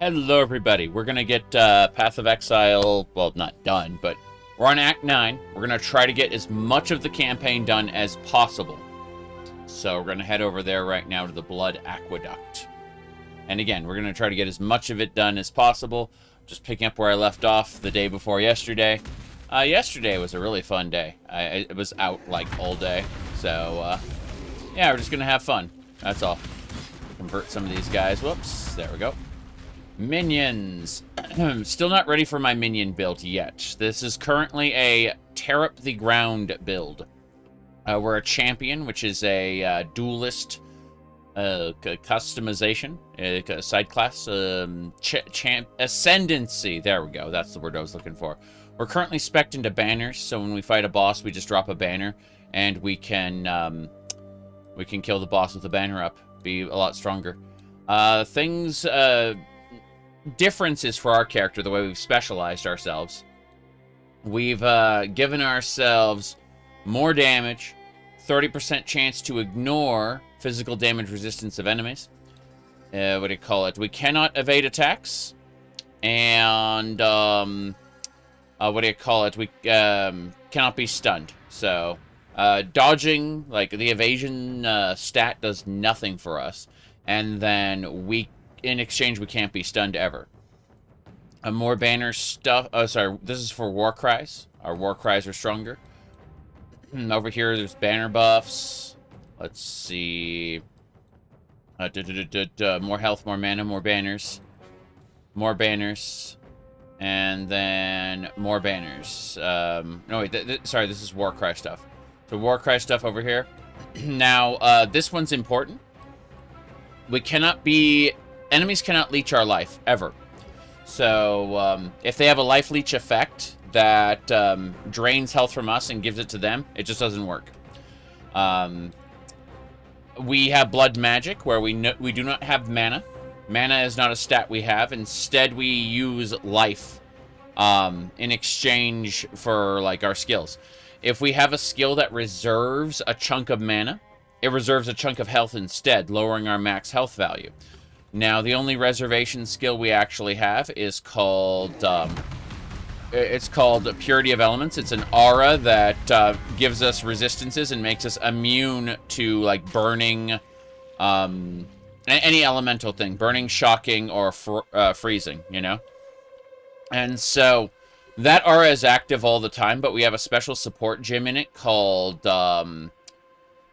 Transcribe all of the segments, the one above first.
Hello, everybody. We're going to get Path of Exile, well, not done, but we're on Act 9. We're going to try to get as much of the campaign done as possible. So we're going to head over there right now to the Blood Aqueduct. And again, we're going to try to get as much of it done as possible. Just picking up where I left off the day before yesterday. Yesterday was a really fun day. I was out, like, all day. So, yeah, we're just going to have fun. That's all. Convert some of these guys. Whoops. There we go. Minions. Still not ready for my minion build yet. This is currently a tear up the ground build. We're a champion, which is a duelist customization, a side class, ascendancy. There we go. That's the word I was looking for. We're currently spec'd into banners, so when we fight a boss, we just drop a banner, and we can kill the boss with the banner up. Be a lot stronger. Differences for our character, the way we've specialized ourselves. We've given ourselves more damage, 30% chance to ignore physical damage resistance of enemies. What do you call it? We cannot evade attacks. And, what do you call it? We cannot be stunned. So, dodging, like the evasion stat does nothing for us. And then in exchange, we can't be stunned ever. More banner stuff. Oh, sorry. This is for war cries. Our war cries are stronger. Over here, there's banner buffs. Let's see. More health, more mana, more banners. More banners. And then more banners. No, wait. Sorry, this is war cry stuff. So war cry stuff over here. Now, this one's important. Enemies cannot leech our life, ever. So, if they have a life leech effect that drains health from us and gives it to them, it just doesn't work. We have blood magic, where we do not have mana. Mana is not a stat we have. Instead, we use life in exchange for, like, our skills. If we have a skill that reserves a chunk of mana, it reserves a chunk of health instead, lowering our max health value. Now, the only reservation skill we actually have is called, it's called Purity of Elements. It's an aura that gives us resistances and makes us immune to, like, burning, any elemental thing. Burning, shocking, or freezing, you know? And so, that aura is active all the time, but we have a special support gem in it called,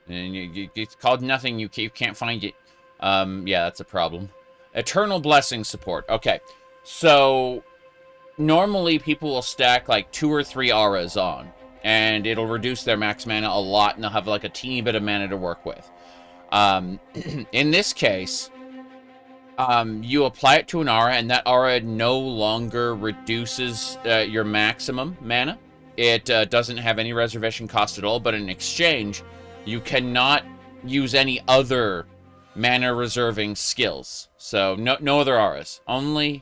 it's called nothing. You can't find it. Yeah, that's a problem. Eternal Blessing support. Okay. So, normally people will stack like 2 or 3 auras on. And it'll reduce their max mana a lot, and they'll have like a teeny bit of mana to work with. In this case, you apply it to an aura, and that aura no longer reduces your maximum mana. It doesn't have any reservation cost at all, but in exchange, you cannot use any other mana reserving skills. So no other auras, only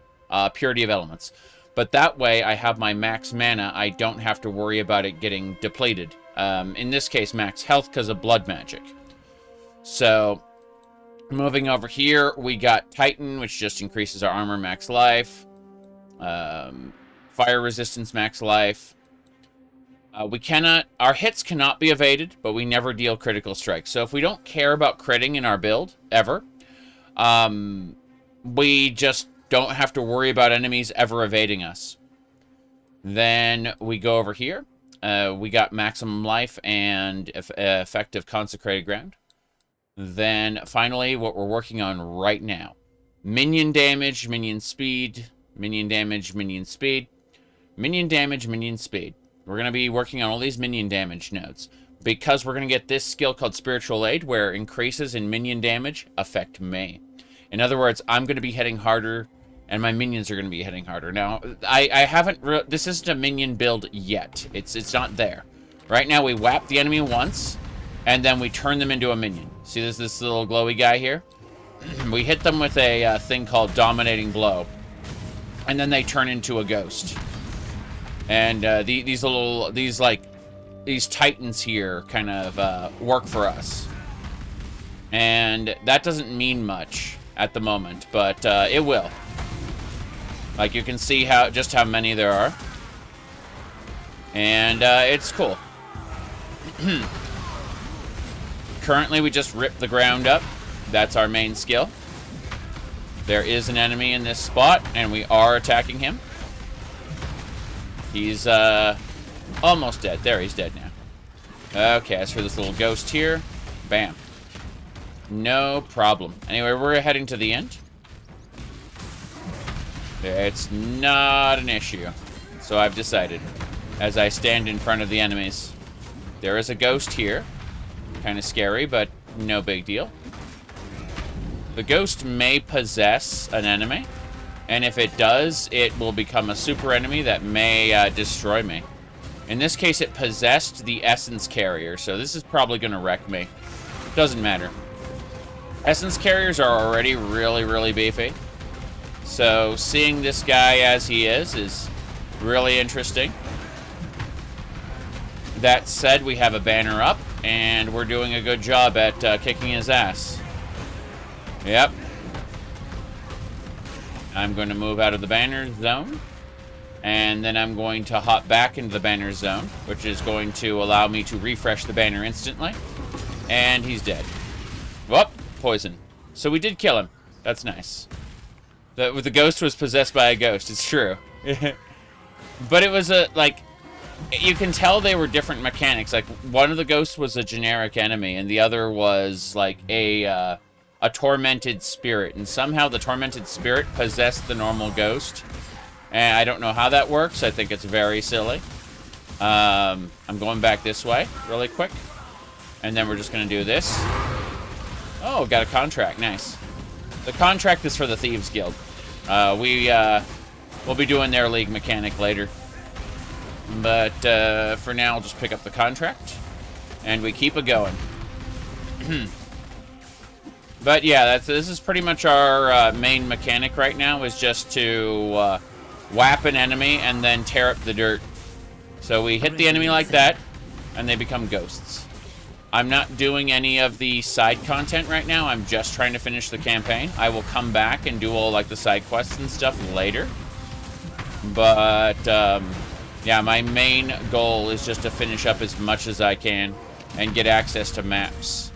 Purity of Elements. But that way I have my max mana. I don't have to worry about it getting depleted. In this case, max health because of blood magic. So moving over here, we got Titan, which just increases our armor max life. Fire resistance max life. Our hits cannot be evaded, but we never deal critical strikes. So if we don't care about critting in our build, ever, we just don't have to worry about enemies ever evading us. Then we go over here. We got maximum life and effective consecrated ground. Then finally, what we're working on right now. Minion damage, minion speed, minion damage, minion speed, minion damage, minion speed. We're going to be working on all these minion damage nodes, because we're going to get this skill called Spiritual Aid, where increases in minion damage affect me. In other words, I'm going to be hitting harder, and my minions are going to be hitting harder. Now, I haven't... This isn't a minion build yet. It's not there. Right now, we whap the enemy once, and then we turn them into a minion. See this little glowy guy here? We hit them with a thing called Dominating Blow, and then they turn into a ghost. And these titans here kind of work for us. And that doesn't mean much at the moment, but it will. Like, you can see just how many there are. And it's cool. Currently, we just rip the ground up. That's our main skill. There is an enemy in this spot, and we are attacking him. He's almost dead. There, he's dead now. Okay, as for this little ghost here, bam. No problem. Anyway, we're heading to the end. It's not an issue. So I've decided. As I stand in front of the enemies. There is a ghost here. Kind of scary, but no big deal. The ghost may possess an enemy. And if it does, it will become a super enemy that may destroy me. In this case, it possessed the essence carrier. So this is probably going to wreck me. Doesn't matter. Essence carriers are already really, really beefy. So seeing this guy as he is really interesting. That said, we have a banner up, and we're doing a good job at kicking his ass. Yep. I'm going to move out of the banner zone, and then I'm going to hop back into the banner zone, which is going to allow me to refresh the banner instantly. And he's dead. Whoop, poison. So we did kill him. That's nice. The ghost was possessed by a ghost. It's true. But it was you can tell they were different mechanics. Like, one of the ghosts was a generic enemy, and the other was like a tormented spirit. And somehow the tormented spirit possessed the normal ghost. And I don't know how that works. I think it's very silly. I'm going back this way really quick. And then we're just going to do this. Oh, got a contract. Nice. The contract is for the Thieves Guild. We'll be doing their league mechanic later. But for now, I'll just pick up the contract. And we keep it going. But yeah, this is pretty much our main mechanic right now, is just to whap an enemy and then tear up the dirt. So we hit the enemy like that, and they become ghosts. I'm not doing any of the side content right now. I'm just trying to finish the campaign. I will come back and do all like the side quests and stuff later. But yeah, my main goal is just to finish up as much as I can and get access to maps.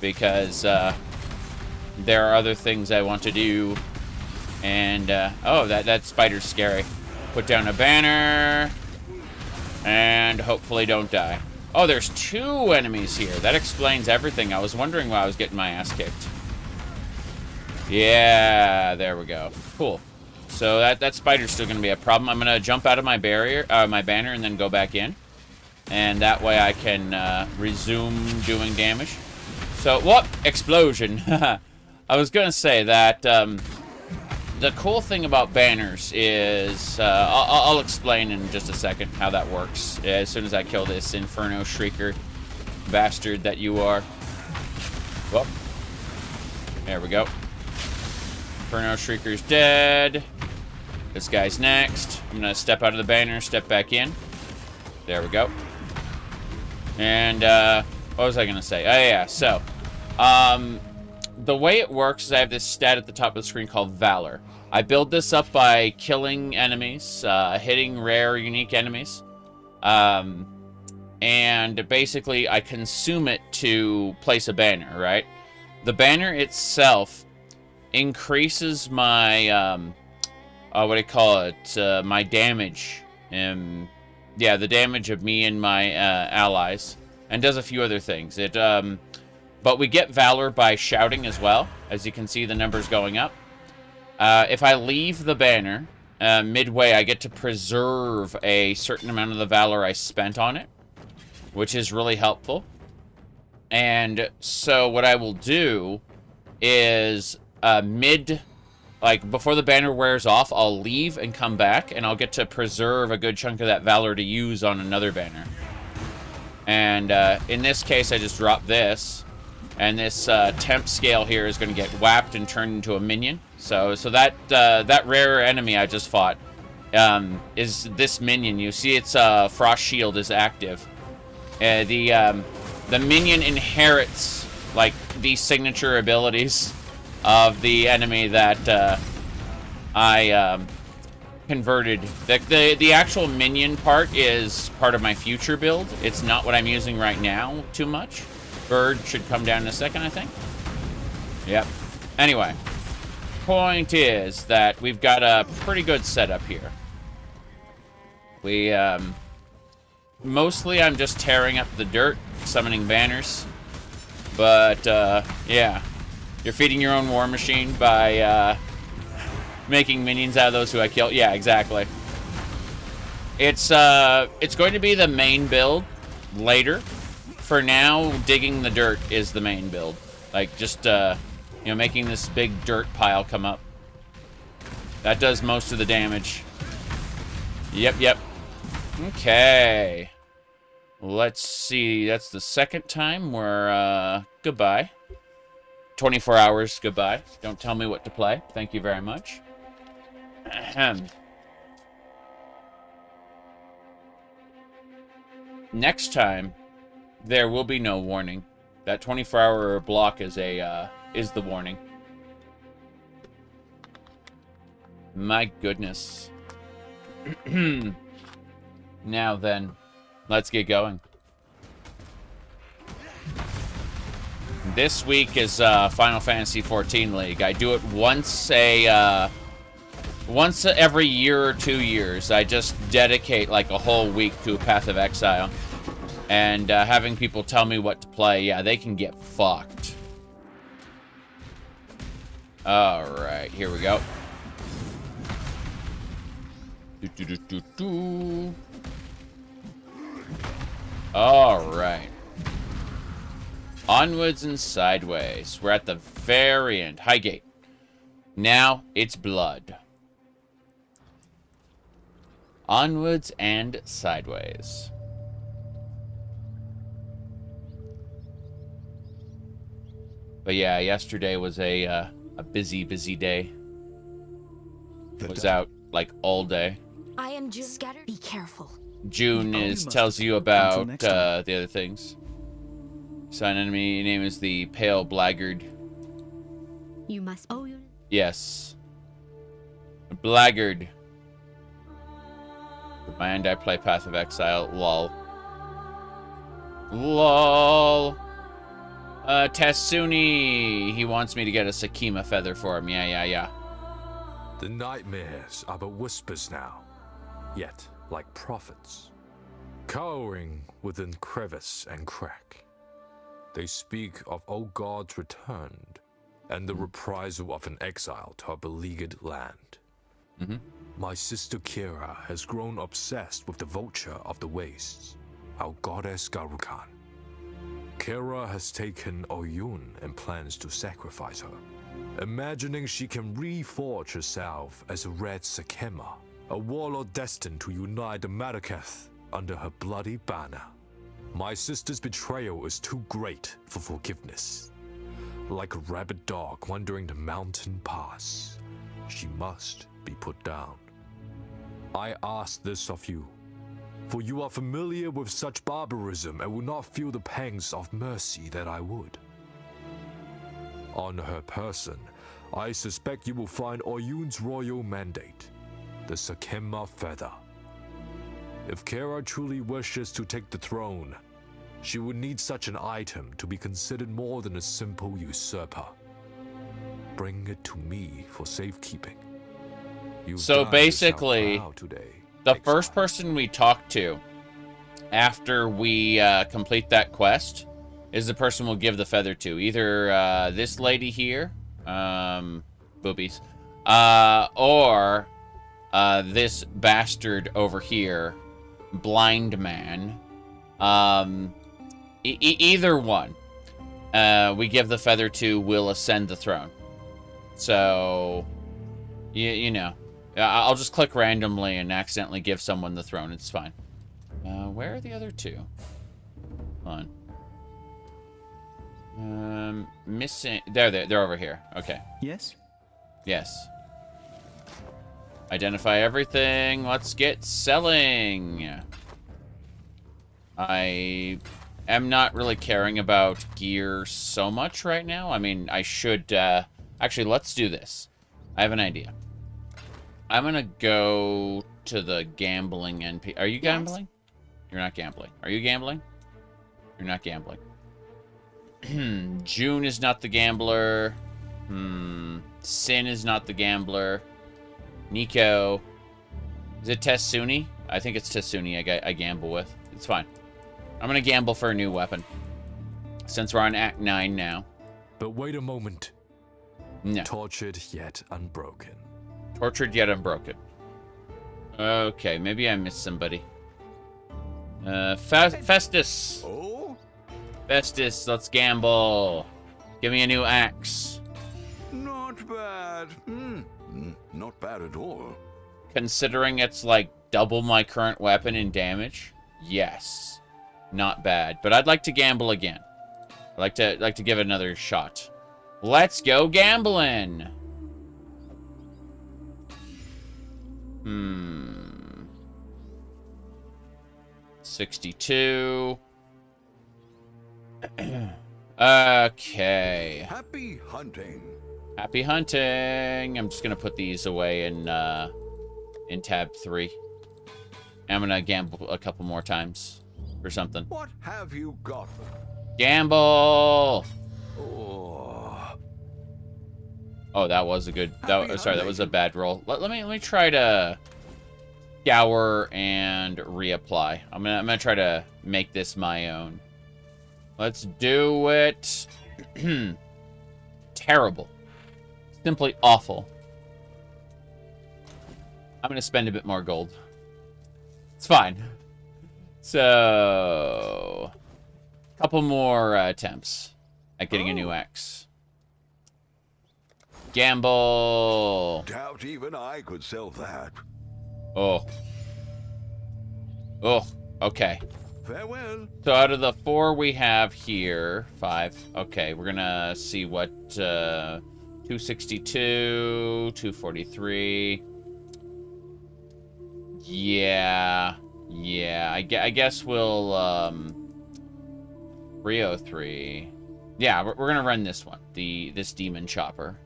Because there are other things I want to do. And, oh, that spider's scary. Put down a banner. And hopefully don't die. Oh, there's 2 enemies here. That explains everything. I was wondering why I was getting my ass kicked. Yeah, there we go. Cool. So that spider's still going to be a problem. I'm going to jump out of my my banner, and then go back in. And that way I can resume doing damage. So, whoop! Explosion. I was going to say that the cool thing about banners is... I'll explain in just a second how that works. As soon as I kill this Inferno Shrieker bastard that you are. Whoop. There we go. Inferno Shrieker's dead. This guy's next. I'm going to step out of the banner, step back in. There we go. And, what was I going to say? Oh, yeah, so... the way it works is I have this stat at the top of the screen called Valor. I build this up by killing enemies, hitting rare, unique enemies. And basically, I consume it to place a banner, right? The banner itself increases my, what do you call it? My damage. Yeah, the damage of me and my allies. And does a few other things. But we get Valor by shouting as well. As you can see, the numbers going up. If I leave the banner midway, I get to preserve a certain amount of the Valor I spent on it, which is really helpful. And so what I will do is before the banner wears off, I'll leave and come back, and I'll get to preserve a good chunk of that Valor to use on another banner. And in this case, I just drop this. And this temp scale here is going to get whapped and turned into a minion. So that rare enemy I just fought is this minion. You see its frost shield is active. The minion inherits like the signature abilities of the enemy that I converted. The actual minion part is part of my future build. It's not what I'm using right now too much. Bird should come down in a second, I think. Yep. Anyway, point is that we've got a pretty good setup here. We, mostly I'm just tearing up the dirt, summoning banners. But, yeah. You're feeding your own war machine by, making minions out of those who I kill. Yeah, exactly. It's going to be the main build later. For now, digging the dirt is the main build. Like, just, you know, making this big dirt pile come up. That does most of the damage. Yep. Okay. Let's see. That's the second time we're, goodbye. 24 hours, goodbye. Don't tell me what to play. Thank you very much. Ahem. Next time, there will be no warning. That 24-hour block is the warning. My goodness. Now then, let's get going. This week is Final Fantasy XIV League. I do it once every year or 2 years. I just dedicate like a whole week to Path of Exile. And having people tell me what to play, yeah, they can get fucked. Alright, here we go. Alright. Onwards and sideways. We're at the very end. Highgate. Now it's blood. Onwards and sideways. But yeah, yesterday was a busy day. Was out like all day. I am just scattered. Be careful. June tells you about the other things. Sign enemy name is the Pale Blackguard. You must. Oh, you. Yes. Blackguard. And I play Path of Exile. Lol. Lol. Tatsuni. He wants me to get a Sakima feather for him. Yeah. The nightmares are but whispers now, yet like prophets, cowering within crevice and crack. They speak of old gods returned, and the reprisal of an exile to a beleaguered land. My sister Kira has grown obsessed with the vulture of the wastes, our goddess Garukan. Kira has taken Oyun and plans to sacrifice her, imagining she can reforge herself as a red Sakema, a warlord destined to unite the Marraketh under her bloody banner. My sister's betrayal is too great for forgiveness. Like a rabid dog wandering the mountain pass, she must be put down. I ask this of you, for you are familiar with such barbarism and will not feel the pangs of mercy that I would. On her person, I suspect you will find Oyun's royal mandate, the Sakema feather. If Kira truly wishes to take the throne, she would need such an item to be considered more than a simple usurper. Bring it to me for safekeeping. So basically, the first person we talk to after we complete that quest is the person we'll give the feather to. Either this lady here, boobies, or this bastard over here, blind man. Either one we give the feather to will ascend the throne. So, you know. I'll just click randomly and accidentally give someone the throne. It's fine. Where are the other two? Hold on. Missing. They're over here. Okay. Yes? Yes. Identify everything. Let's get selling. I am not really caring about gear so much right now. I mean, I should... actually, let's do this. I have an idea. I'm gonna go to the gambling NP. Are you gambling? You're not gambling. Are you gambling? You're not gambling. June is not the gambler. Sin is not the gambler. Nico. Is it Tessuni? I think it's Tessuni I gamble with. It's fine. I'm gonna gamble for a new weapon. Since we're on Act 9 now. But wait a moment. No. Tortured yet unbroken. Tortured yet unbroken. Okay, maybe I missed somebody. Festus. Oh? Festus, let's gamble. Give me a new axe. Not bad. Not bad at all. Considering it's like double my current weapon in damage, yes, not bad. But I'd like to gamble again. I'd like to give it another shot. Let's go gambling. 62. Okay. Happy hunting. Happy hunting. I'm just gonna put these away in tab 3. I'm gonna gamble a couple more times or something. What have you got? Gamble. Oh, that was a good. Sorry, that hunting. was a bad roll. Let me try to scour and reapply. I'm gonna try to make this my own. Let's do it. Terrible. Simply awful. I'm gonna spend a bit more gold. It's fine. So, couple more attempts at getting a new axe. Gamble. doubt even I could sell that. Oh, okay. Farewell. So out of the 4 we have here, 5. Okay, we're gonna see what 262, 243. Yeah. I guess we'll 303. Yeah, we're gonna run this one. This demon chopper.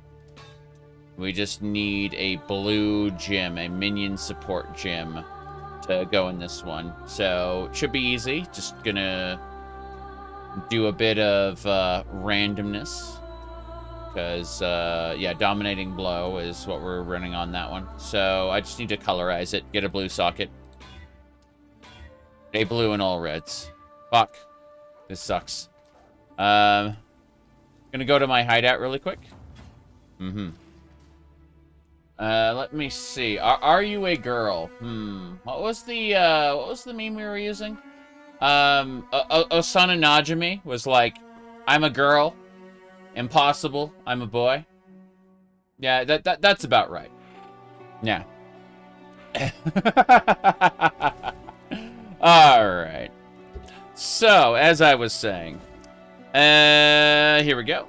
We just need a blue gem, a minion support gem, to go in this one. So it should be easy. Just gonna do a bit of randomness. Because, yeah, dominating blow is what we're running on that one. So I just need to colorize it, get a blue socket. A blue and all reds. Fuck. This sucks. Gonna go to my hideout really quick. Let me see. Are you a girl? What was the meme we were using? Osana Najimi was like, I'm a girl. Impossible. I'm a boy. Yeah, that's about right. Yeah. All right. So, as I was saying, here we go.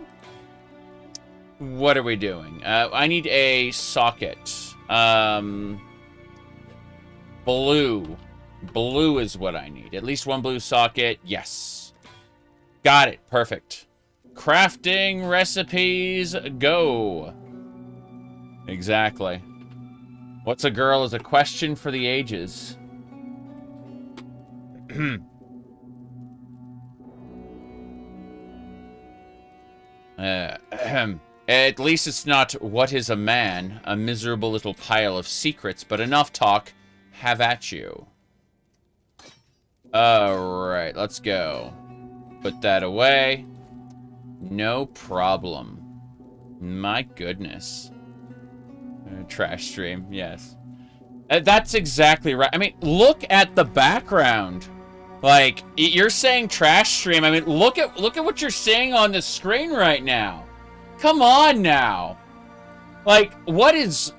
What are we doing? I need a socket. Blue. Blue is what I need. At least one blue socket. Yes. Got it. Perfect. Crafting recipes, go. Exactly. What's a girl is a question for the ages. At least it's not what is a man, a miserable little pile of secrets, but enough talk, have at you. Alright, let's go. Put that away. No problem. My goodness. Trash stream, yes. That's exactly right. I mean, look at the background. Like, you're saying trash stream. I mean, look at what you're seeing on the screen right now. Come on now. Like, what is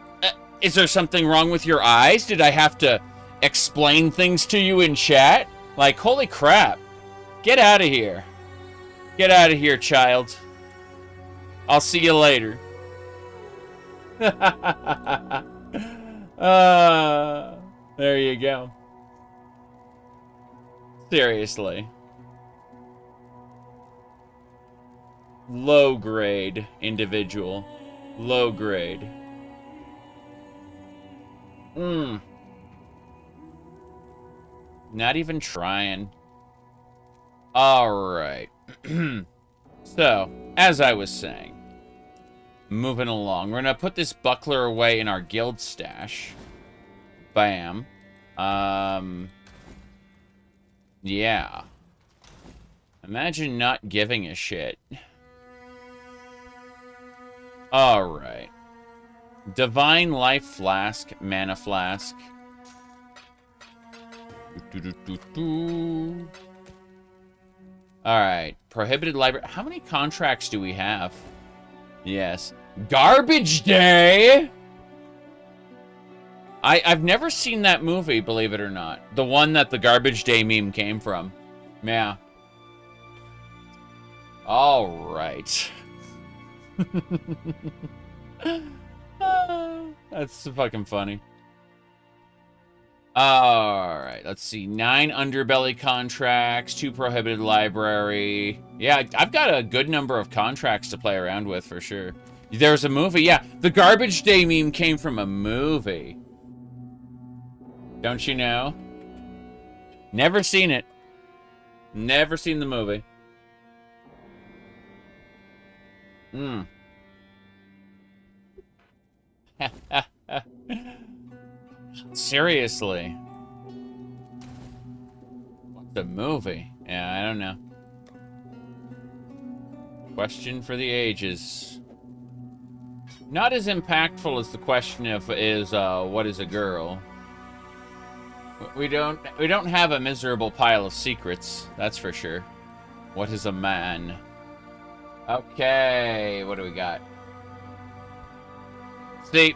there something wrong with your eyes? Did I have to explain things to you in chat? Like, holy crap. Get out of here. Get out of here, child. I'll see you later. There you go. Seriously. Low grade individual. Low grade. Not even trying. Alright. So, as I was saying, moving along, we're gonna put this buckler away in our guild stash. Bam. Yeah. Imagine not giving a shit. Alright. Divine Life Flask, Mana Flask. Alright. Prohibited Library. How many contracts do we have? Yes. Garbage Day! I've never seen that movie, believe it or not. The one that the Garbage Day meme came from. Yeah. Alright. That's fucking funny. Alright, let's see. 9 Underbelly contracts, 2 Prohibited Library. Yeah, I've got a good number of contracts to play around with, for sure. There's a movie, yeah. The Garbage Day meme came from a movie. Don't you know? Never seen it. Never seen the movie. Seriously. What's the movie? Yeah, I don't know. Question for the ages. Not as impactful as the question of what is a girl? We don't have a miserable pile of secrets, that's for sure. What is a man? Okay, what do we got? See,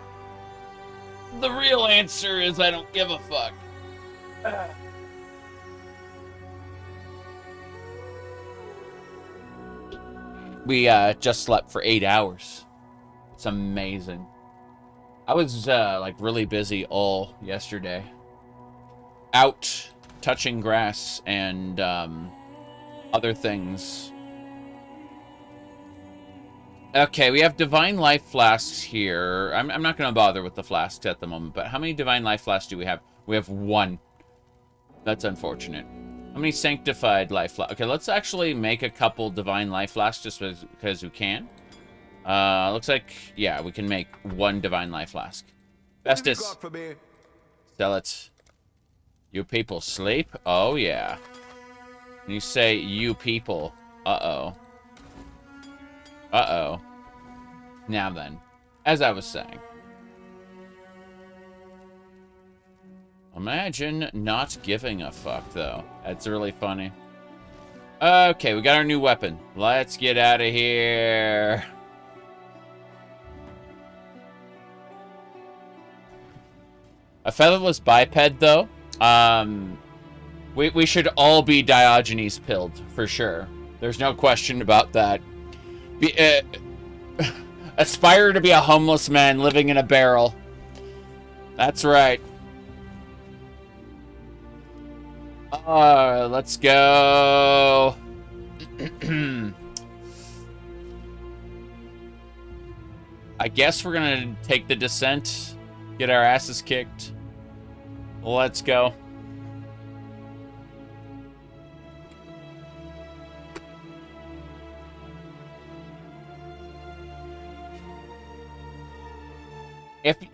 the real answer is I don't give a fuck. We just slept for 8 hours. It's amazing. I was like really busy all yesterday. Out touching grass and other things. Okay, we have Divine Life Flasks here. I'm not going to bother with the flasks at the moment, but how many Divine Life Flasks do we have? We have 1. That's unfortunate. How many Sanctified Life Flasks? Okay, let's actually make a couple Divine Life Flasks just because we can. Looks like, yeah, we can make 1 Divine Life Flask. Festus. Sell it. You people sleep? Oh, yeah. When you say you people, uh-oh. Uh-oh. Now then, as I was saying. Imagine not giving a fuck, though. That's really funny. Okay, we got our new weapon. Let's get out of here. A featherless biped, though. We should all be Diogenes pilled, for sure. There's no question about that. Aspire to be a homeless man living in a barrel. That's right. Let's go. I guess we're gonna take the descent, get our asses kicked. Let's go.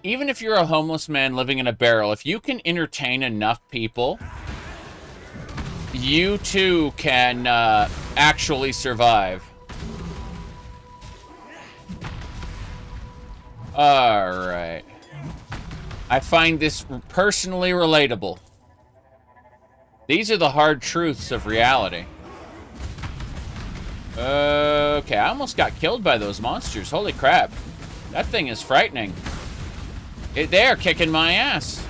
Even if you're a homeless man living in a barrel, if you can entertain enough people, you too can actually survive. Alright. I find this personally relatable. These are the hard truths of reality. Okay, I almost got killed by those monsters. Holy crap. That thing is frightening. They're kicking my ass.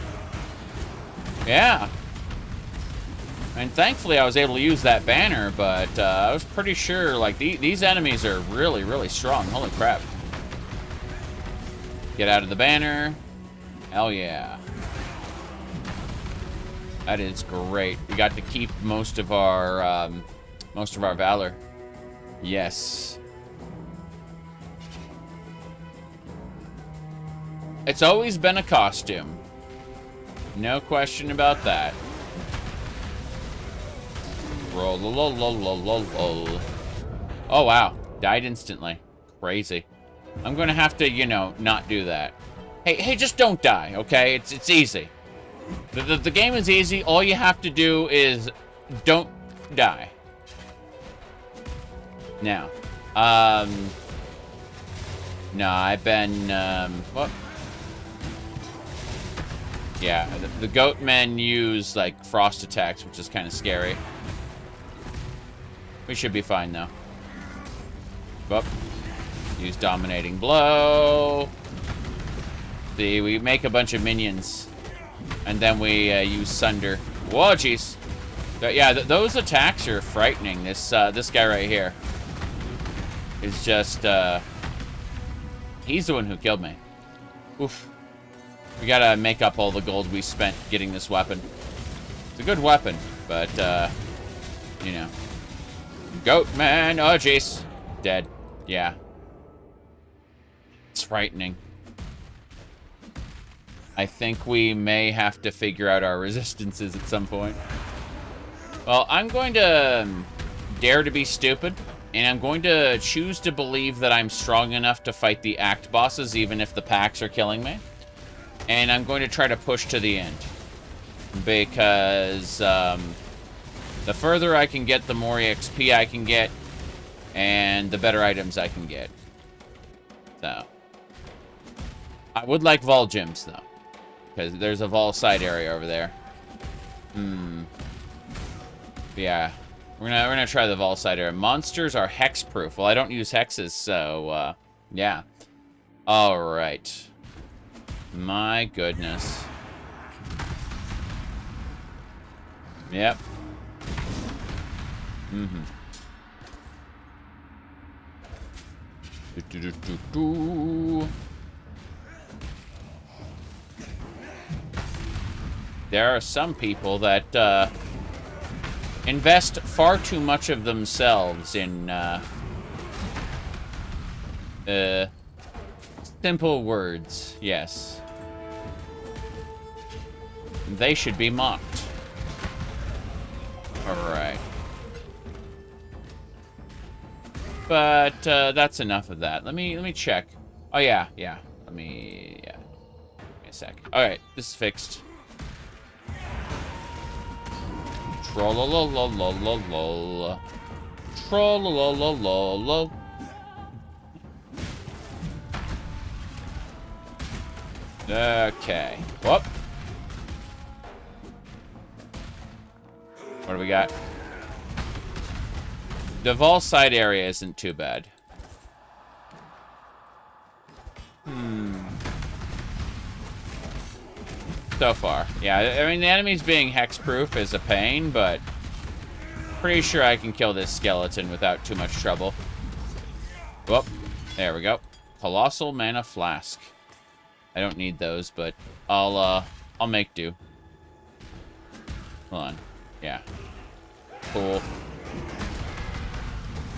Yeah. And thankfully I was able to use that banner, but I was pretty sure, like, these enemies are really, really strong. Holy crap. Get out of the banner. Hell yeah. That is great. We got to keep most of our valor. Yes. It's always been a costume. No question about that. Roll, lol, lol, lol, lol, lol. Oh, wow. Died instantly. Crazy. I'm going to have to, you know, not do that. Hey, just don't die, okay? It's easy. The game is easy. All you have to do is don't die. Now, no, I've been, what? Yeah, the goat men use, like, frost attacks, which is kind of scary. We should be fine, though. Whoop. Use dominating blow. See, we make a bunch of minions. And then we use Sunder. Whoa, jeez. Yeah, those attacks are frightening. This guy right here is just, he's the one who killed me. Oof. We gotta make up all the gold we spent getting this weapon. It's a good weapon, but, you know. Goat man, oh jeez. Dead. Yeah. It's frightening. I think we may have to figure out our resistances at some point. Well, I'm going to dare to be stupid, and I'm going to choose to believe that I'm strong enough to fight the act bosses, even if the packs are killing me. And I'm going to try to push to the end. Because the further I can get, the more XP I can get, and the better items I can get. So. I would like Vol Gyms, though. Because there's a Vol side area over there. Yeah. We're gonna try the Vol side area. Monsters are hex-proof. Well, I don't use hexes, so, yeah. Alright. My goodness. Yep. There are some people that invest far too much of themselves in simple words. Yes. They should be mocked. Alright. But that's enough of that. Let me check. Oh yeah. Let me give me a sec. Alright, this is fixed. Trollololololol. Trollolololol. Okay. Whoop. What do we got? The Vol side area isn't too bad. So far. Yeah, I mean, the enemies being hexproof is a pain, but pretty sure I can kill this skeleton without too much trouble. Whoop. There we go. Colossal Mana Flask. I don't need those, but I'll make do. Hold on. Yeah. Cool.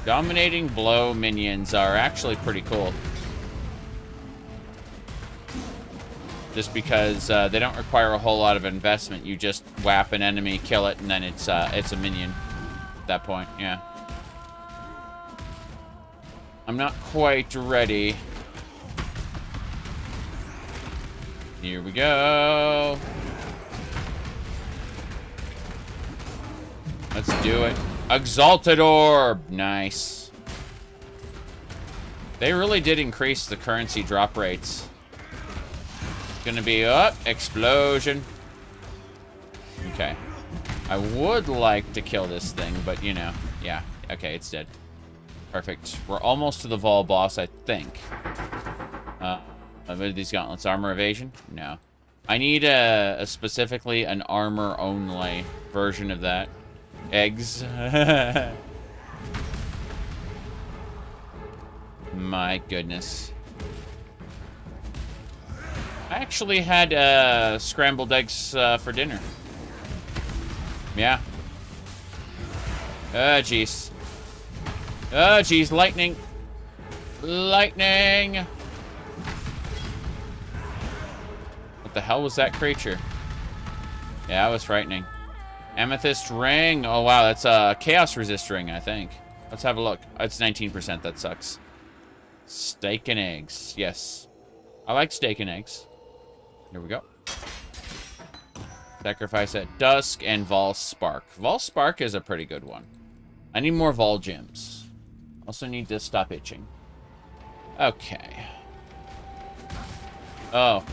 Dominating blow minions are actually pretty cool. Just because they don't require a whole lot of investment. You just whap an enemy, kill it, and then it's a minion at that point. Yeah. I'm not quite ready. Here we go. Let's do it. Exalted Orb. Nice. They really did increase the currency drop rates. Gonna be up. Explosion. Okay. I would like to kill this thing, but you know. Yeah. Okay, it's dead. Perfect. We're almost to the Vol boss, I think. What are these gauntlets? Armor evasion? No. I need specifically an armor-only version of that. Eggs. My goodness. I actually had scrambled eggs for dinner. Yeah. Oh, jeez. Oh, jeez. Lightning. Lightning. What the hell was that creature? Yeah, that was frightening. Amethyst ring. Oh, wow. That's a chaos resist ring, I think. Let's have a look. It's 19%. That sucks. Steak and eggs. Yes. I like steak and eggs. Here we go. Sacrifice at dusk and Vol Spark. Vol Spark is a pretty good one. I need more Vol gems. Also need to stop itching. Okay. Oh.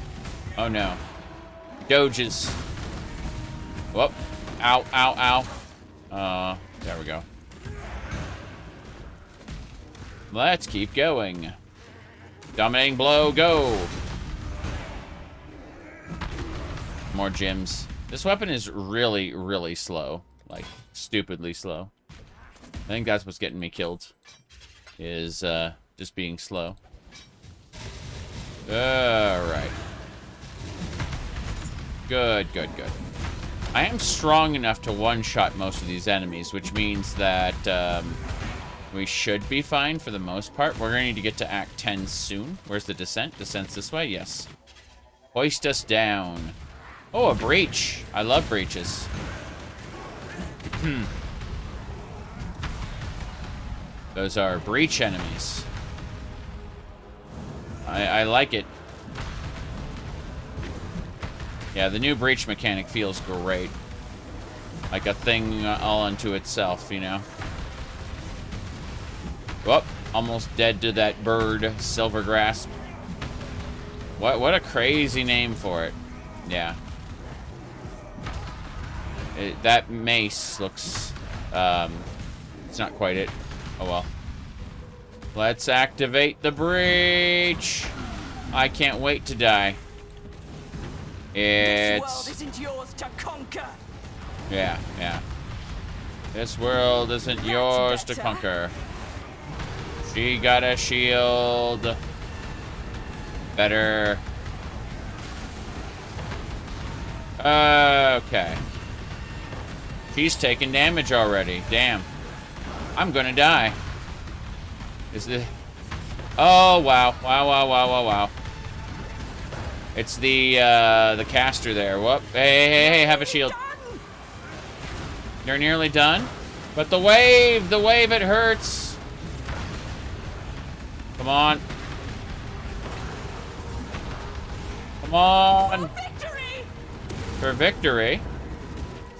Oh no. Doges. Whoop. Ow, ow, ow. There we go. Let's keep going. Dominating blow, go. More gems. This weapon is really, really slow. Like, stupidly slow. I think that's what's getting me killed. Is, just being slow. Alright. Good, good, good. I am strong enough to one-shot most of these enemies, which means that, we should be fine for the most part. We're going to need to get to Act 10 soon. Where's the descent? Descent's this way? Yes. Hoist us down. Oh, a breach. I love breaches. Those are breach enemies. I like it. Yeah, the new breach mechanic feels great. Like a thing all unto itself, you know? Whoop, almost dead to that bird, Silver Grasp. What a crazy name for it. Yeah. That mace looks, it's not quite it. Oh well. Let's activate the breach. I can't wait to die. This world isn't yours to conquer. Yeah, yeah. This world isn't yours to conquer. She got a shield. Better. Okay. She's taking damage already. Damn. I'm gonna die. Is it? Oh, wow. Wow, wow, wow, wow, wow. It's the caster there. Whoop. Hey, have a shield. You're nearly done? But the wave, it hurts. Come on. Come on. For victory.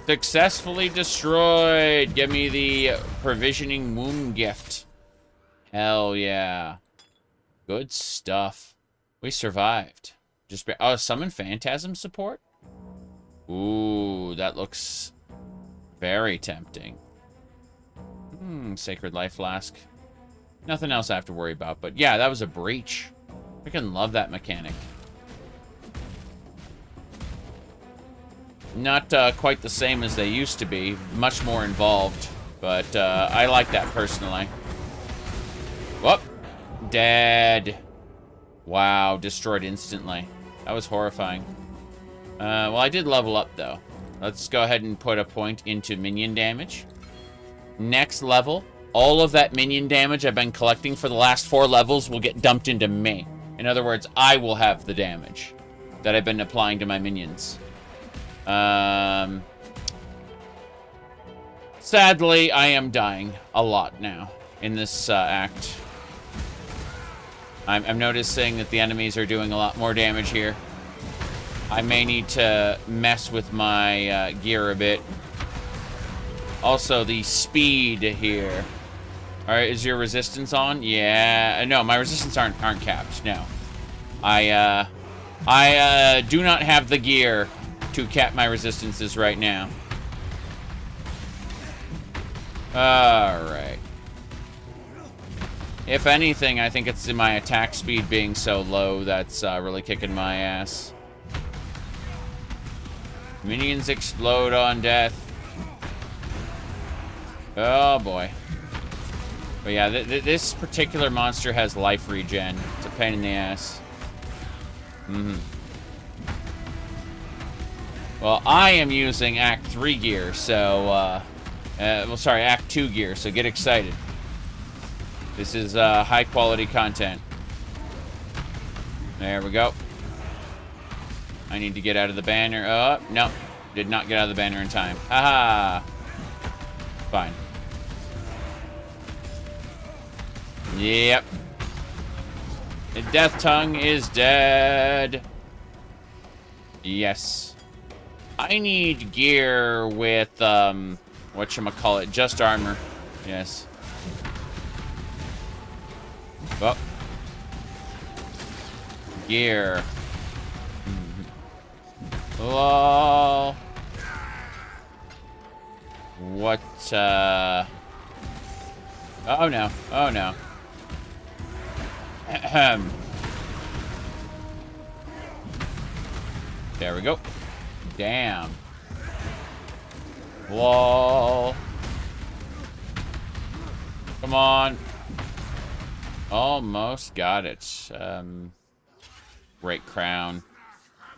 Successfully destroyed. Give me the provisioning womb gift. Hell yeah. Good stuff. We survived. Oh, summon phantasm support? Ooh, that looks very tempting. Sacred life flask. Nothing else I have to worry about, but yeah, that was a breach. Freaking love that mechanic. Not quite the same as they used to be. Much more involved, but I like that personally. Whoop. Dead. Wow, destroyed instantly. That was horrifying. Well, I did level up, though. Let's go ahead and put a point into minion damage. Next level, all of that minion damage I've been collecting for the last 4 levels will get dumped into me. In other words, I will have the damage that I've been applying to my minions. Sadly, I am dying a lot now in this act. I'm noticing that the enemies are doing a lot more damage here. I may need to mess with my gear a bit. Also, the speed here. Alright, is your resistance on? Yeah. No, my resistance aren't capped. No. I do not have the gear to cap my resistances right now. Alright. If anything, I think it's my attack speed being so low that's really kicking my ass. Minions explode on death. Oh boy. But yeah, this particular monster has life regen. It's a pain in the ass. Well, I am using Act 3 gear, so, well, sorry, Act 2 gear, so get excited. This is high-quality content. There we go. I need to get out of the banner. Oh, no. Did not get out of the banner in time. Haha. Fine. Yep. The Death Tongue is dead. Yes. I need gear with, whatchamacallit, just armor. Yes. Oh. Gear. Lol. What, oh no. Oh no. Ahem. There we go. Damn. Lol. Come on. Almost got it. Great crown.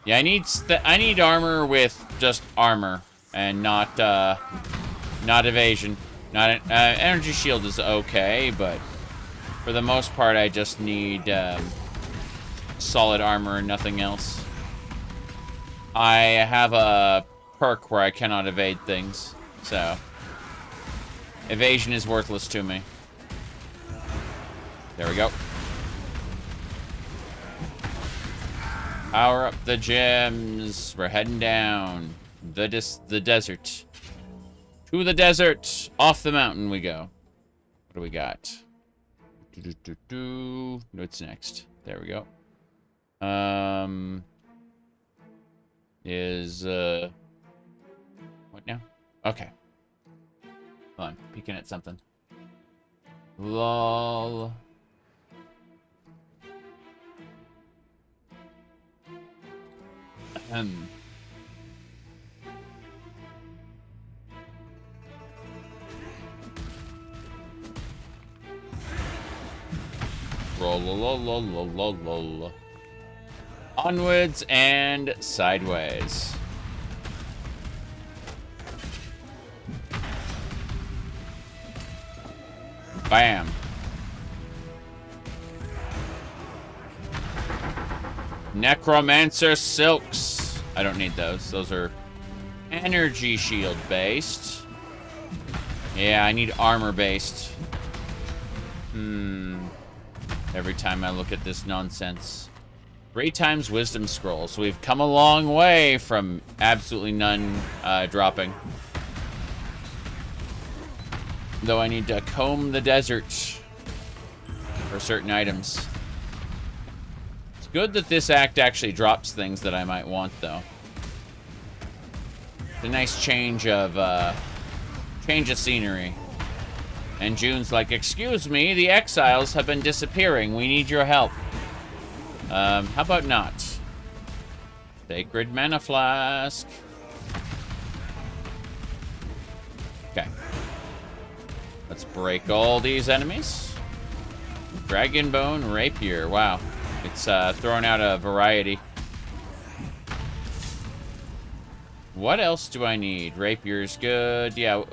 Yeah, I need armor with just armor and not evasion. Not energy shield is okay, but for the most part, I just need solid armor and nothing else. I have a perk where I cannot evade things, so evasion is worthless to me. There we go. Power up the gems. We're heading down the desert. To the desert. Off the mountain we go. What do we got? What's next? There we go. What now? Okay. Hold on. Peeking at something. Lol. Roll. Onwards and sideways. Bam. Necromancer silks. I don't need those. Those are energy shield based. Yeah, I need armor based. Every time I look at this nonsense. 3 times wisdom scroll. So we've come a long way from absolutely none dropping. Though I need to comb the desert for certain items. It's good that this act actually drops things that I might want, though. It's a nice change of scenery. And June's like, excuse me, the exiles have been disappearing. We need your help. How about not? Sacred mana flask. Okay. Let's break all these enemies. Dragon Bone Rapier. Wow. It's throwing out a variety. What else do I need? Rapier's good. Yeah,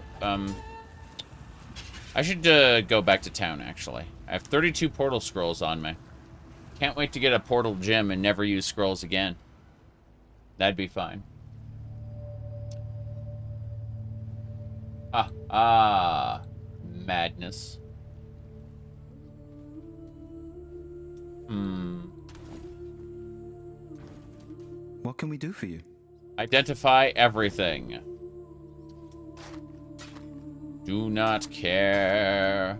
I should go back to town, actually. I have 32 portal scrolls on me. Can't wait to get a portal gem and never use scrolls again. That'd be fine. Madness. What can we do for you? Identify everything. Do not care.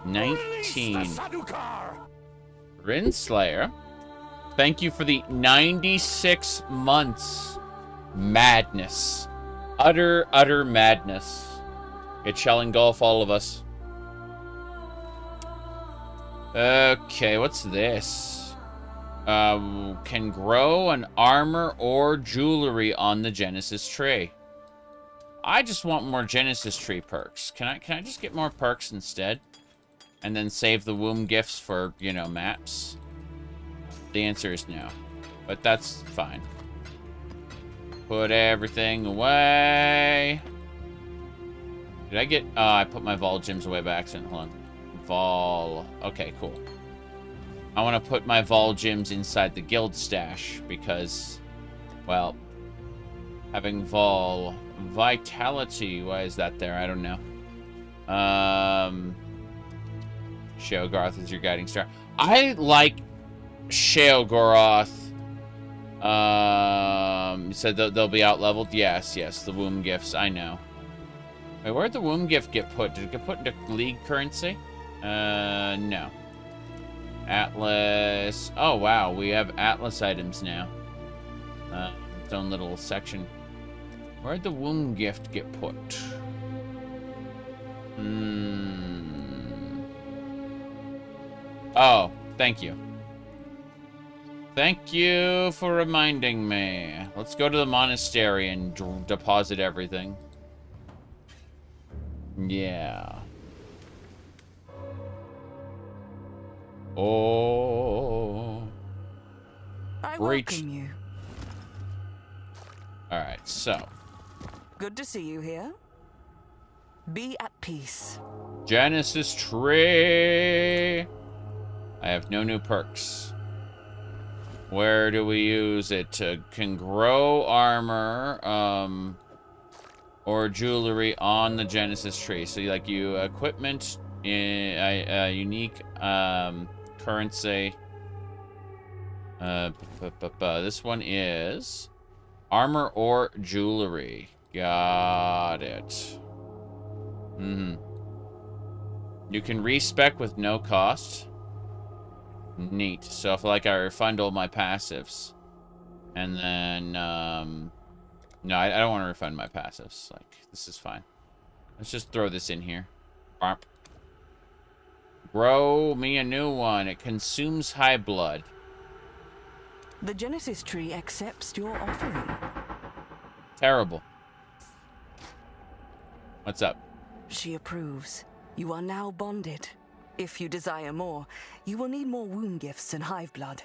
19. Rinslayer. Thank you for the 96 months. Madness. Utter madness. It shall engulf all of us. Okay, what's this? Can grow an armor or jewelry on the Genesis tree. I just want more Genesis tree perks. Can I just get more perks instead? And then save the womb gifts for, you know, maps? The answer is no. But that's fine. Put everything away. Did I get... Oh, I put my Vol gems away by accident. Hold on. Vol... Okay, cool. I want to put my Vol gems inside the guild stash because Well, having vitality. Why is that there? I don't know. Sheogorath is your guiding star. I like Sheogorath. You said they'll be out leveled. Yes, the womb gifts. I know. Wait, where'd the womb gift get put? Did it get put into league currency? No. Atlas. Oh wow, we have Atlas items now. Its own little section. Where'd the womb gift get put? Oh, thank you. Thank you for reminding me. Let's go to the monastery and deposit everything. Yeah. Oh. I Breach. welcome you. Alright, so. Good to see you here. Be at peace. Genesis tree. I have no new perks. Where do we use it? Can grow armor, or jewelry on the Genesis tree. So like equipment, unique, currency. This one is armor or jewelry. Got it. You can respec with no cost. Neat. So if like I refund all my passives, and then no, I don't want to refund my passives. Like this is fine. Let's just throw this in here. Barp. Grow me a new one. It consumes high blood. The Genesis tree accepts your offering. Terrible. What's up? She approves. You are now bonded. If you desire more, you will need more womb gifts and hive blood.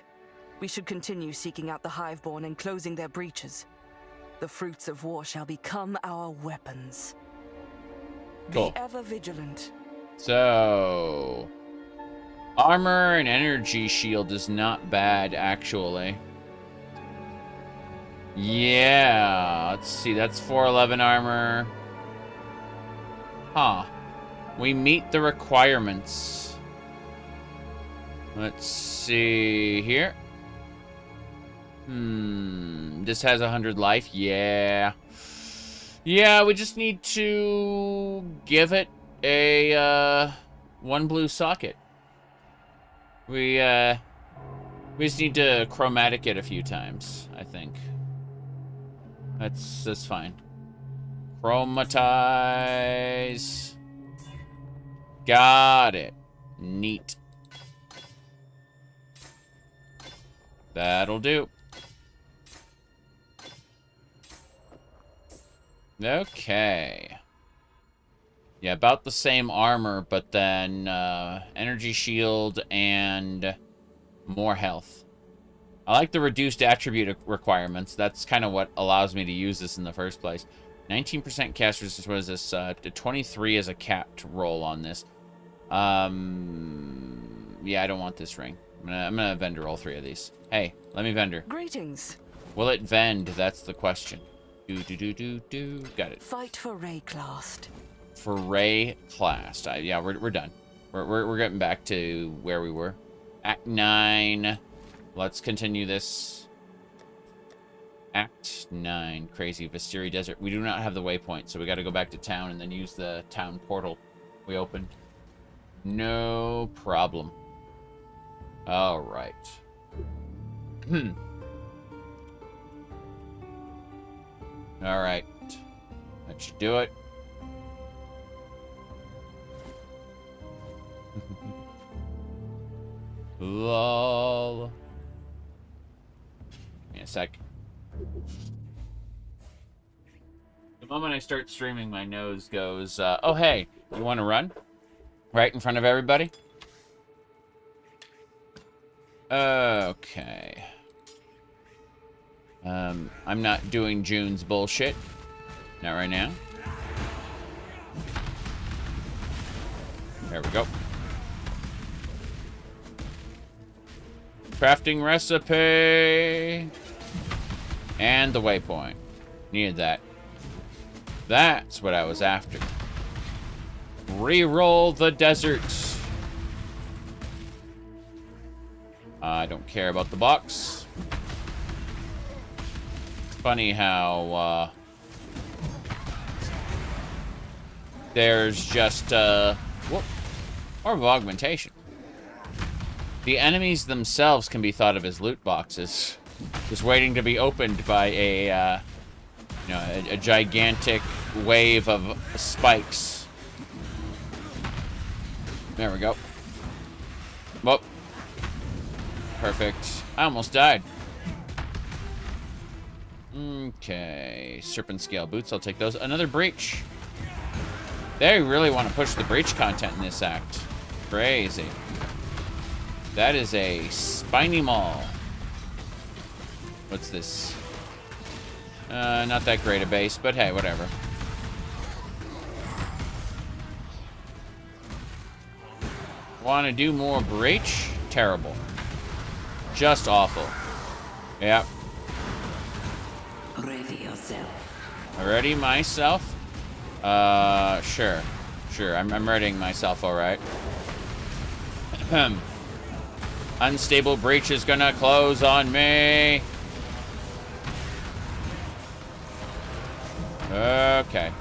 We should continue seeking out the hiveborn and closing their breaches. The fruits of war shall become our weapons. Cool. Be ever vigilant. So, armor and energy shield is not bad, actually. Yeah, let's see, that's 411 armor. Huh. We meet the requirements. Let's see here. This has 100 life. Yeah. Yeah, we just need to give it a 1 blue socket. We just need to chromatic it a few times, I think. That's fine. Chromatize. Got it. Neat. That'll do. Okay. Yeah, about the same armor, but then energy shield and more health. I like the reduced attribute requirements. That's kind of what allows me to use this in the first place. 19% cast resistance. What is this? 23 is a capped roll on this. Yeah, I don't want this ring. I'm gonna vendor all 3 of these. Hey, let me vendor. Greetings. Will it vend? That's the question. Do. Got it. Fight for Ray Classed. For Ray Classed. Yeah, we're done. We're getting back to where we were. Act 9. Let's continue this. Act 9. Crazy Vistiri Desert. We do not have the waypoint, so we got to go back to town and then use the town portal we opened. No problem. All right. All right. That should do it. Lol. Give me a sec. The moment I start streaming, my nose goes, oh, hey, you want to run? Right in front of everybody? Okay. I'm not doing June's bullshit. Not right now. There we go. Crafting recipe. And the waypoint. Needed that. That's what I was after. Reroll the desert. I don't care about the box. It's funny how, there's just, whoop, or of augmentation. The enemies themselves can be thought of as loot boxes. Just waiting to be opened by a, you know, a gigantic wave of spikes. There we go. Whoop. Perfect. I almost died. Okay. Serpent scale boots. I'll take those. Another breach. They really want to push the breach content in this act. Crazy. That is a spiny maul. What's this? Not that great a base, but hey, whatever. Want to do more breach? Terrible. Just awful. Yep. Ready yourself. Ready myself? Sure. Sure, I'm readying myself, alright. Unstable breach is gonna close on me. Okay.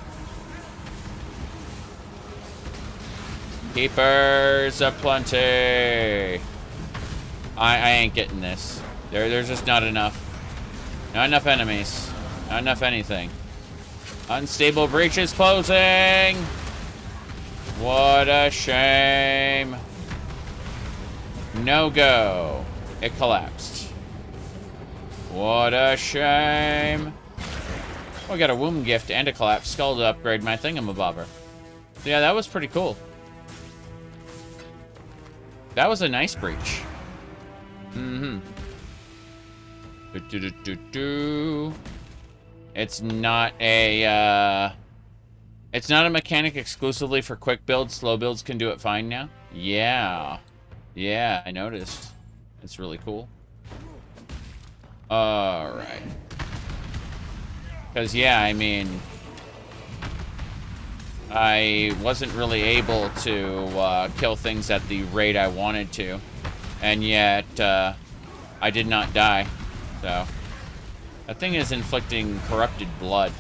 Keepers aplenty. I ain't getting this. There's just not enough. Not enough enemies. Not enough anything. Unstable breach is closing. What a shame. No go. It collapsed. What a shame. Oh, I got a womb gift and a collapsed skull to upgrade my thingamabobber. So yeah, that was pretty cool. That was a nice breach. It's not a, it's not a mechanic exclusively for quick builds. Slow builds can do it fine now. Yeah. Yeah, I noticed. It's really cool. Alright. Because, yeah, I mean, I wasn't really able to kill things at the rate I wanted to. And yet, I did not die. So, that thing is inflicting corrupted blood.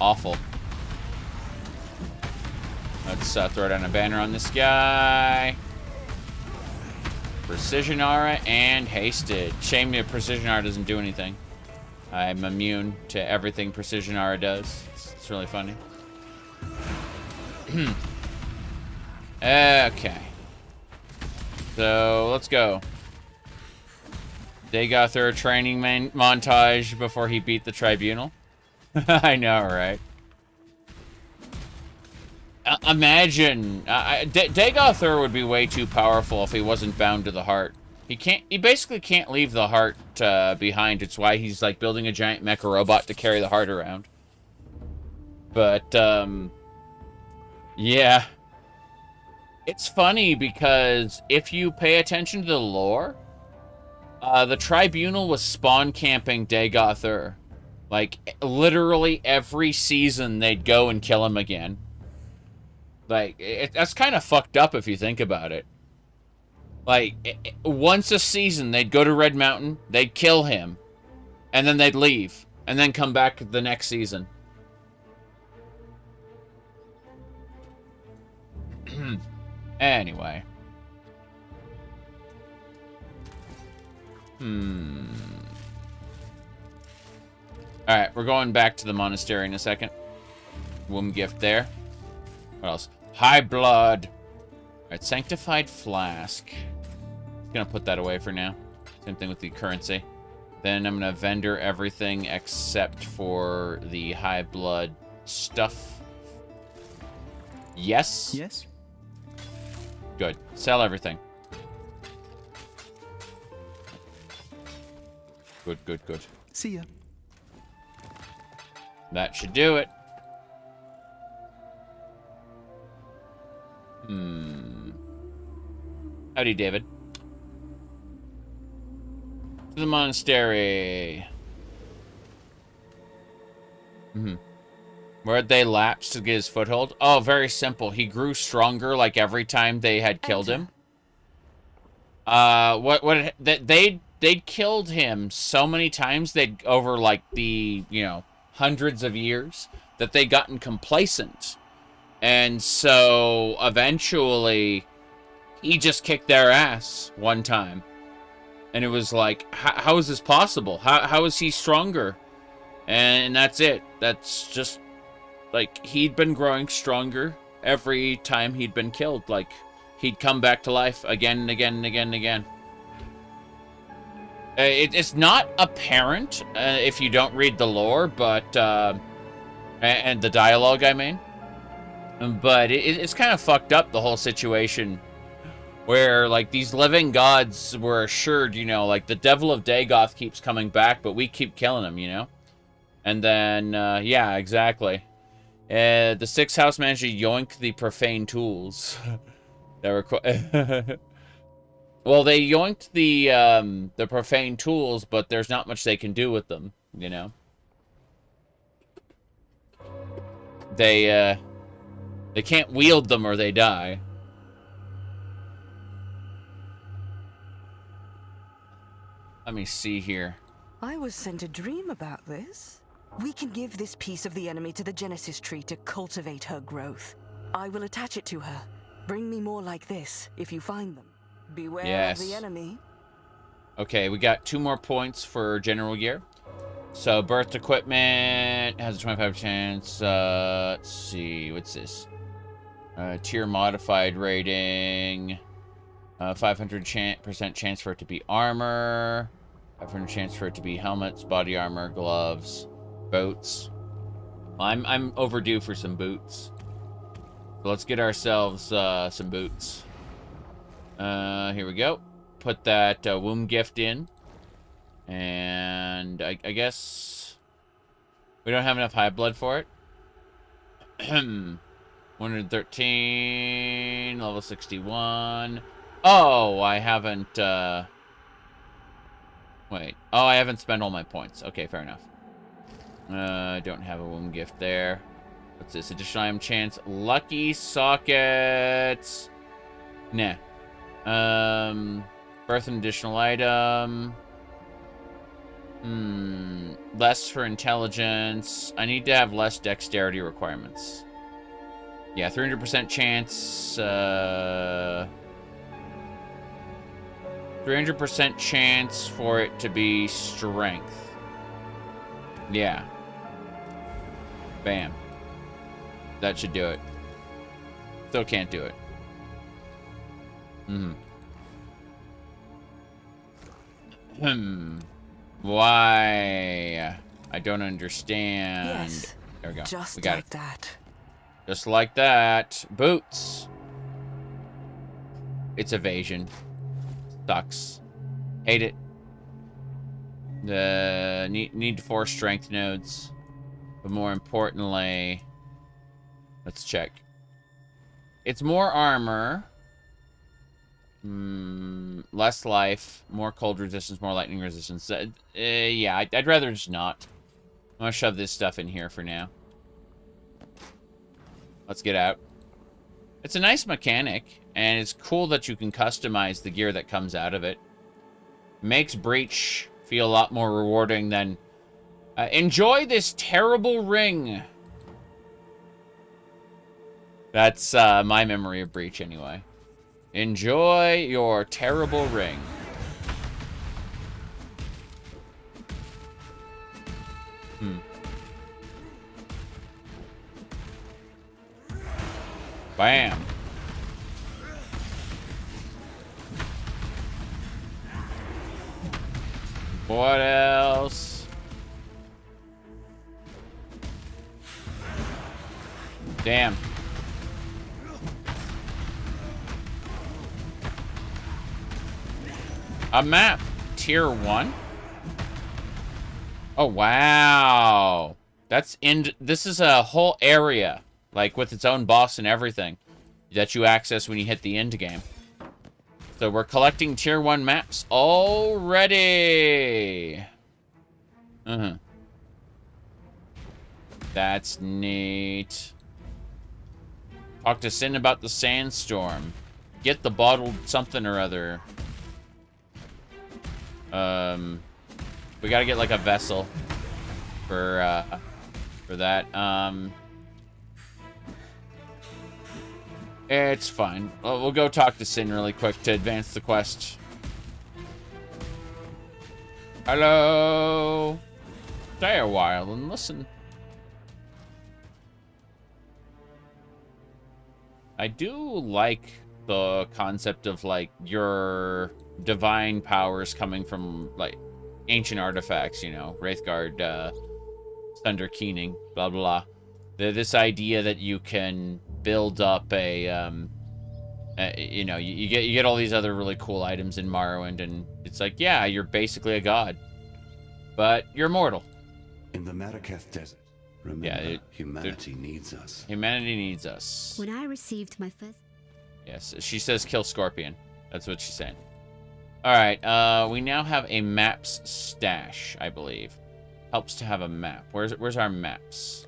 Awful. Let's throw down a banner on this guy. Precision aura and hasted. Shame that precision aura doesn't do anything. I'm immune to everything precision aura does. It's really funny. Okay. So, let's go. Dagothur training montage before he beat the tribunal. I know, right? Imagine, Dagothur would be way too powerful if he wasn't bound to the heart. He basically can't leave the heart behind. It's why he's like building a giant mecha robot to carry the heart around. But, yeah. It's funny because if you pay attention to the lore, the tribunal was spawn camping Dagothur. Like, literally every season they'd go and kill him again. Like, that's kind of fucked up if you think about it. Like, once a season, they'd go to Red Mountain, they'd kill him, and then they'd leave, and then come back the next season. Anyway. Alright, we're going back to the monastery in a second. Womb gift there. What else? High blood. Alright, sanctified flask. Gonna put that away for now. Same thing with the currency. Then I'm gonna vendor everything except for the high blood stuff. Yes? Yes? Good. Sell everything. Good, good, good. See ya. That should do it. Howdy, David. To the monastery. Where'd they lapse to get his foothold? Oh, very simple. He grew stronger like every time they had killed him. They'd killed him so many times over like the, you know, hundreds of years that they'd gotten complacent. And so eventually he just kicked their ass one time. And it was like, how is this possible? How is he stronger? And that's it. That's just, like, he'd been growing stronger every time he'd been killed. Like, he'd come back to life again and again and again and again. It's not apparent if you don't read the lore, but, and the dialogue, I mean. But it's kind of fucked up, the whole situation, where, like, these living gods were assured, you know, like, the Devil of Dagoth keeps coming back, but we keep killing him, you know? And then, yeah, exactly. The Sixth House managed to yoink the profane tools. That were well, they yoinked the profane tools, but there's not much they can do with them, you know? They can't wield them or they die. Let me see here. I was sent a dream about this. We can give this piece of the enemy to the Genesis tree to cultivate her growth. I will attach it to her. Bring me more like this if you find them. Beware of the enemy. Okay, we got 2 more points for general gear. So birthed equipment has a 25% chance. Let's see, what's this? Tier modified rating. 500% chance for it to be armor. 500 chance for it to be helmets, body armor, gloves, boots. I'm overdue for some boots. So let's get ourselves some boots. Here we go. Put that womb gift in. And I guess we don't have enough high blood for it. 113, level 61. Oh, I haven't, wait. Oh, I haven't spent all my points. Okay, fair enough. I don't have a womb gift there. What's this? Additional item chance. Lucky sockets. Nah. Birth an additional item. Less for intelligence. I need to have less dexterity requirements. Yeah, 300% chance. 300% chance for it to be strength. Yeah. Bam. That should do it. Still can't do it. Why? I don't understand. Yes. There we go. Just We got like it. that. Just like that. Boots. It's evasion. Sucks. Hate it. Need 4 strength nodes. But more importantly, let's check. It's more armor. Less life. More cold resistance. More lightning resistance. Yeah, I'd rather just not. I'm gonna shove this stuff in here for now. Let's get out. It's a nice mechanic, and it's cool that you can customize the gear that comes out of it. Makes Breach feel a lot more rewarding than... enjoy this terrible ring! That's my memory of Breach, anyway. Enjoy your terrible ring. Bam. What else? Damn. A map. Tier 1? Oh, wow. That's in... This is a whole area. Like, with its own boss and everything. That you access when you hit the end game. So we're collecting Tier 1 maps already. That's neat. Talk to Sin about the sandstorm. Get the bottled something or other. We gotta get like a vessel for that. It's fine. We'll go talk to Sin really quick to advance the quest. Hello. Stay a while and listen. I do like the concept of like your divine powers coming from like ancient artifacts, you know, Wraithguard, Thunder Keening, blah blah. This idea that you can build up a, you know, you get all these other really cool items in Morrowind, and it's like, yeah, you're basically a god, but you're mortal. In the Marraketh Desert, remember, humanity needs us. Humanity needs us. When I received my first... Yes, she says kill Scorpion. That's what she's saying. Alright, we now have a maps stash, I believe. Helps to have a map. Where's our maps?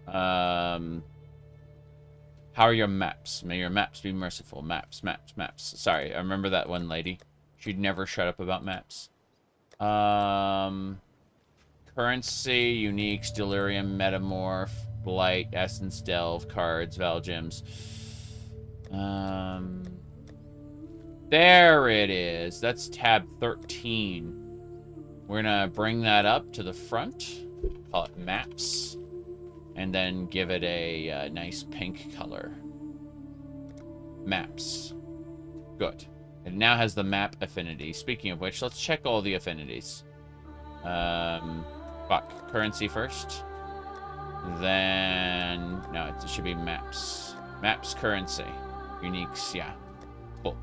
How are your maps? May your maps be merciful. Maps. Sorry, I remember that one lady. She'd never shut up about maps. Currency, uniques, delirium, metamorph, blight, essence, delve, cards, val gems. There it is. That's tab 13. We're gonna bring that up to the front. Call it maps. And then give it a nice pink color. Maps. Good. It now has the map affinity. Speaking of which, let's check all the affinities. Fuck. Currency first. Then... No, it should be maps. Maps, currency. Uniques, yeah. Cool.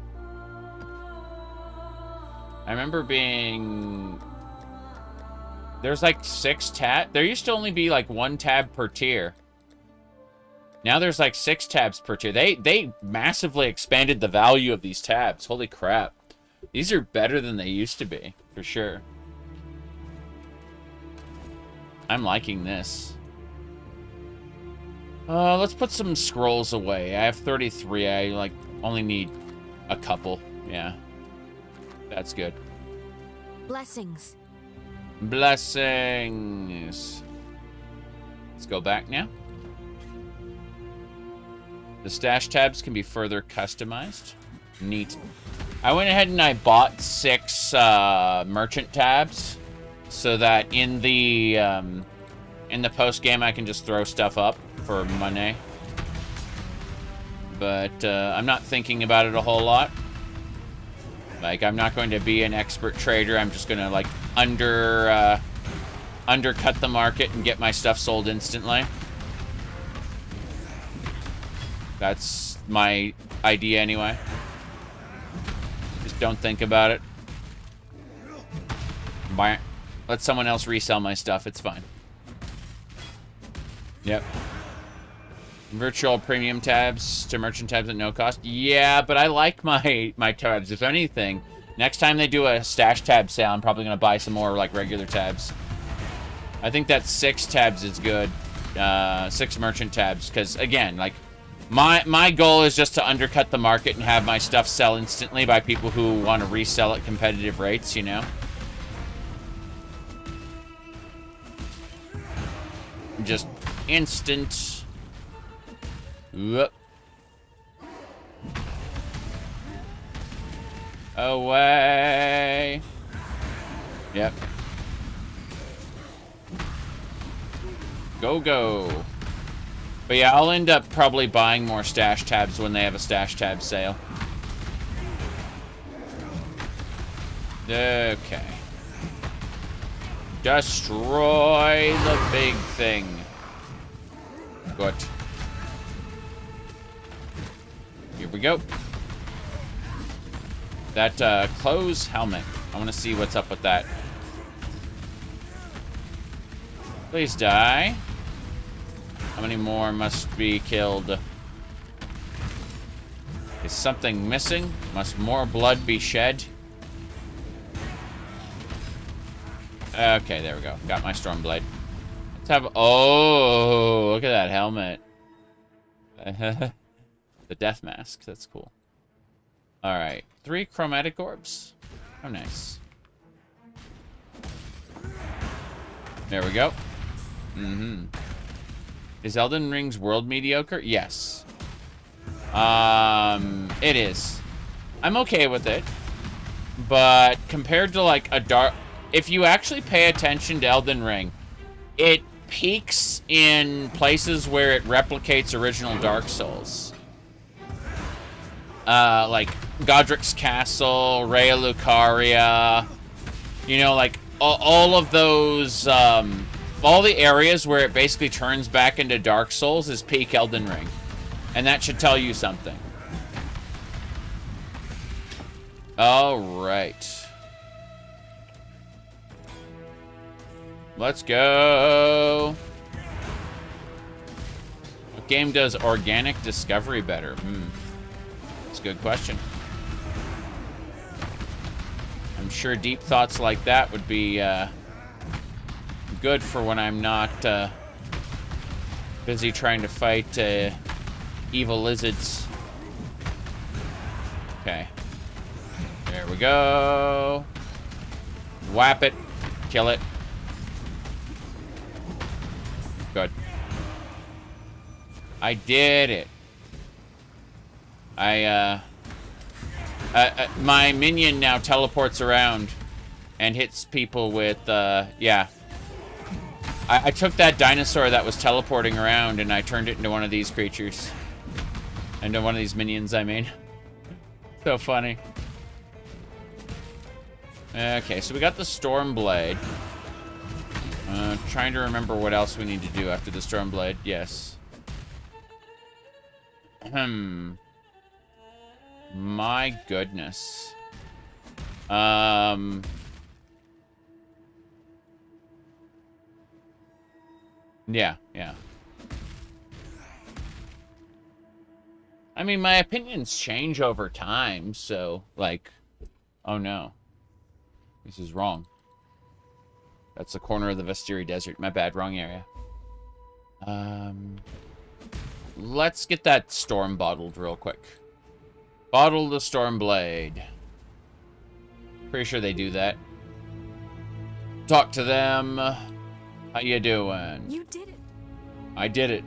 I remember being... There's like 6 tabs. There used to only be like 1 tab per tier. Now there's like 6 tabs per tier. They massively expanded the value of these tabs. Holy crap. These are better than they used to be, for sure. I'm liking this. Let's put some scrolls away. I have 33. I like only need a couple. Yeah. That's good. Blessings. Blessings. Let's go back now. The stash tabs can be further customized. Neat. I went ahead and I bought 6 merchant tabs so that in the post game I can just throw stuff up for money. But I'm not thinking about it a whole lot. Like, I'm not going to be an expert trader. I'm just gonna like undercut the market and get my stuff sold instantly. That's my idea anyway. Just don't think about it. Buy it. Let someone else resell my stuff. It's fine. Yep. Virtual premium tabs to merchant tabs at no cost. Yeah, but I like my tabs. If anything, next time they do a stash tab sale, I'm probably going to buy some more like regular tabs. I think that 6 tabs is good. 6 merchant tabs. Because, again, like, my goal is just to undercut the market and have my stuff sell instantly by people who want to resell at competitive rates, you know? Just instant... Whoop. Away. Yep. Go. But yeah, I'll end up probably buying more stash tabs when they have a stash tab sale. Okay. Destroy the big thing. Good. Here we go. That close helmet. I want to see what's up with that. Please die. How many more must be killed? Is something missing? Must more blood be shed? Okay, there we go. Got my Stormblade. Let's have... Oh, look at that helmet. The death mask. That's cool. Alright. 3 chromatic orbs. Oh, nice. There we go. Is Elden Ring's world mediocre? Yes. It is. I'm okay with it. But compared to, like, a dark... If you actually pay attention to Elden Ring, it peaks in places where it replicates original Dark Souls. Like Godric's Castle, Raya Lucaria, you know, like all of those, all the areas where it basically turns back into Dark Souls is peak Elden Ring. And that should tell you something. All right. Let's go. What game does organic discovery better? That's a good question. I'm sure deep thoughts like that would be good for when I'm not busy trying to fight evil lizards. Okay. There we go. Whap it. Kill it. Good. I did it. My minion now teleports around and hits people with, yeah. I took that dinosaur that was teleporting around and I turned it into one of these creatures. Into one of these minions, I mean. So funny. Okay, so we got the Stormblade. Trying to remember what else we need to do after the Stormblade. Yes. My goodness. Yeah. I mean, my opinions change over time, so, like... Oh, no. This is wrong. That's the corner of the Vestiri Desert. My bad, wrong area. Let's get that storm bottled real quick. Bottle the Stormblade. Pretty sure they do that. Talk to them. How you doing? You did it. I did it.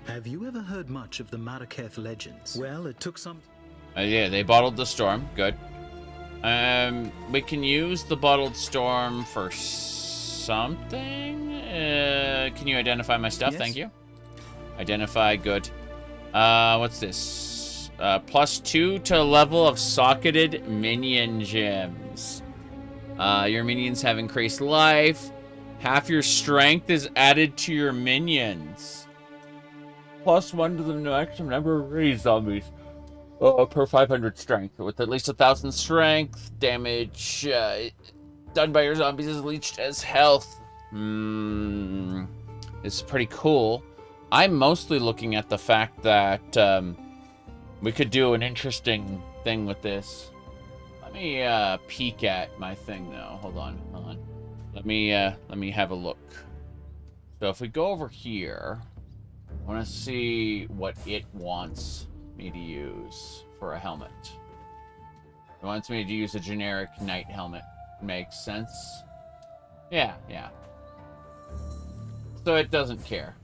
Have you ever heard much of the Maraketh legends? Well, it took some... Yeah, they bottled the storm. Good. We can use the bottled storm for something? Can you identify my stuff? Yes. Thank you. Identify, good. What's this? +2 to level of socketed minion gems. Your minions have increased life. Half your strength is added to your minions. +1 to the maximum number of raised zombies. Per 500 strength. With at least 1,000 strength, damage done by your zombies is leached as health. It's pretty cool. I'm mostly looking at the fact that we could do an interesting thing with this. Let me peek at my thing though. Hold on. Let me have a look. So if we go over here, I want to see what it wants me to use for a helmet. It wants me to use a generic knight helmet. Makes sense. Yeah. So it doesn't care.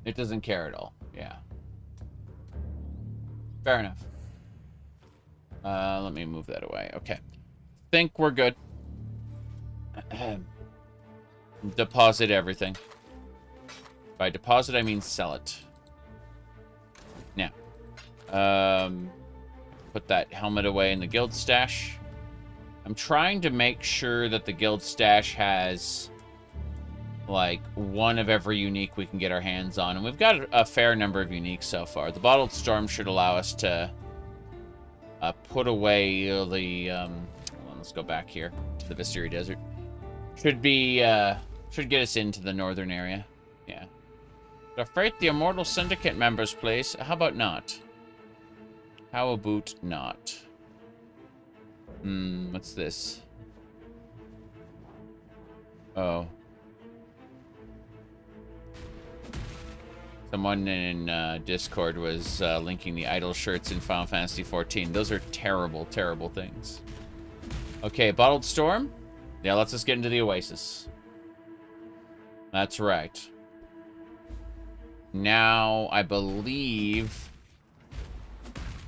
It doesn't care at all. Yeah. Fair enough. Let me move that away. Okay. Think we're good. Deposit everything. By deposit, I mean sell it. Now. Put that helmet away in the guild stash. I'm trying to make sure that the guild stash has like one of every unique we can get our hands on, and we've got a fair number of uniques so far. The bottled storm should allow us to put away the hold on, let's go back here to the Vestiri Desert. Should get us into the northern area. Yeah. To freight the Immortal Syndicate members, please. How about not? How about not? What's this? Oh. Someone in Discord was linking the idol shirts in Final Fantasy XIV. Those are terrible, terrible things. Okay, Bottled Storm. Yeah, let's just get into the Oasis. That's right. Now, I believe...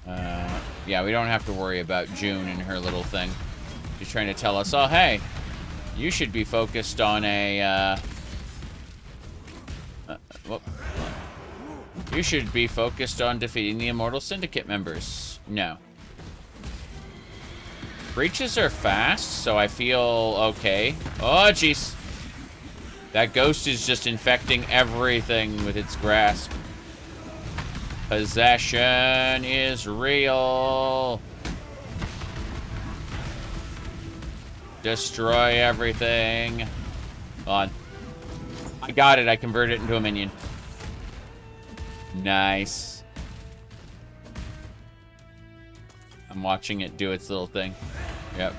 yeah, we don't have to worry about June and her little thing. She's trying to tell us, oh, hey, you should be focused on a... whoop. You should be focused on defeating the Immortal Syndicate members. No. Breaches are fast, so I feel okay. Oh, jeez. That ghost is just infecting everything with its grasp. Possession is real. Destroy everything. On. I got it. I converted it into a minion. Nice. I'm watching it do its little thing. Yep.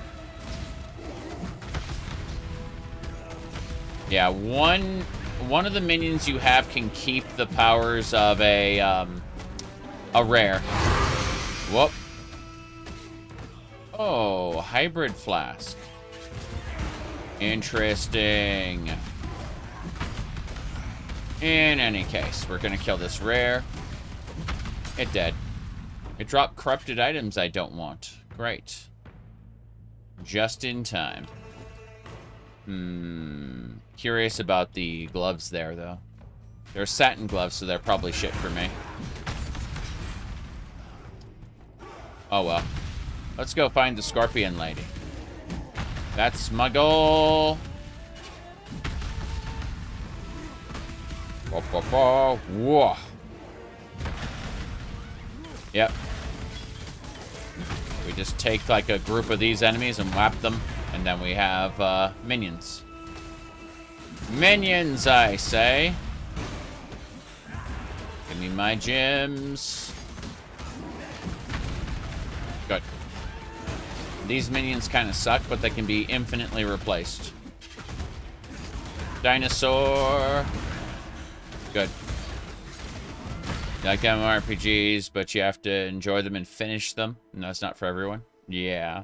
Yeah, one of the minions you have can keep the powers of a rare. Whoop. Oh, hybrid flask. Interesting. In any case, we're gonna kill this rare. It dead. It dropped corrupted items I don't want. Great. Just in time. Curious about the gloves there, though. They're satin gloves, so they're probably shit for me. Oh, well. Let's go find the scorpion lady. That's my goal. Whoa. Yep. We just take like a group of these enemies and whap them, and then we have minions. Minions, I say. Give me my gems. Good. These minions kind of suck, but they can be infinitely replaced. Dinosaur. Good. Like MMORPGs, but you have to enjoy them and finish them. No, it's not for everyone. Yeah.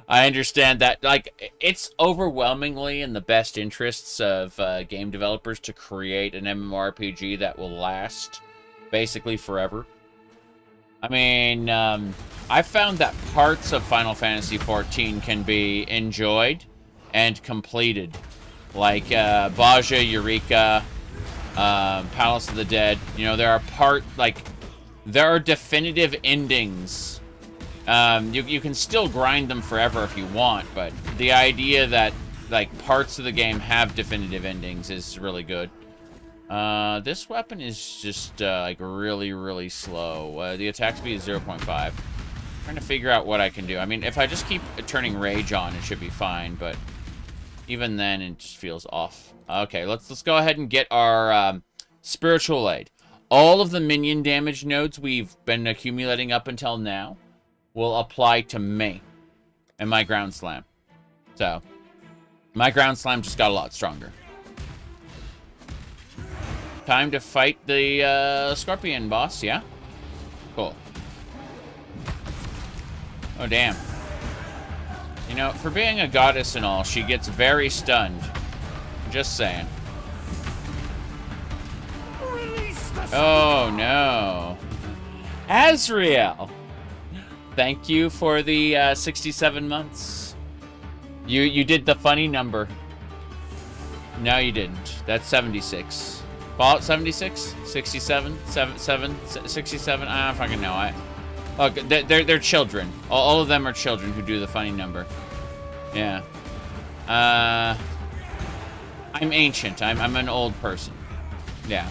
I understand that. Like, it's overwhelmingly in the best interests of game developers to create an MMORPG that will last basically forever. I mean, I found that parts of Final Fantasy XIV can be enjoyed and completed. Like, Baja, Eureka... Palace of the Dead. You know, there are definitive endings. You can still grind them forever if you want, but the idea that, like, parts of the game have definitive endings is really good. This weapon is just, like, really, really slow. The attack speed is 0.5. Trying to figure out what I can do. I mean, if I just keep turning Rage on, it should be fine, but even then, it just feels off. Okay, let's go ahead and get our Spiritual Aid. All of the minion damage nodes we've been accumulating up until now will apply to me and my Ground Slam. So, my Ground Slam just got a lot stronger. Time to fight the Scorpion boss, yeah? Cool. Oh, damn. You know, for being a goddess and all, she gets very stunned. Just saying. Oh, no. Azrael! Thank you for the 67 months. You did the funny number. No, you didn't. That's 76. Fallout 76? 67? 67? I don't fucking know. Look, they're children. All of them are children who do the funny number. Yeah. I'm ancient. I'm an old person. Yeah.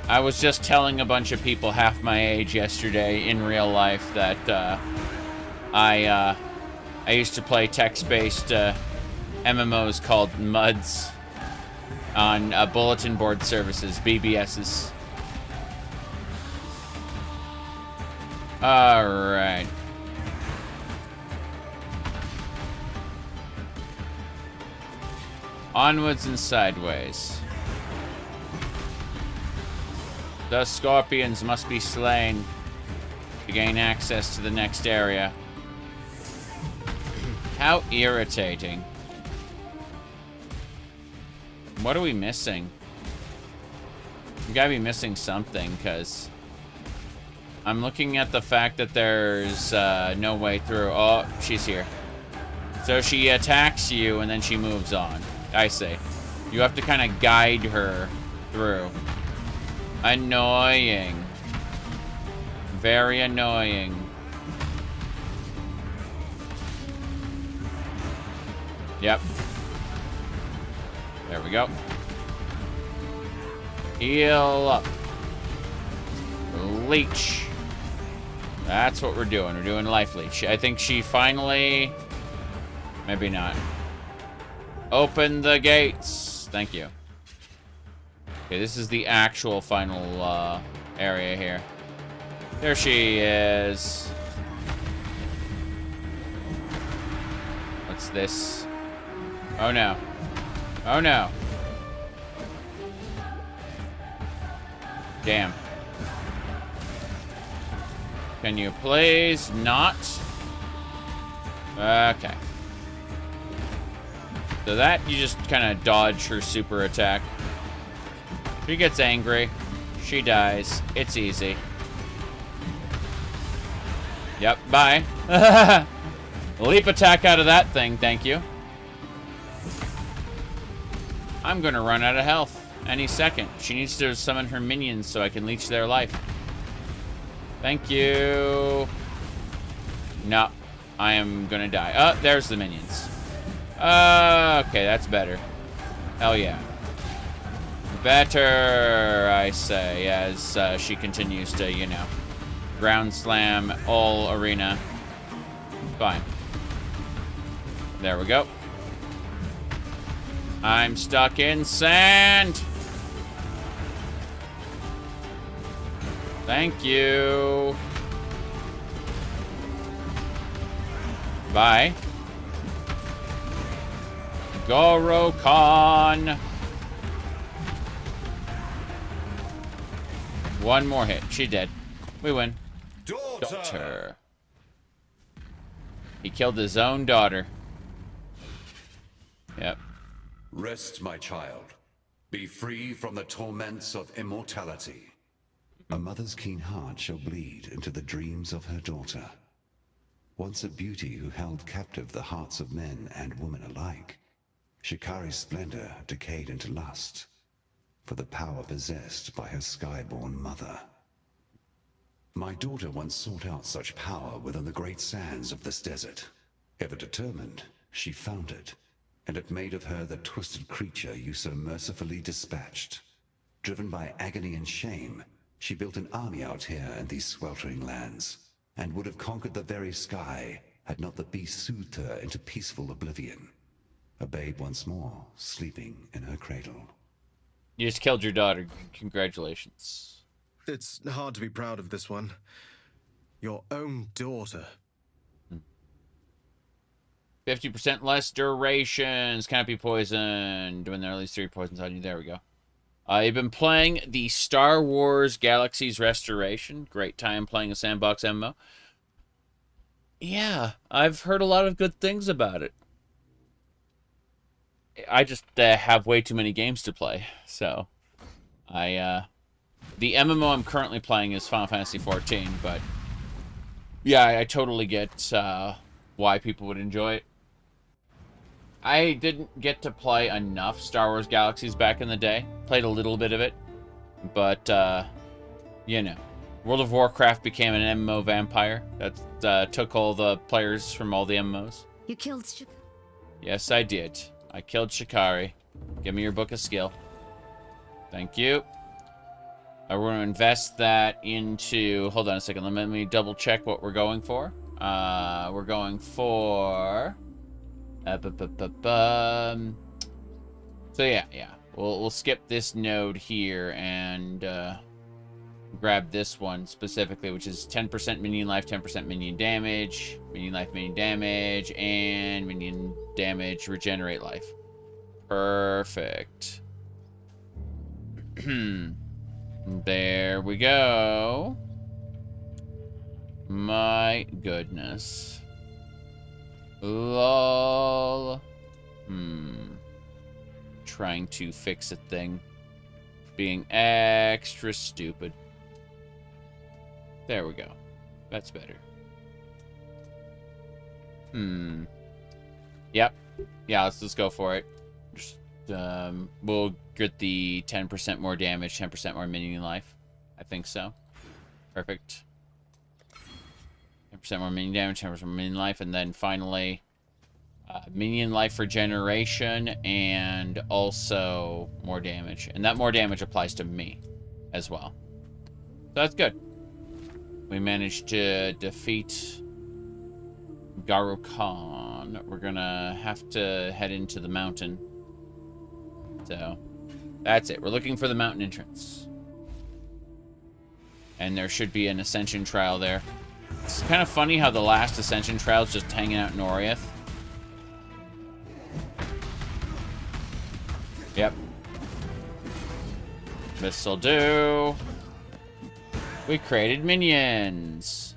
I was just telling a bunch of people half my age yesterday in real life that I used to play text-based MMOs called MUDs on bulletin board services, BBSs. All right. Onwards and sideways. The scorpions must be slain to gain access to the next area. How irritating. What are we missing? We gotta be missing something, because I'm looking at the fact that there's no way through. Oh, she's here. So she attacks you and then she moves on. I see. You have to kind of guide her through. Annoying. Very annoying. Yep. There we go. Heal up. Leech. That's what we're doing. We're doing life leech. I think she finally... Maybe not. Open the gates. Thank you. Okay, this is the actual final area here. There she is. What's this? Oh no. Oh no. Damn. Can you please not? Okay. So that, you just kind of dodge her super attack. She gets angry. She dies. It's easy. Yep, bye. Leap attack out of that thing, thank you. I'm gonna run out of health any second. She needs to summon her minions so I can leech their life. Thank you. No, I am gonna die. Oh, there's the minions. Okay, that's better. Hell yeah. Better, I say, as she continues to, you know, ground slam all arena. Fine. There we go. I'm stuck in sand. Thank you. Bye. Goro-Khan. One more hit. She dead. We win. Daughter. He killed his own daughter. Yep. Rest, my child. Be free from the torments of immortality. A mother's keen heart shall bleed into the dreams of her daughter. Once a beauty who held captive the hearts of men and women alike, Shikari's splendor decayed into lust for the power possessed by her skyborn mother. My daughter once sought out such power within the great sands of this desert. Ever determined, she found it, and it made of her the twisted creature you so mercifully dispatched. Driven by agony and shame, she built an army out here in these sweltering lands, and would have conquered the very sky had not the beast soothed her into peaceful oblivion. A babe once more, sleeping in her cradle. You just killed your daughter. Congratulations. It's hard to be proud of this one. Your own daughter. 50% less durations. Can't be poisoned. When there are at least 3 poisons on you. There we go. You've been playing the Star Wars Galaxy's Restoration. Great time playing a sandbox MMO. Yeah, I've heard a lot of good things about it. I just have way too many games to play, so the MMO I'm currently playing is Final Fantasy XIV, but yeah, I totally get why people would enjoy it. I didn't get to play enough Star Wars Galaxies back in the day. Played a little bit of it, but you know, World of Warcraft became an MMO vampire that took all the players from all the MMOs. You killed Yes, I did. I killed Shikari. Give me your book of skill. Thank you. We're going to invest that into... Hold on a second. Let me double check what we're going for. We're going for... So yeah. We'll skip this node here and grab this one specifically, which is 10% minion life, 10% minion damage, minion life, minion damage, and minion damage, regenerate life. Perfect. There we go. My goodness. Lol. Trying to fix a thing. Being extra stupid. There we go. That's better. Yep. Yeah, let's go for it. Just, we'll get the 10% more damage, 10% more minion life. I think so. Perfect. 10% more minion damage, 10% more minion life, and then finally minion life regeneration and also more damage. And that more damage applies to me as well. So that's good. We managed to defeat Garu Khan. We're gonna have to head into the mountain. So that's it. We're looking for the mountain entrance. And there should be an ascension trial there. It's kind of funny how the last ascension trial is just hanging out in Oriath. Yep. This'll do. We created minions.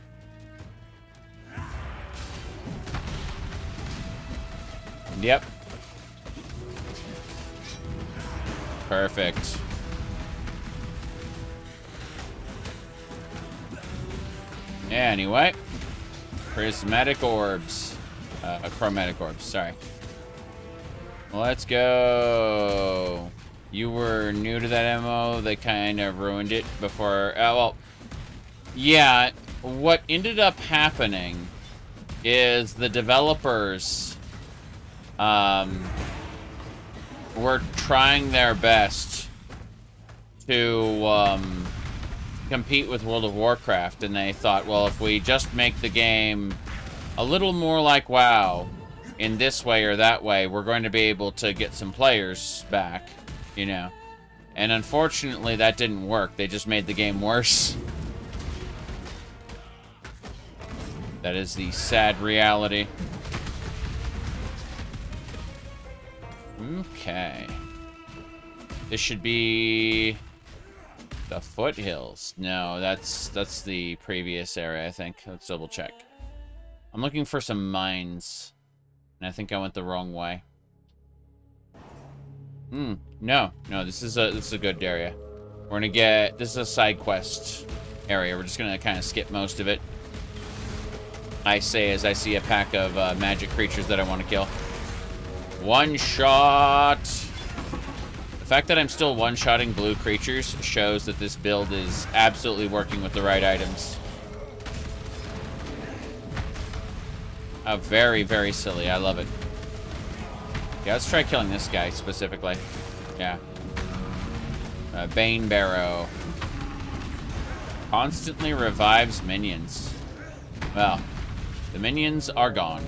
Yep. Perfect. Anyway. Prismatic orbs. Chromatic orbs, sorry. Let's go. You were new to that MO. They kind of ruined it before. Well, yeah. What ended up happening is the developers were trying their best to compete with World of Warcraft, and they thought, well, if we just make the game a little more like WoW in this way or that way, we're going to be able to get some players back, you know. And unfortunately, that didn't work. They just made the game worse. That is the sad reality. Okay. This should be the foothills. No, that's the previous area, I think. Let's double check. I'm looking for some mines, and I think I went the wrong way. No, this is a good area. We're gonna get, this is a side quest area. We're just gonna kind of skip most of it. I say as I see a pack of magic creatures that I want to kill. One shot. The fact that I'm still one-shotting blue creatures shows that this build is absolutely working with the right items. Oh, very, very silly. I love it. Yeah, let's try killing this guy specifically. Yeah. Bane Barrow. Constantly revives minions. Well, the minions are gone.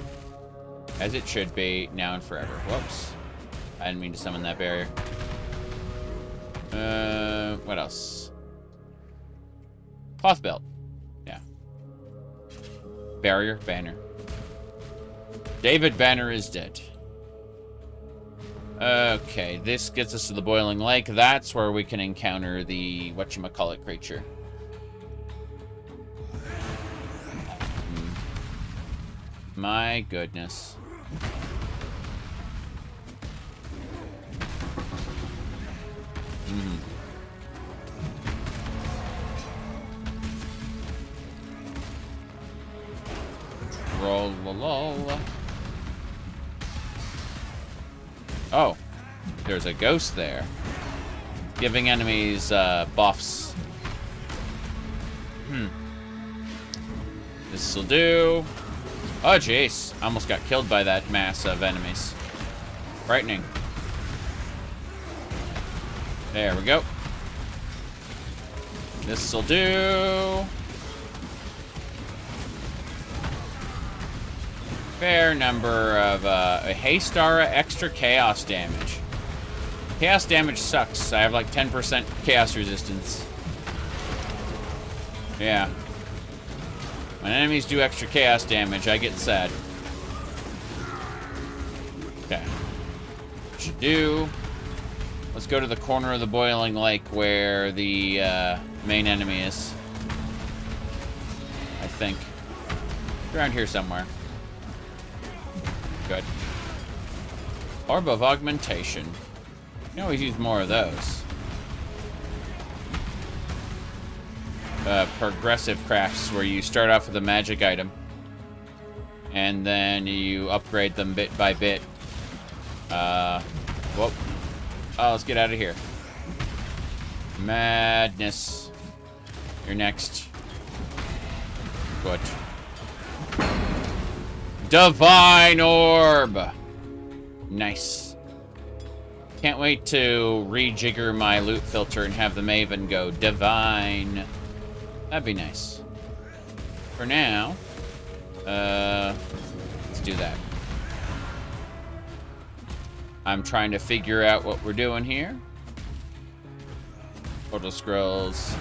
As it should be, now and forever. Whoops. I didn't mean to summon that barrier. What else? Cloth belt. Yeah. Barrier, banner. David Banner is dead. Okay, this gets us to the Boiling Lake. That's where we can encounter the whatchamacallit creature. My goodness. Roll. Oh, there's a ghost there. Giving enemies buffs. This'll do. Oh, jeez. I almost got killed by that mass of enemies. Frightening. There we go. This'll do. Fair number of a Haystara extra chaos damage. Chaos damage sucks. I have like 10% chaos resistance. Yeah. When enemies do extra chaos damage, I get sad. Okay. do. Let's go to the corner of the boiling lake where the main enemy is. I think. Around here somewhere. Good. Orb of Augmentation. You can always use more of those. Progressive crafts where you start off with a magic item. And then you upgrade them bit by bit. Whoop. Oh, let's get out of here. Madness. You're next. Good. Divine Orb! Nice. Can't wait to rejigger my loot filter and have the Maven go Divine. That'd be nice. For now, let's do that. I'm trying to figure out what we're doing here. Portal Scrolls.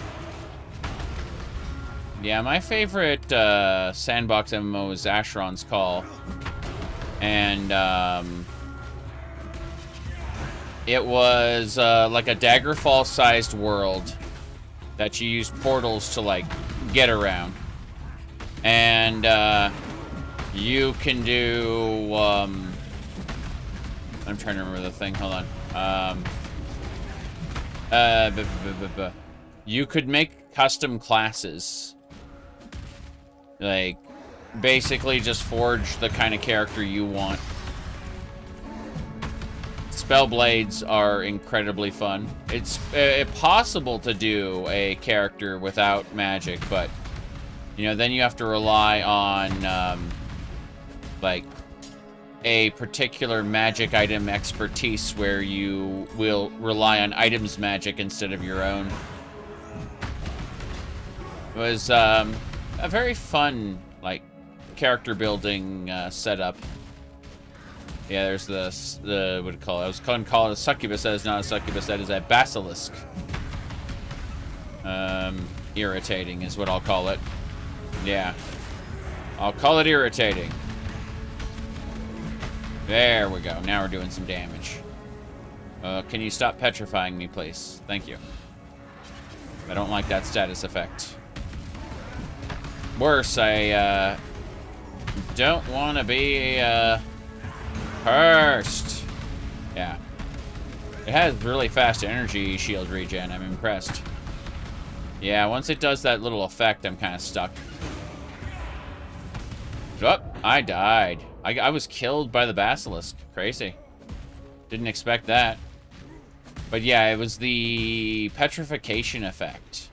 Yeah, my favorite sandbox MMO is Asheron's Call. And it was like a Daggerfall-sized world that you use portals to, like, get around. And you can do... I'm trying to remember the thing. Hold on. You could make custom classes. Like, basically just forge the kind of character you want. Spellblades are incredibly fun. It's possible to do a character without magic, but, you know, then you have to rely on, like, a particular magic item expertise where you will rely on items magic instead of your own. It was a very fun, like, character building setup. Yeah, there's the what do you call it? I was going to call it a succubus. That is not a succubus. That is a basilisk. Irritating is what I'll call it. Yeah, I'll call it irritating. There we go. Now we're doing some damage. Can you stop petrifying me, please? Thank you. I don't like that status effect. Worse, I don't want to be cursed. Yeah. It has really fast energy shield regen. I'm impressed. Yeah, once it does that little effect, I'm kind of stuck. Oh, I died. I was killed by the basilisk. Crazy. Didn't expect that. But yeah, it was the petrification effect.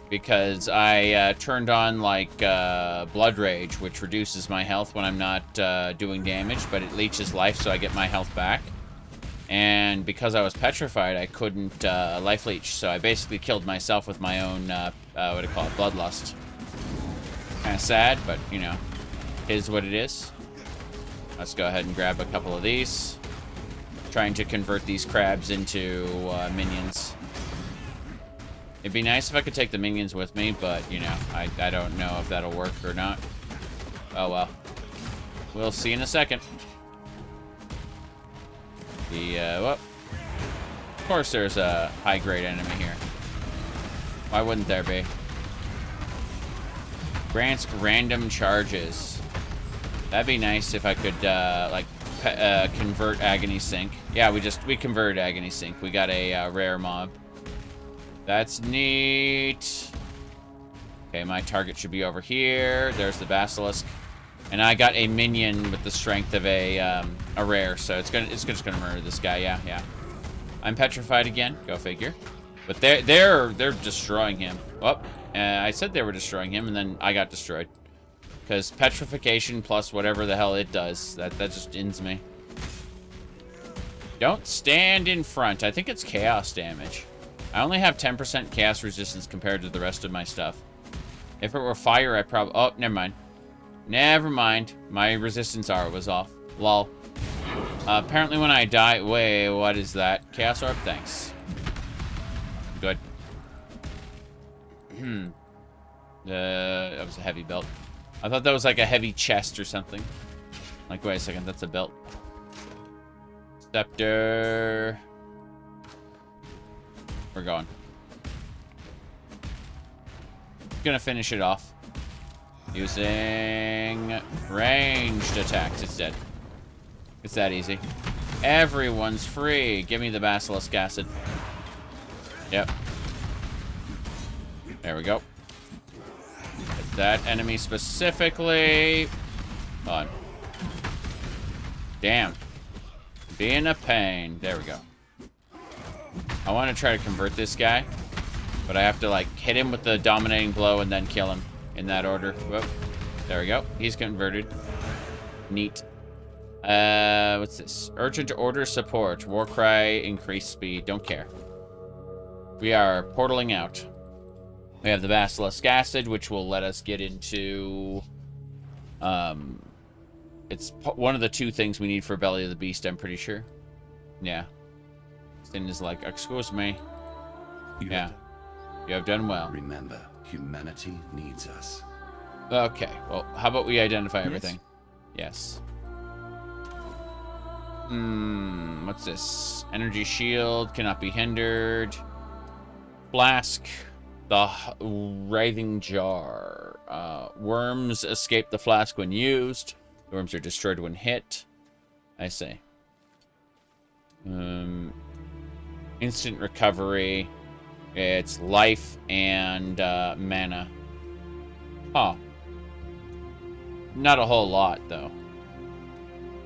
Because I turned on, like, Blood Rage, which reduces my health when I'm not doing damage, but it leeches life, so I get my health back. And because I was petrified, I couldn't life leech, so I basically killed myself with my own, what do you call it, bloodlust. Kind of sad, but, you know, is what it is. Let's go ahead and grab a couple of these. Trying to convert these crabs into minions. It'd be nice if I could take the minions with me, but, you know, I don't know if that'll work or not. Oh, well. We'll see in a second. Well, of course there's a high-grade enemy here. Why wouldn't there be? Grants random charges. That'd be nice if I could, like, convert Agony Sink. Yeah, we converted Agony Sink. We got a rare mob. That's neat. Okay, my target should be over here. There's the basilisk, and I got a minion with the strength of a rare, so it's just gonna murder this guy. Yeah. I'm petrified again. Go figure. But they're destroying him. Oh, I said they were destroying him, and then I got destroyed. Because petrification plus whatever the hell it does, that just ends me. Don't stand in front. I think it's chaos damage. I only have 10% chaos resistance compared to the rest of my stuff. If it were fire, I probably... Oh, never mind. Never mind. My resistance R was off. Lol. Apparently when I die... Wait, what is that? Chaos Orb? Thanks. Good. That was a heavy belt. I thought that was like a heavy chest or something. Like, wait a second, that's a belt. Scepter. We're going. Gonna finish it off. Using ranged attacks. It's dead. It's that easy. Everyone's free. Give me the basilisk acid. Yep. There we go. Hit that enemy specifically. Hold on. Damn. Being a pain. There we go. I want to try to convert this guy, but I have to, like, hit him with the dominating blow and then kill him in that order. Whoop. There we go. He's converted. Neat. What's this? Urgent order support. Warcry, increased speed. Don't care. We are portaling out. We have the basilisk acid, which will let us get into... It's one of the 2 things we need for Belly of the Beast, I'm pretty sure. Yeah. Sin is like, excuse me. You have done well. Remember, humanity needs us. Okay, well, how about we identify everything? Yes. What's this? Energy shield, cannot be hindered. Flask, the writhing jar. Worms escape the flask when used. The worms are destroyed when hit. I see. Instant recovery. It's life and mana. Huh. Not a whole lot, though.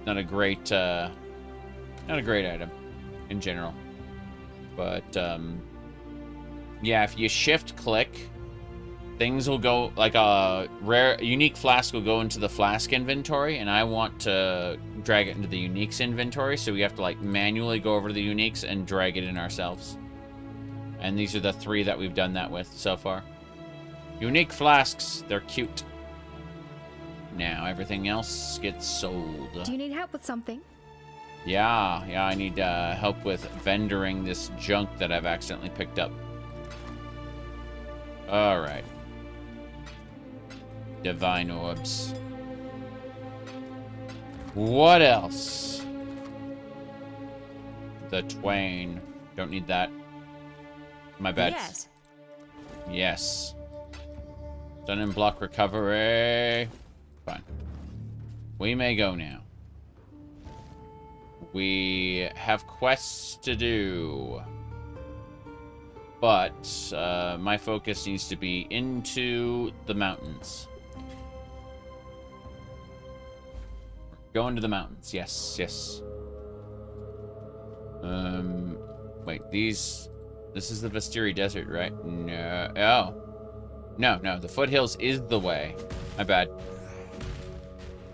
Not a great item in general. But yeah, if you shift click, things will go, like a unique flask will go into the flask inventory, and I want to drag it into the uniques inventory, so we have to, like, manually go over to the uniques and drag it in ourselves. And these are the 3 that we've done that with so far. Unique flasks, they're cute. Now everything else gets sold. Do you need help with something? Yeah, I need help with vendoring this junk that I've accidentally picked up. Alright. Divine orbs. What else? The Twain. Don't need that. My bad. Yes. Yes. Stun and block recovery. Fine. We may go now. We have quests to do. But my focus needs to be into the mountains. Going to the mountains. Yes. Wait, this is the Vistiri Desert, right? No. Oh. No, the foothills is the way. My bad.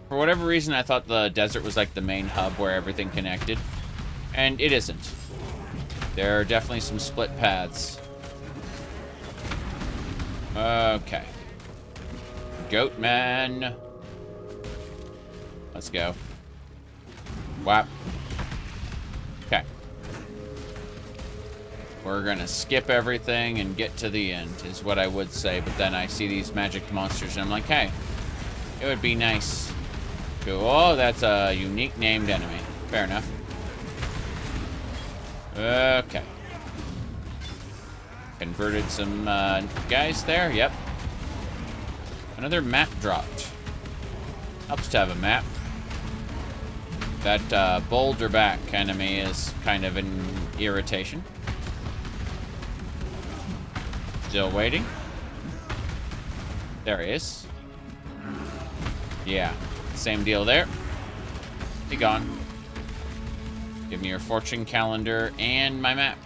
For whatever reason, I thought the desert was like the main hub where everything connected. And it isn't. There are definitely some split paths. Okay. Goat man. Let's go. Whap. Okay. We're gonna skip everything and get to the end, is what I would say. But then I see these magic monsters and I'm like, hey, it would be nice. Cool. Oh, that's a unique named enemy. Fair enough. Okay. Converted some guys there. Yep. Another map dropped. Helps to have a map. That boulder back enemy is kind of an irritation. Still waiting. There he is. Yeah. Same deal there. Be gone. Give me your fortune calendar and my map.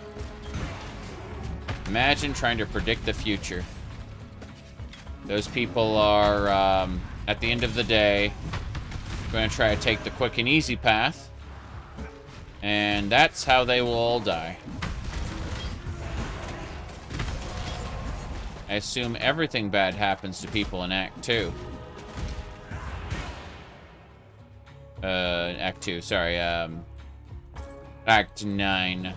Imagine trying to predict the future. Those people are, at the end of the day, going to try to take the quick and easy path. And that's how they will all die. I assume everything bad happens to people in Act 2. Act 2, sorry, Act 9.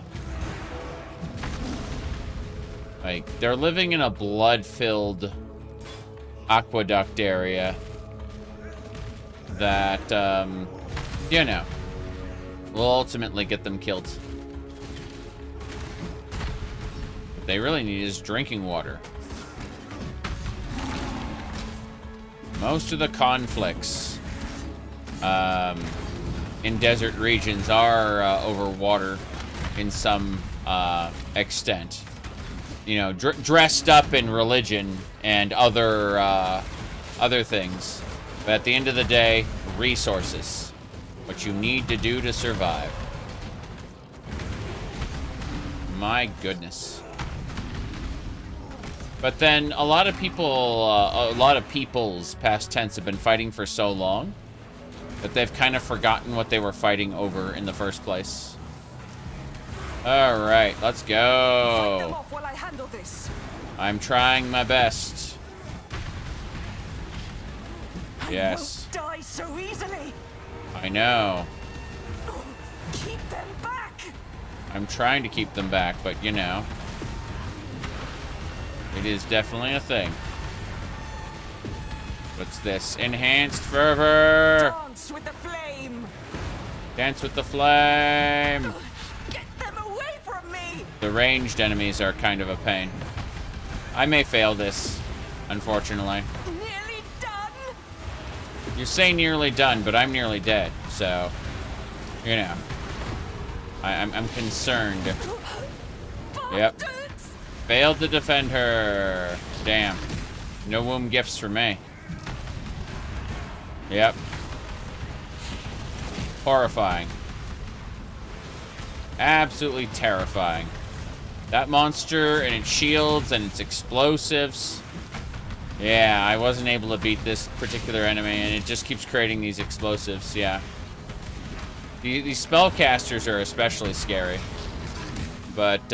Like, they're living in a blood-filled aqueduct area. that, you know, will ultimately get them killed. What they really need is drinking water. Most of the conflicts in desert regions are over water in some extent. You know, dressed up in religion and other things. But at the end of the day, resources. What you need to do to survive. My goodness. But then a lot of people's past tense have been fighting for so long that they've kind of forgotten what they were fighting over in the first place. All right, let's go. Fight them off while I handle this. I'm trying my best. Yes. I won't die so easily. I know. Keep them back. I'm trying to keep them back, but you know. It is definitely a thing. What's this? Enhanced fervor! Dance with the flame! Dance with the flame! Get them away from me! The ranged enemies are kind of a pain. I may fail this, unfortunately. Nearly done? You say nearly done, but I'm nearly dead, so, you know. I'm concerned. Yep. Failed to defend her. Damn. No womb gifts for me. Yep. Horrifying. Absolutely terrifying. That monster and its shields and its explosives. Yeah, I wasn't able to beat this particular enemy, and it just keeps creating these explosives, yeah. These spellcasters are especially scary. But,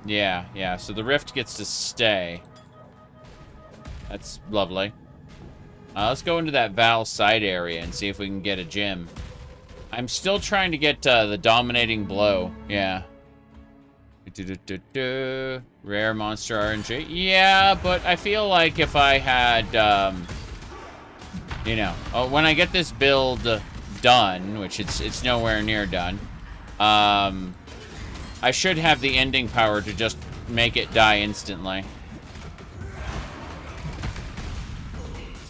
yeah. So the rift gets to stay. That's lovely. Let's go into that Val side area and see if we can get a gem. I'm still trying to get the dominating blow. Yeah. Rare monster RNG. Yeah, but I feel like if I had, you know, when I get this build done, which it's nowhere near done, I should have the ending power to just make it die instantly.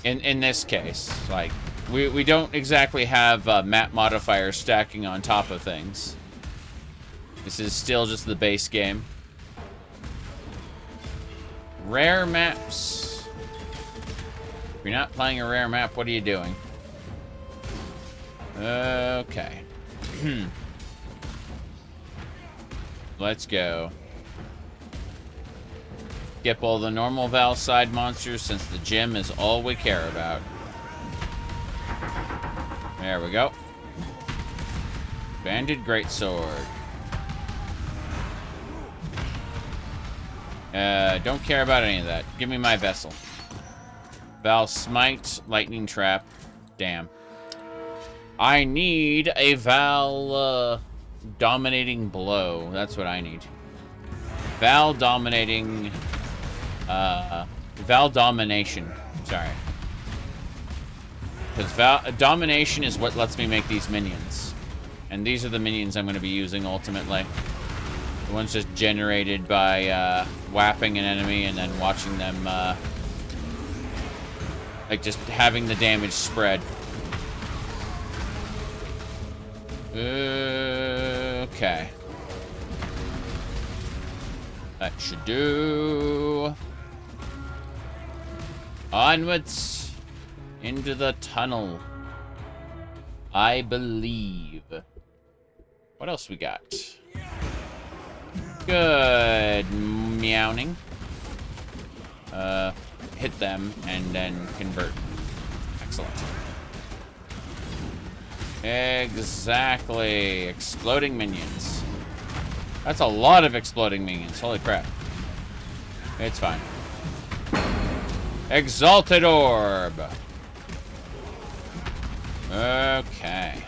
In this case, like, we don't exactly have map modifiers stacking on top of things. This is still just the base game. Rare maps. If you're not playing a rare map, what are you doing? Okay. Let's go. Skip all the normal Val side monsters since the gem is all we care about. There we go. Banded greatsword. Don't care about any of that. Give me my vessel. Val smite, lightning trap. Damn. I need a Val dominating blow. That's what I need. Val dominating. Val domination. Sorry. Because domination is what lets me make these minions. And these are the minions I'm going to be using ultimately. The one's just generated by whapping an enemy and then watching them, like just having the damage spread. Okay. That should do. Onwards into the tunnel. I believe. What else we got? Good meowing. Hit them and then convert. Excellent. Exactly. Exploding minions. That's a lot of exploding minions. Holy crap. It's fine. Exalted Orb. Okay.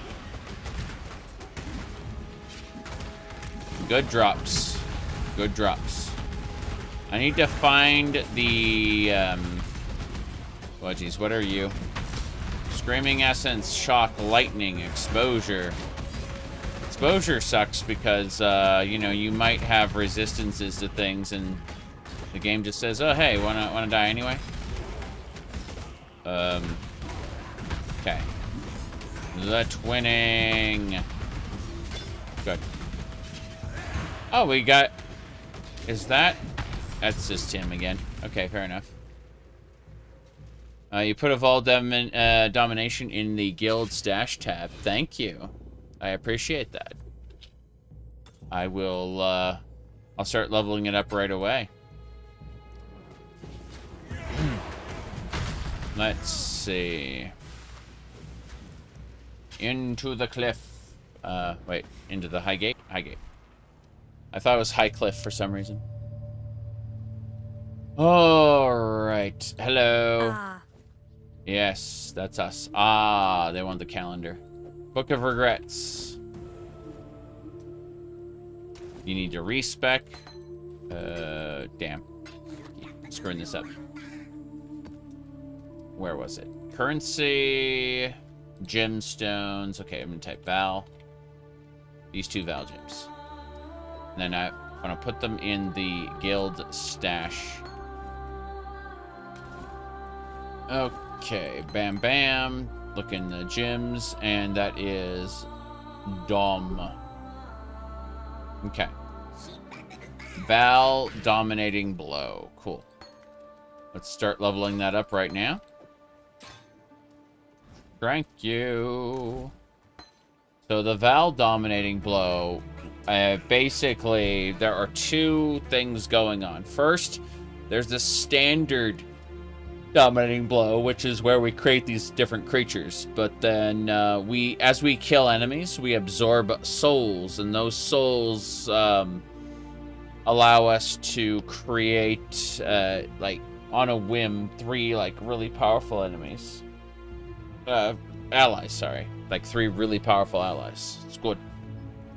Good drops. Good drops. I need to find the, oh geez, what are you? Screaming Essence, Shock, Lightning, Exposure. Exposure sucks because, you know, you might have resistances to things and the game just says, oh, hey, wanna die anyway? Okay. The twinning. Good. Oh, we got... Is that... That's just him again. Okay, fair enough. You put Evolve Domination in the Guild Stash tab. Thank you. I appreciate that. I will, I'll start leveling it up right away. Let's see. Into the cliff. Wait, into the high gate? High gate. I thought it was high cliff for some reason. Alright. Hello. Ah. Yes, that's us. Ah, they want the calendar. Book of Regrets. You need to respec. Damn. Screwing this up. Where was it? Currency. Gemstones. Okay, I'm gonna type Val. These 2 Val gems. And then I'm gonna put them in the guild stash. Okay, bam bam. Look in the gems, and that is Dom. Okay. Val Dominating Blow. Cool. Let's start leveling that up right now. Thank you. So the Val Dominating Blow, basically, there are 2 things going on. First, there's the standard Dominating Blow, which is where we create these different creatures. But then as we kill enemies, we absorb souls, and those souls allow us to create, like, on a whim, 3 like really powerful enemies. Allies, sorry. Like 3 really powerful allies. It's good.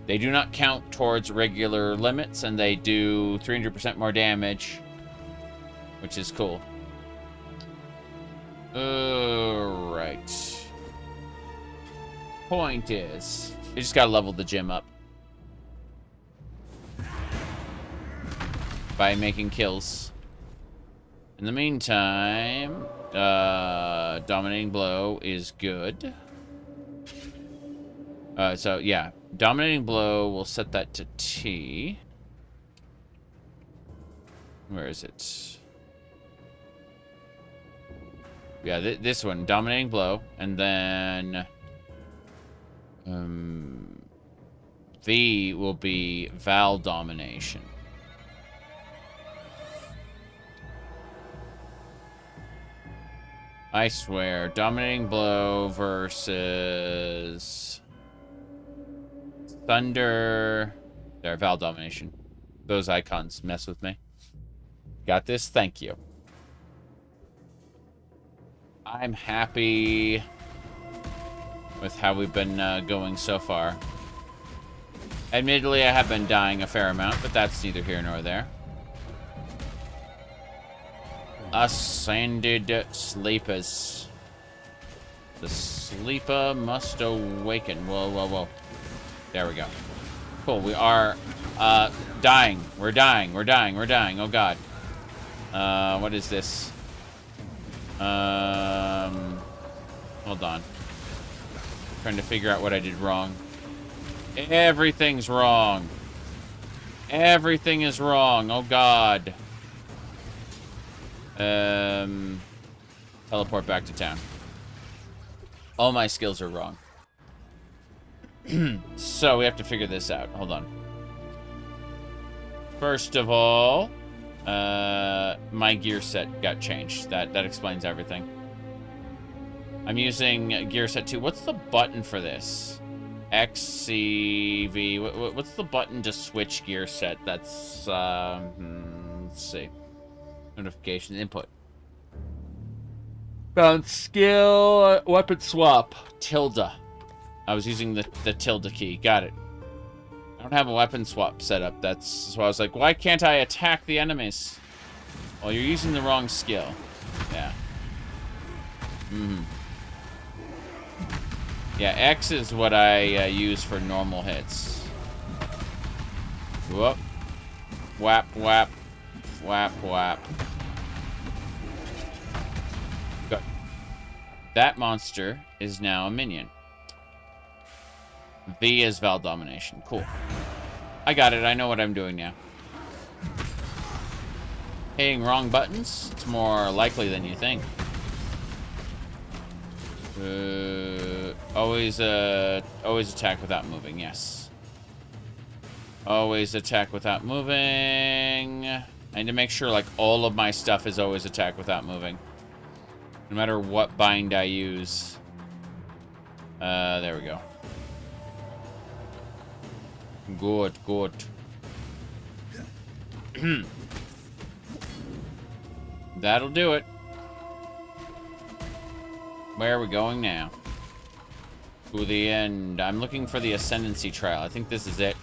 They do not count towards regular limits, and they do 300% more damage, which is cool. Alright. Point is, you just gotta level the gym up. By making kills. In the meantime, Dominating Blow is good. So, yeah. Dominating Blow, we'll set that to T. Where is it? Yeah, this one. Dominating Blow. And then... V will be Val Domination. I swear, Dominating Blow versus Thunder. There, Val Domination. Those icons mess with me. Got this? Thank you. I'm happy with how we've been going so far. Admittedly, I have been dying a fair amount, but that's neither here nor there. Ascended sleepers. The sleeper must awaken. Whoa, whoa, whoa. There we go. Cool, we are dying. We're dying. We're dying. We're dying. Oh, God. What is this? Hold on. Trying to figure out what I did wrong. Everything's wrong. Everything is wrong. Oh, God. Teleport back to town. All my skills are wrong. So we have to figure this out. Hold on. First of all, my gear set got changed. That explains everything. I'm using gear set 2. What's the button for this? XCV. What's the button to switch gear set? That's let's see. Notification input. Bounce skill weapon swap. Tilde. I was using the tilde key. Got it. I don't have a weapon swap set up. That's so I was like, why can't I attack the enemies? Well, you're using the wrong skill. Yeah. Yeah, X is what I use for normal hits. Whoop. Whap, whap. Whap, whap. Good. That monster is now a minion. V is Val Domination. Cool. I got it. I know what I'm doing now. Hitting wrong buttons? It's more likely than you think. Always attack without moving, yes. Always attack without moving. I need to make sure, like, all of my stuff is always attack without moving. No matter what bind I use. There we go. Good, good. That'll do it. Where are we going now? To the end. I'm looking for the Ascendancy Trial. I think this is it.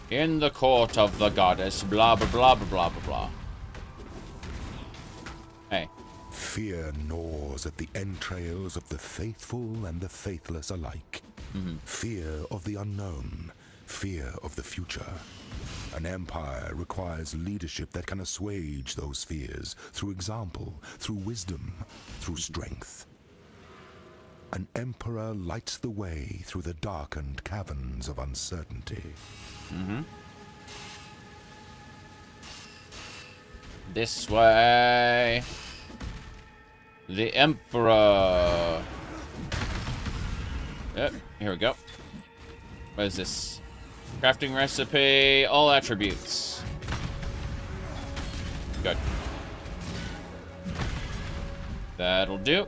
In the court of the goddess, blah, blah, blah, blah, blah, blah, blah. Hey. Fear gnaws at the entrails of the faithful and the faithless alike. Fear of the unknown. Fear of the future. An empire requires leadership that can assuage those fears through example, through wisdom, through strength. An emperor lights the way through the darkened caverns of uncertainty. This way. The Emperor. Yep, here we go. What is this? Crafting recipe, all attributes. Good. That'll do.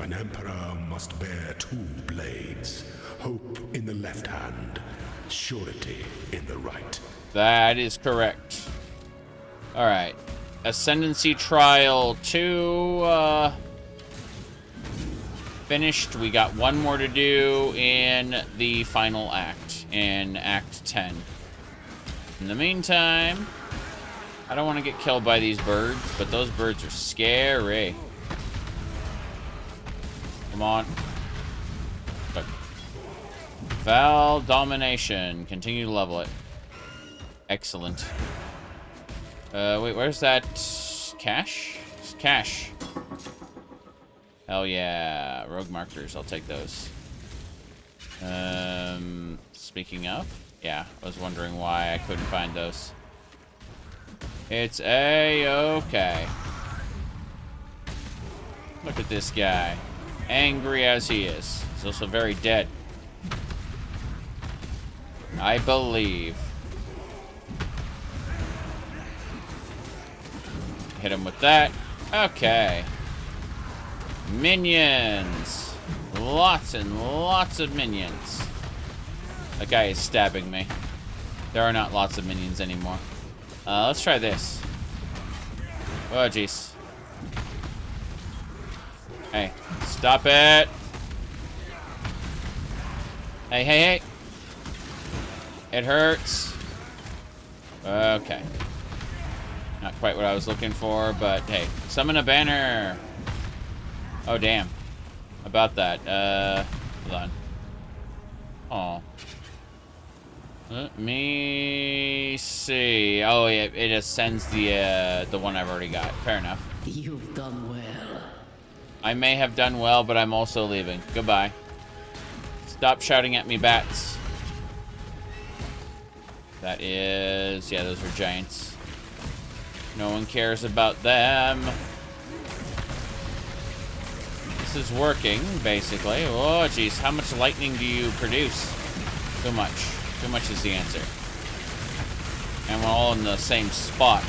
An emperor must bear two blades. Hope in the left hand, surety in the right. That is correct. Alright. Ascendancy Trial 2, finished. We got one more to do in the final act, in Act 10. In the meantime, I don't want to get killed by these birds, but those birds are scary. Come on. Good. Val Domination. Continue to level it. Excellent. Wait, where's that cache? It's cache. Hell yeah. Rogue markers, I'll take those. Speaking of, yeah, I was wondering why I couldn't find those. It's A-okay. Look at this guy. Angry as he is. He's also very dead. I believe. Hit him with that. Okay. Minions. Lots and lots of minions. That guy is stabbing me. There are not lots of minions anymore. Let's try this. Oh, jeez. Hey, stop it. Hey, hey, hey. It hurts. Okay. Not quite what I was looking for, but hey. Summon a banner. Oh, damn. About that. Hold on. Oh. Let me see. Oh, yeah, it ascends the one I've already got. Fair enough. You've done well. I may have done well, but I'm also leaving. Goodbye. Stop shouting at me, bats. That is... yeah, those are giants. No one cares about them. This is working, basically. Oh, jeez. How much lightning do you produce? Too much. Too much is the answer. And we're all in the same spot.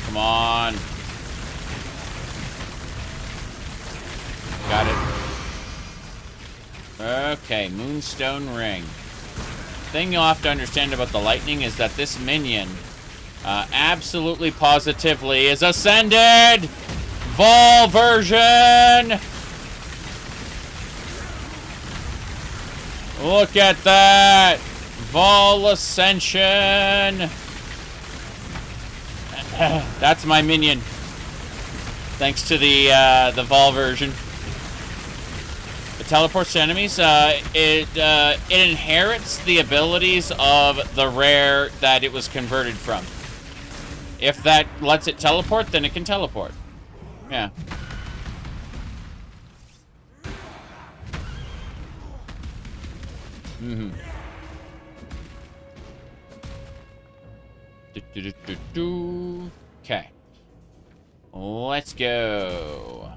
Come on. Got it. Okay, Moonstone Ring. Thing you'll have to understand about the lightning is that this minion absolutely positively is ascended! Vol version! Look at that! Vol Ascension! That's my minion. Thanks to the Vol version. It teleports to enemies. It inherits the abilities of the rare that it was converted from. If that lets it teleport, then it can teleport. Yeah. Okay. Let's go.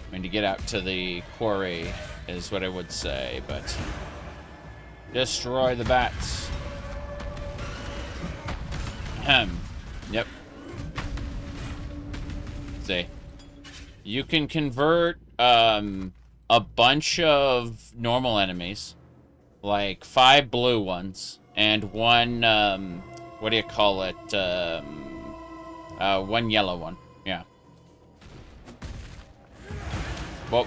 I mean, to get out to the quarry is what I would say, but destroy the bats. Yep. See. You can convert a bunch of normal enemies, like 5 blue ones and 1 what do you call it? 1 yellow one. Yeah. Well,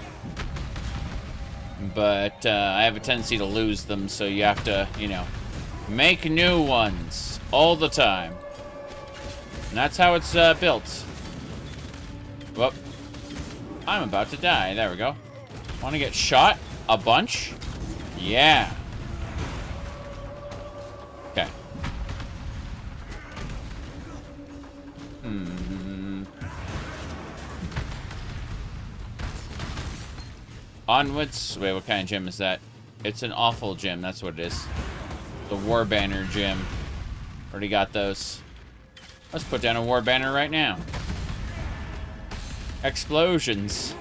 but I have a tendency to lose them, so you have to, you know, make new ones all the time. And that's how it's built. Whoop. I'm about to die. There we go. Want to get shot? A bunch? Yeah. Okay. Onwards. Wait, what kind of gym is that? It's an awful gym. That's what it is. The War Banner gym. Already got those. Let's put down a War Banner right now. Explosions.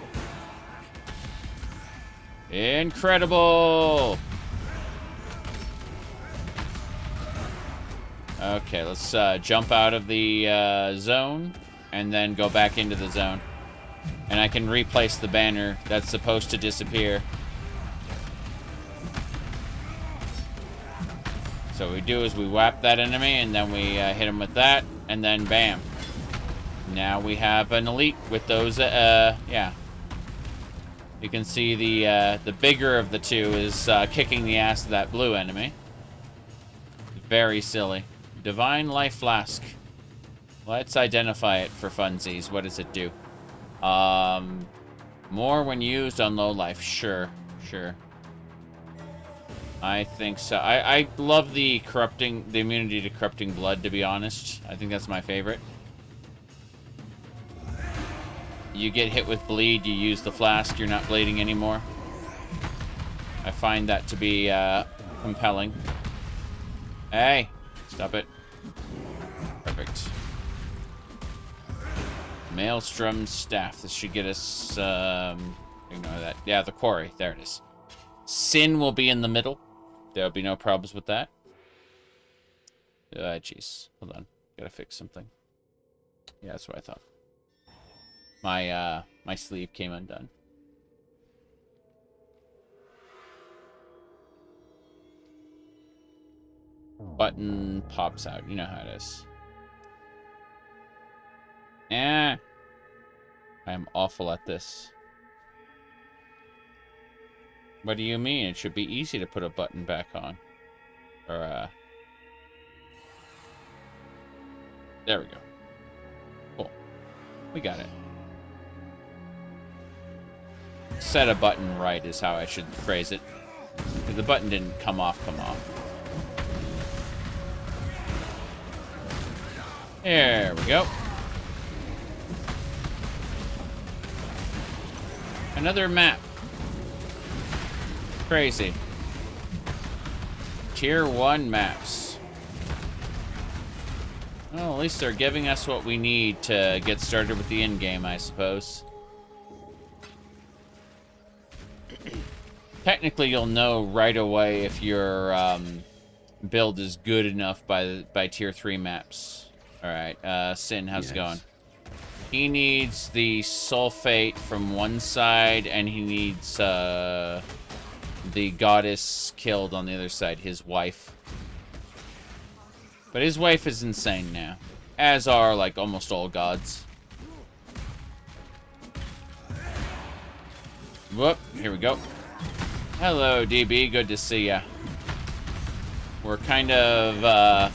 Incredible. Okay, let's jump out of the zone and then go back into the zone. And I can replace the banner that's supposed to disappear. So what we do is we whap that enemy and then we hit him with that and then bam. Now we have an elite with those, yeah. You can see the bigger of the two is kicking the ass of that blue enemy. Very silly. Divine Life Flask. Let's identify it for funsies. What does it do? More when used on low life. Sure, sure. I think so. I love the immunity to corrupting blood, to be honest. I think that's my favorite. You get hit with bleed, you use the flask, you're not bleeding anymore. I find that to be compelling. Hey, stop it. Perfect. Maelstrom Staff. This should get us, ignore that. Yeah, the quarry. There it is. Sin will be in the middle. There'll be no problems with that. Jeez. Hold on. Gotta fix something. Yeah, that's what I thought. My sleeve came undone. Button pops out. You know how it is. I am awful at this. What do you mean? It should be easy to put a button back on. Or, there we go. Cool. We got it. Set a button right is how I should phrase it. If the button didn't come off, There we go. Another map. Crazy. Tier 1 maps. Well, at least they're giving us what we need to get started with the end game, I suppose. Technically, you'll know right away if your build is good enough by tier 3 maps. All right, Sin, how's it going? He needs the sulfate from one side, and he needs the goddess killed on the other side, his wife. But his wife is insane now, as are like almost all gods. Whoop, here we go. Hello, DB, good to see ya. We're kind of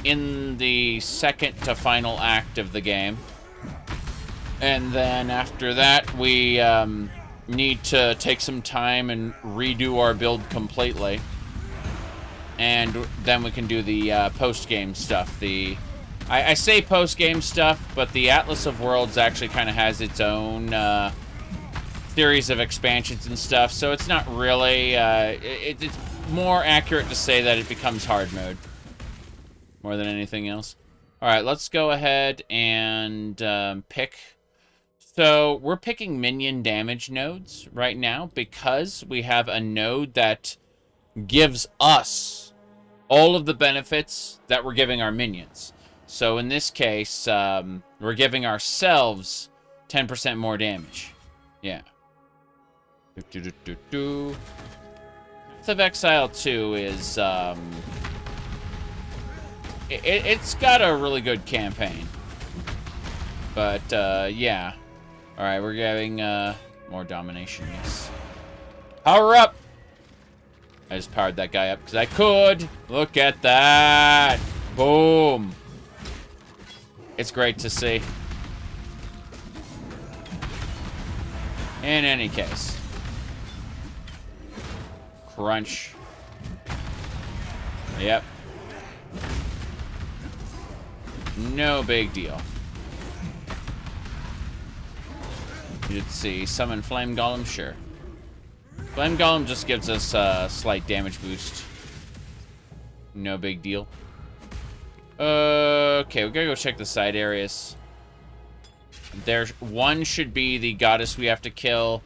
in the second to final act of the game. And then after that, we need to take some time and redo our build completely. And then we can do the post-game stuff. I say post-game stuff, but the Atlas of Worlds actually kind of has its own series of expansions and stuff, so it's not really... it's more accurate to say that it becomes hard mode more than anything else. Alright, let's go ahead and pick... So, we're picking minion damage nodes right now because we have a node that gives us all of the benefits that we're giving our minions. So, in this case, we're giving ourselves 10% more damage. Yeah. Path of Exile 2 is, it's got a really good campaign. But, yeah. Alright, we're getting, more domination, yes. Power up! I just powered that guy up because I could! Look at that! Boom! It's great to see. In any case. Crunch. Yep. No big deal. Let's see. Summon Flame Golem? Sure. Flame Golem just gives us a slight damage boost. No big deal. Okay, we gotta go check the side areas. There's one should be the goddess we have to kill.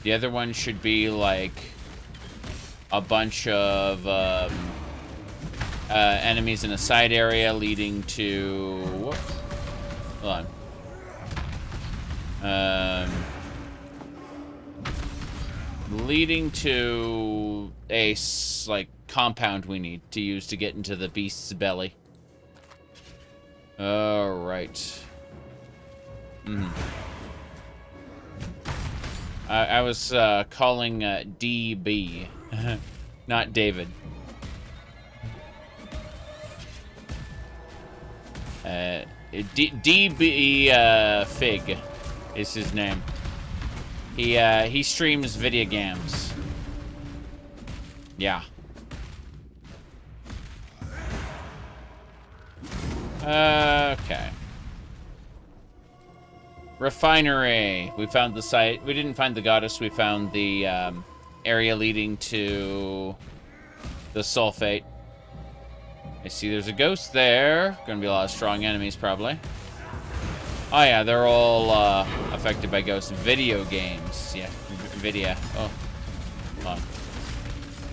The other one should be like a bunch of enemies in a side area leading to... Whoop. Hold on. Leading to a like compound we need to use to get into the beast's belly. All right. I was calling DB, not David. DB Fig is his name. He streams video games. Yeah. Okay. Refinery. We found the site. We didn't find the goddess. We found the area leading to the sulfate. I see there's a ghost there. Gonna be a lot of strong enemies, probably. Oh, yeah, they're all affected by ghosts. Video games. Yeah, video. Oh, hold on.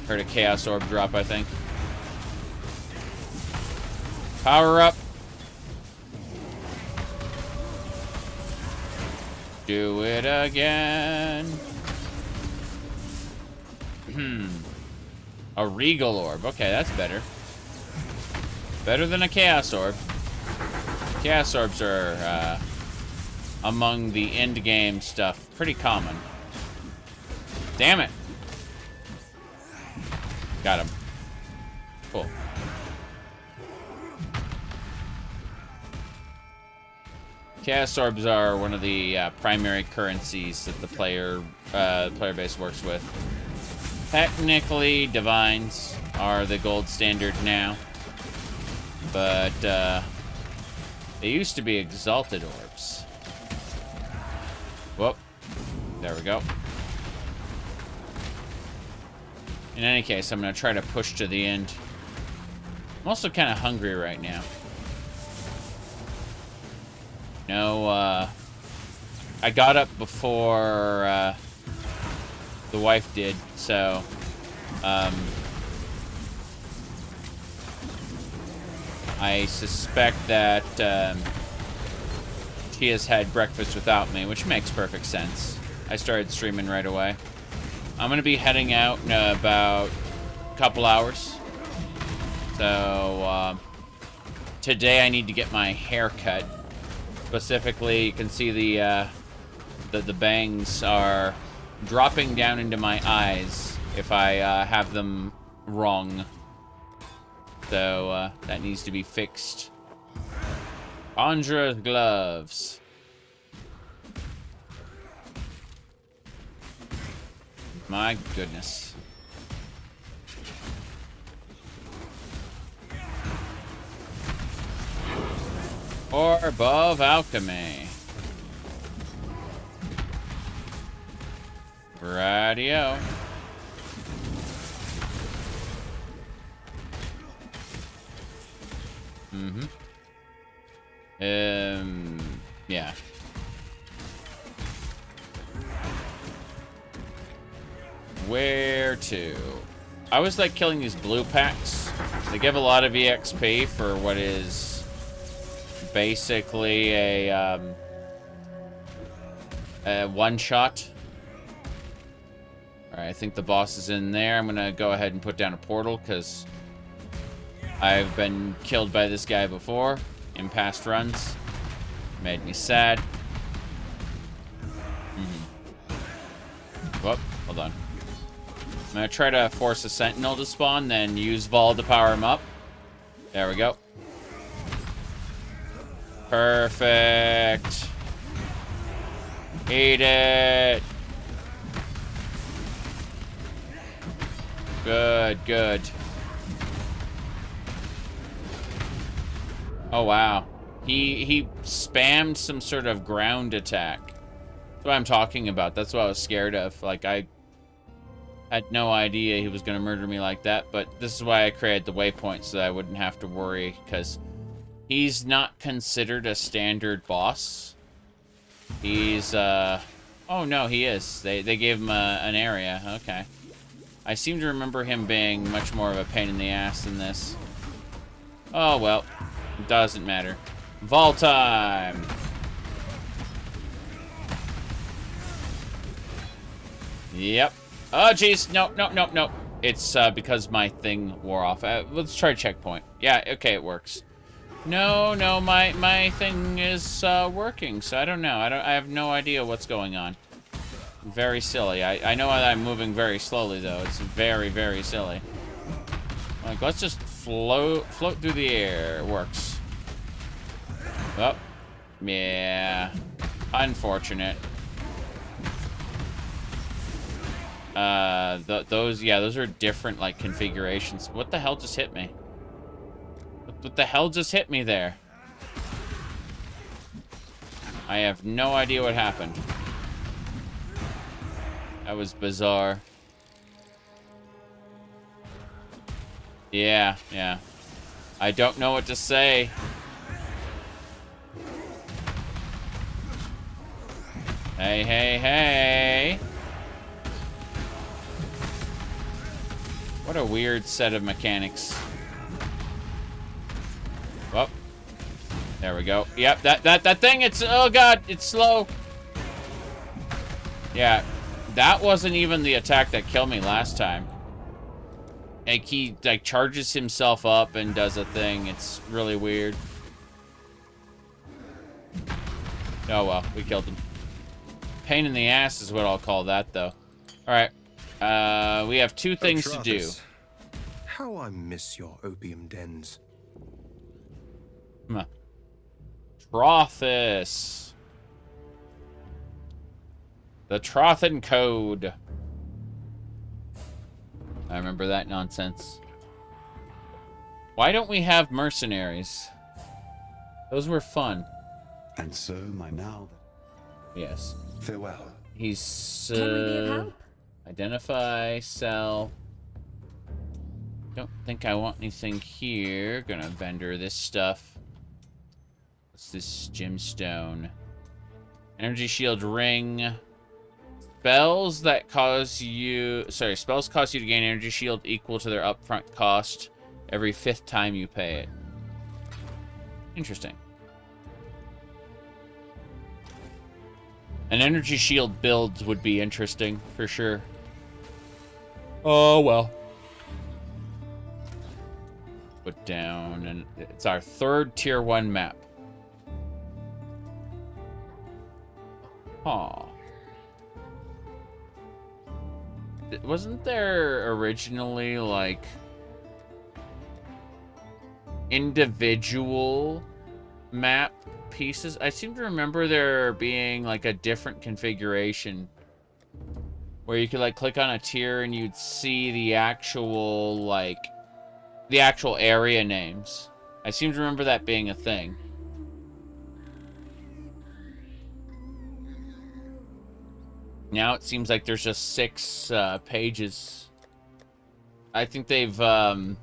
Heard a Chaos Orb drop, I think. Power up. Do it again. A Regal Orb. Okay, that's better. Better than a Chaos Orb. Chaos Orbs are, among the end-game stuff, pretty common. Damn it. Got him. Cool. Chaos Orbs are one of the primary currencies that the player base works with. Technically, Divines are the gold standard now. But, they used to be Exalted Orbs. Whoop. There we go. In any case, I'm going to try to push to the end. I'm also kind of hungry right now. No, I got up before the wife did, so I suspect that she has had breakfast without me, which makes perfect sense. I started streaming right away. I'm going to be heading out in about a couple hours. So, today I need to get my hair cut. Specifically, you can see the bangs are dropping down into my eyes if I have them wrong. So, that needs to be fixed. Andra's gloves. My goodness. Orb of Alchemy. Radio. Yeah. Where to? I was like killing these blue packs. They give a lot of EXP for what is basically a one-shot. Alright, I think the boss is in there. I'm gonna go ahead and put down a portal because I've been killed by this guy before in past runs. Made me sad. Whoop, hold on. I'm gonna try to force a sentinel to spawn, then use Vol to power him up. There we go. Perfect. Eat it. Good, good. Oh, wow. He spammed some sort of ground attack. That's what I'm talking about. That's what I was scared of. Like, I had no idea he was going to murder me like that, but this is why I created the waypoint so that I wouldn't have to worry, because he's not considered a standard boss. He's, oh no, he is. They gave him an area. Okay. I seem to remember him being much more of a pain in the ass than this. Oh, well. It doesn't matter. Vault time! Yep. Oh, jeez. No, no, no, no. It's because my thing wore off. Let's try checkpoint. Yeah, okay, it works. No, no, my thing is working, so I don't know. I have no idea what's going on. Very silly. I know that I'm moving very slowly, though. It's very, very silly. Like, let's just float through the air. It works. Oh. Yeah. Unfortunate. Those are different, like, configurations. What the hell just hit me? What the hell just hit me there? I have no idea what happened. That was bizarre. Yeah, yeah. I don't know what to say. Hey, hey, hey. What a weird set of mechanics. Well, there we go. Yep, that thing, it's, oh god, it's slow. Yeah, that wasn't even the attack that killed me last time. Like, he, like, charges himself up and does a thing. It's really weird. Oh, well, we killed him. Pain in the ass is what I'll call that, though. Alright. We have two things to do. How I miss your opium dens. Trothus. The Trothan Code. I remember that nonsense. Why don't we have mercenaries? Those were fun. And so my now. Yes. Farewell. He's Can we be of help? Identify, sell. Don't think I want anything here. Gonna vendor this stuff. What's this gemstone? Energy shield ring. Spells that cause you... Sorry, spells cause you to gain energy shield equal to their upfront cost every 5th time you pay it. Interesting. An energy shield build would be interesting, for sure. Oh, well. Put down, and it's our 3rd tier 1 map. Aw. Wasn't there originally, like, individual map pieces? I seem to remember there being, like, a different configuration where you could like click on a tier and you'd see the actual the actual area names. I seem to remember that being a thing. Now it seems like there's just 6 pages. I think they've now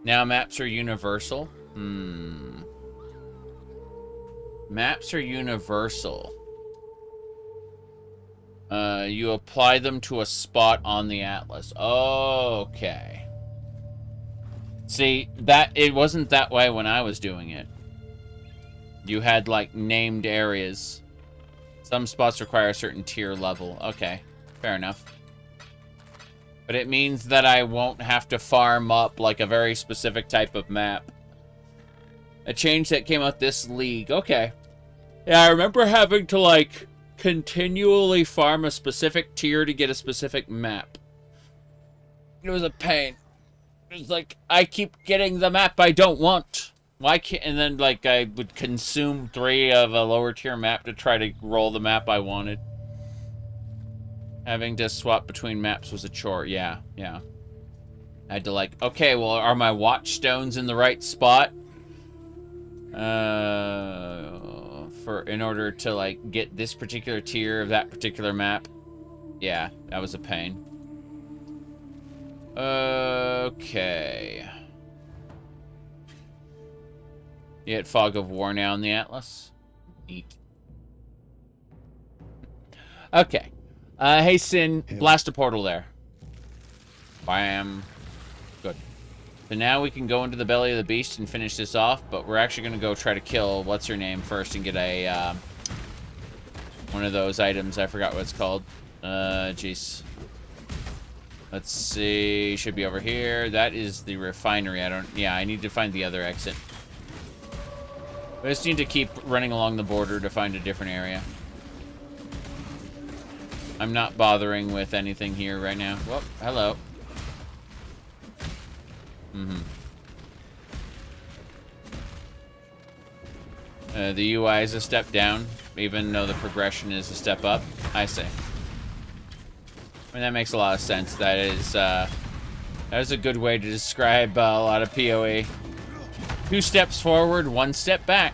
maps are universal. Maps are universal. You apply them to a spot on the atlas. Okay. See, it wasn't that way when I was doing it. You had, like, named areas. Some spots require a certain tier level. Okay, fair enough. But it means that I won't have to farm up, like, a very specific type of map. A change that came out this league. Okay. Yeah, I remember having to, like, continually farm a specific tier to get a specific map. It was a pain. It was like, I keep getting the map I don't want. Why can't... And then, like, I would consume 3 of a lower tier map to try to roll the map I wanted. Having to swap between maps was a chore. Yeah. I had to, like, okay, well, are my watch stones in the right spot? In order to, like, get this particular tier of that particular map. Yeah, that was a pain. Okay. You hit Fog of War now in the Atlas? Neat. Okay. Hey, Sin, blast a portal there. Bam. Good. So now we can go into the belly of the beast and finish this off, but we're actually going to go try to kill what's-her-name first and get a, one of those items. I forgot what it's called. Jeez. Let's see. Should be over here. That is the refinery. Yeah, I need to find the other exit. I just need to keep running along the border to find a different area. I'm not bothering with anything here right now. Whoop, hello. The UI is a step down, even though the progression is a step up. I see. I mean, that makes a lot of sense. That is a good way to describe a lot of PoE. 2 steps forward, 1 step back.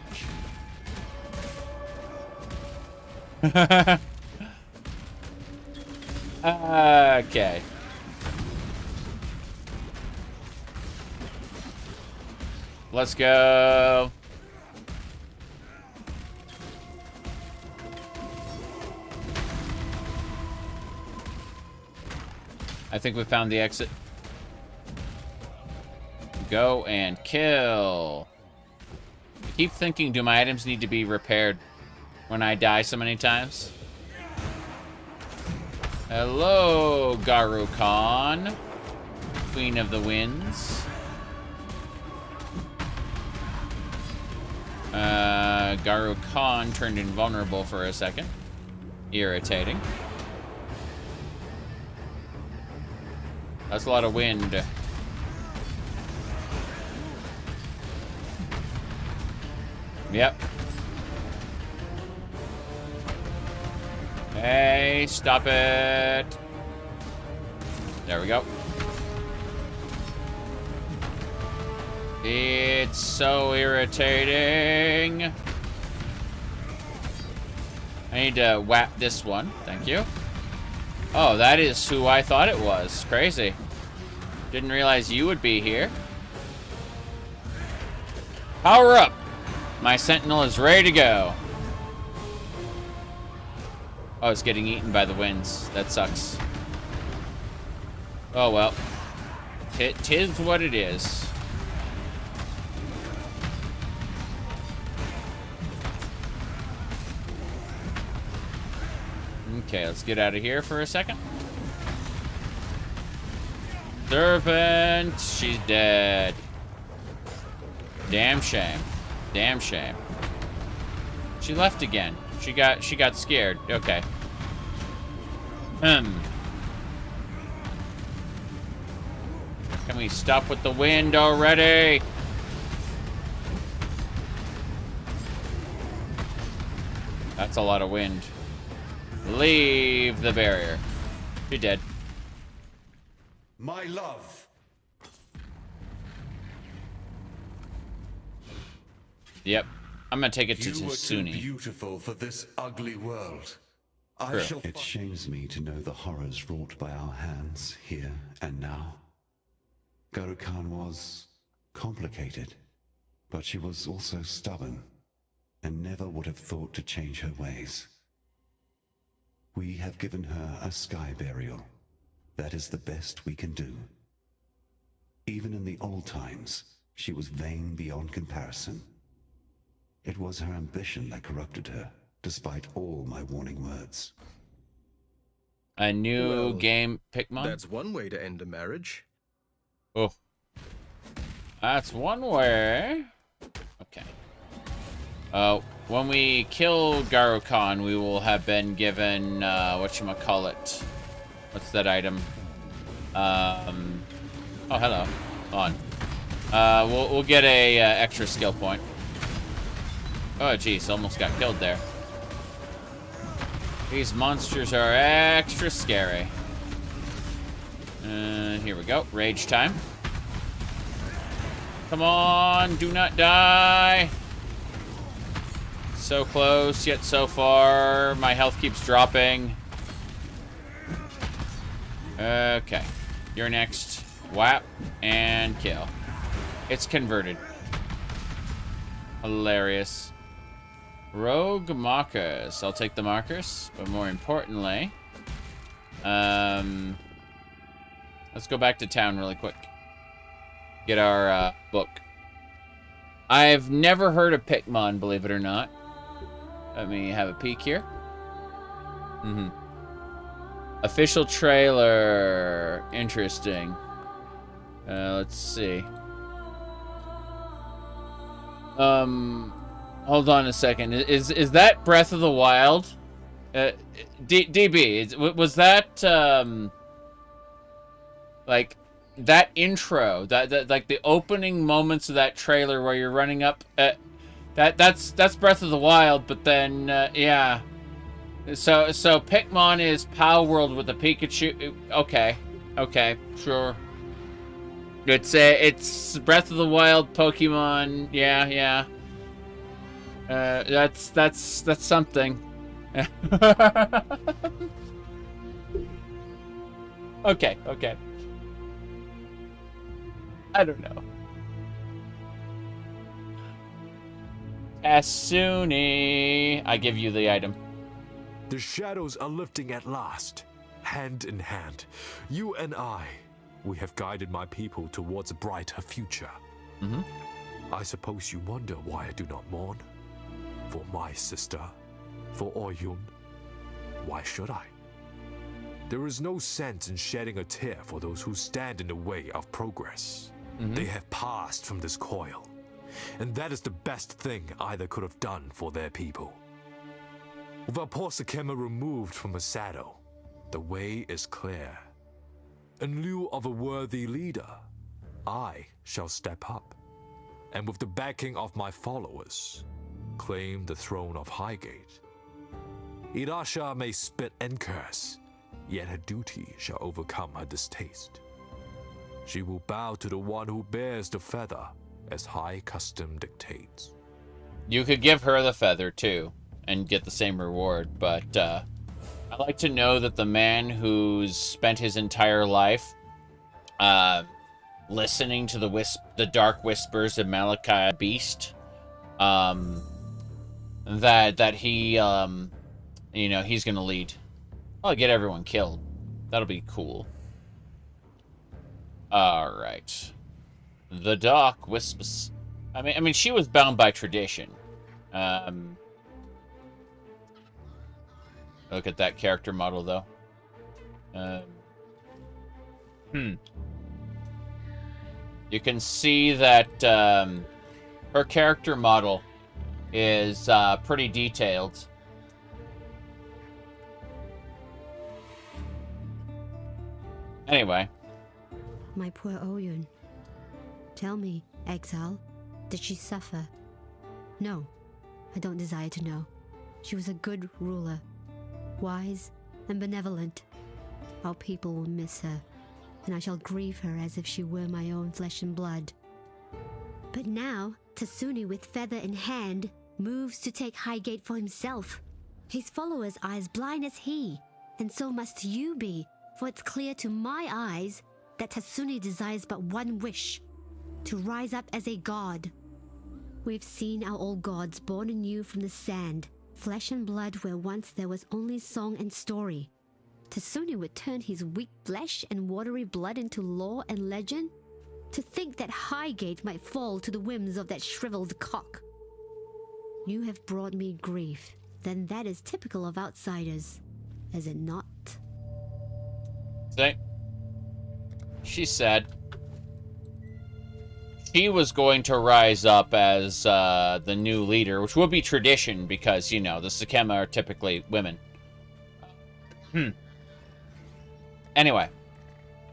Okay. Let's go. I think we found the exit. Go and kill. I keep thinking, do my items need to be repaired when I die so many times? Hello, Garu Khan, Queen of the Winds. Garu Khan turned invulnerable for a second. Irritating. That's a lot of wind. Yep. Hey, stop it. There we go. It's so irritating. I need to whap this one. Thank you. Oh, that is who I thought it was. Crazy. Didn't realize you would be here. Power up. My sentinel is ready to go. Oh, it's getting eaten by the winds. That sucks. Oh, well. Tis what it is. Okay, let's get out of here for a second. Serpent, she's dead. Damn shame. Damn shame. She left again. She got scared. Okay. Can we stop with the wind already? That's a lot of wind. Leave the barrier. You're dead. My love. Yep. I'm gonna take it to You were too Tsuni. beautiful for this ugly world. True. It shames me to know the horrors wrought by our hands here and now. Garo-Khan was complicated, but she was also stubborn, and never would have thought to change her ways. We have given her a sky burial. That is the best we can do. Even in the old times, she was vain beyond comparison. It was her ambition that corrupted her, despite all my warning words. A new Well, game, Pikmin? That's one way to end a marriage. Oh. That's one way. Okay. When we kill Garo-Khan, we will have been given, whatchamacallit. What's that item? Oh, hello. On. We'll get a extra skill point. Oh, jeez, almost got killed there. These monsters are extra scary. Here we go. Rage time. Come on, do not die. So close, yet so far. My health keeps dropping. Okay. You're next. Whap. And kill. It's converted. Hilarious. Rogue markers. I'll take the markers, but more importantly, let's go back to town really quick. Get our book. I've never heard of Pikmin, believe it or not. Let me have a peek here. Official trailer. Interesting. Let's see. Hold on a second. Is that Breath of the Wild? DB, was that like that intro, that like the opening moments of that trailer where you're running up? That's Breath of the Wild, but then yeah. So Pikmin is PoE World with the Pikachu. Okay, sure. It's Breath of the Wild Pokemon. Yeah. That's something. Okay. I don't know. Asuni, I give you the item. The shadows are lifting at last, hand in hand. You and I, we have guided my people towards a brighter future. I suppose you wonder why I do not mourn. For my sister, for Oyun. Why should I? There is no sense in shedding a tear for those who stand in the way of progress. They have passed from this coil, and that is the best thing either could have done for their people. With our poor Sakema removed from her saddle, the way is clear. In lieu of a worthy leader, I shall step up, and with the backing of my followers, claim the throne of Highgate. Irasha may spit and curse, yet her duty shall overcome her distaste. She will bow to the one who bears the feather, as high custom dictates. You could give her the feather, too, and get the same reward, but I like to know that the man who's spent his entire life listening to the dark whispers of Malachi Beast, that he, he's gonna lead. I'll get everyone killed. That'll be cool. Alright. The Dark Whispers. I mean, she was bound by tradition. Look at that character model, though. You can see that her character model is pretty detailed. Anyway. My poor Oyun. Tell me, exile, did she suffer? No, I don't desire to know. She was a good ruler, wise and benevolent. Our people will miss her, and I shall grieve her as if she were my own flesh and blood. But now, Tasuni with feather in hand moves to take Highgate for himself. His followers are as blind as he, and so must you be, for it's clear to my eyes that Tasuni desires but one wish, to rise up as a god. We've seen our old gods born anew from the sand, flesh and blood where once there was only song and story. Tasuni would turn his weak flesh and watery blood into lore and legend? To think that Highgate might fall to the whims of that shriveled cock. You have brought me grief, then that is typical of outsiders, is it not? See? She's sad. She was going to rise up as the new leader, which would be tradition because, you know, the Sakema are typically women. Anyway,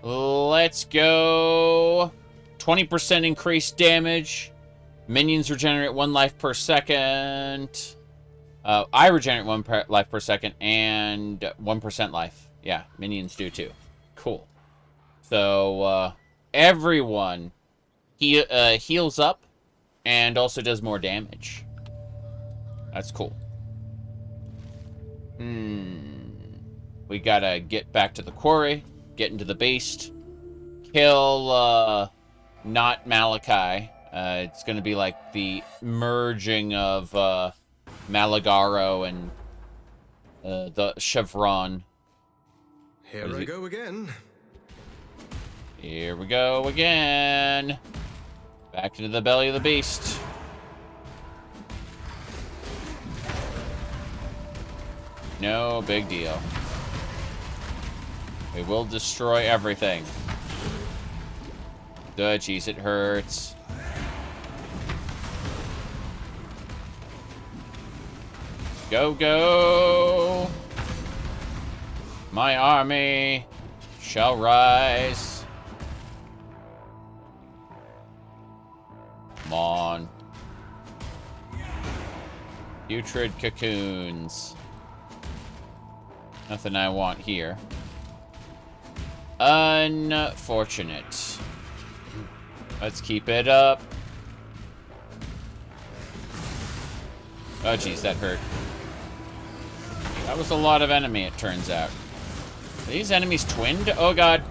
let's go. 20% increased damage. Minions regenerate 1 life per second. I regenerate 1 life per second and 1% life. Yeah, minions do too. Cool. So, everyone heals up and also does more damage. That's cool. We gotta get back to the quarry, get into the beast, kill, not Malachi. It's gonna be like the merging of, Malagaro and, the Chevron. Here I go again. Here we go again. Back into the belly of the beast. No big deal. We will destroy everything. Good, jeez, it hurts. Go, go! My army shall rise. Come on. Putrid cocoons. Nothing I want here. Unfortunate. Let's keep it up. Oh, jeez, that hurt. That was a lot of enemy, it turns out. Are these enemies twinned? Oh, God.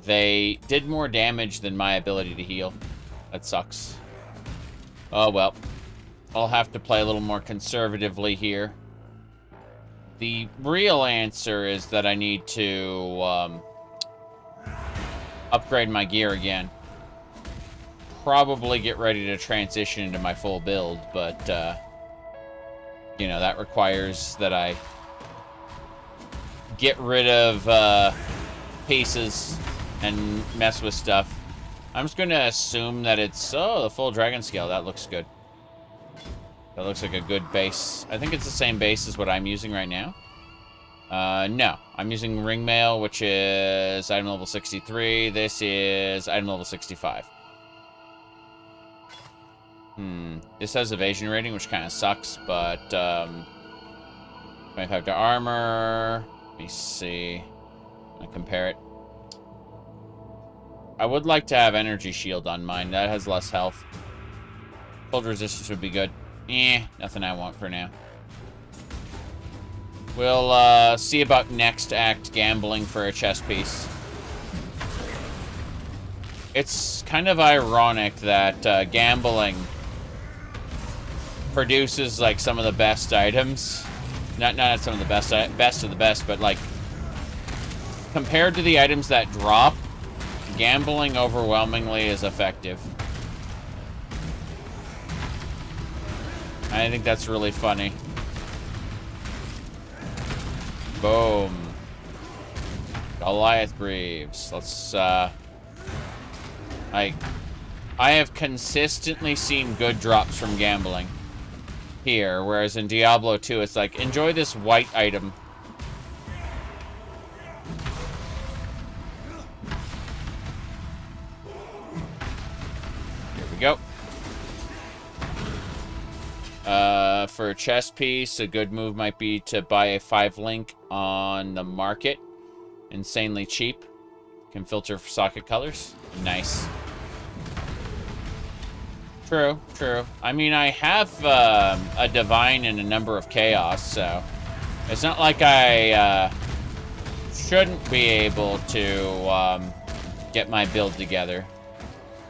They did more damage than my ability to heal. That sucks. Oh, well. I'll have to play a little more conservatively here. The real answer is that I need to upgrade my gear again. Probably get ready to transition into my full build, but, you know, that requires that I get rid of pieces and mess with stuff. I'm just going to assume that it's... Oh, the full dragon scale. That looks good. That looks like a good base. I think it's the same base as what I'm using right now. No. I'm using ringmail, which is item level 63. This is item level 65. This has evasion rating, which kind of sucks, but 25 to armor. Let me see. I compare it. I would like to have energy shield on mine. That has less health. Cold resistance would be good. Nothing I want for now. We'll see about next act gambling for a chess piece. It's kind of ironic that gambling produces like some of the best items. Not some of the best of the best, but like compared to the items that drop, gambling overwhelmingly is effective. I think that's really funny. Boom. Goliath Greaves. Let's, I have consistently seen good drops from gambling here, whereas in Diablo 2, it's like, enjoy this white item. Here we go. for a chess piece, a good move might be to buy a 5-link on the market. Insanely cheap. Can filter for socket colors. Nice. True, true. I mean, I have a divine and a number of chaos, so it's not like I shouldn't be able to get my build together.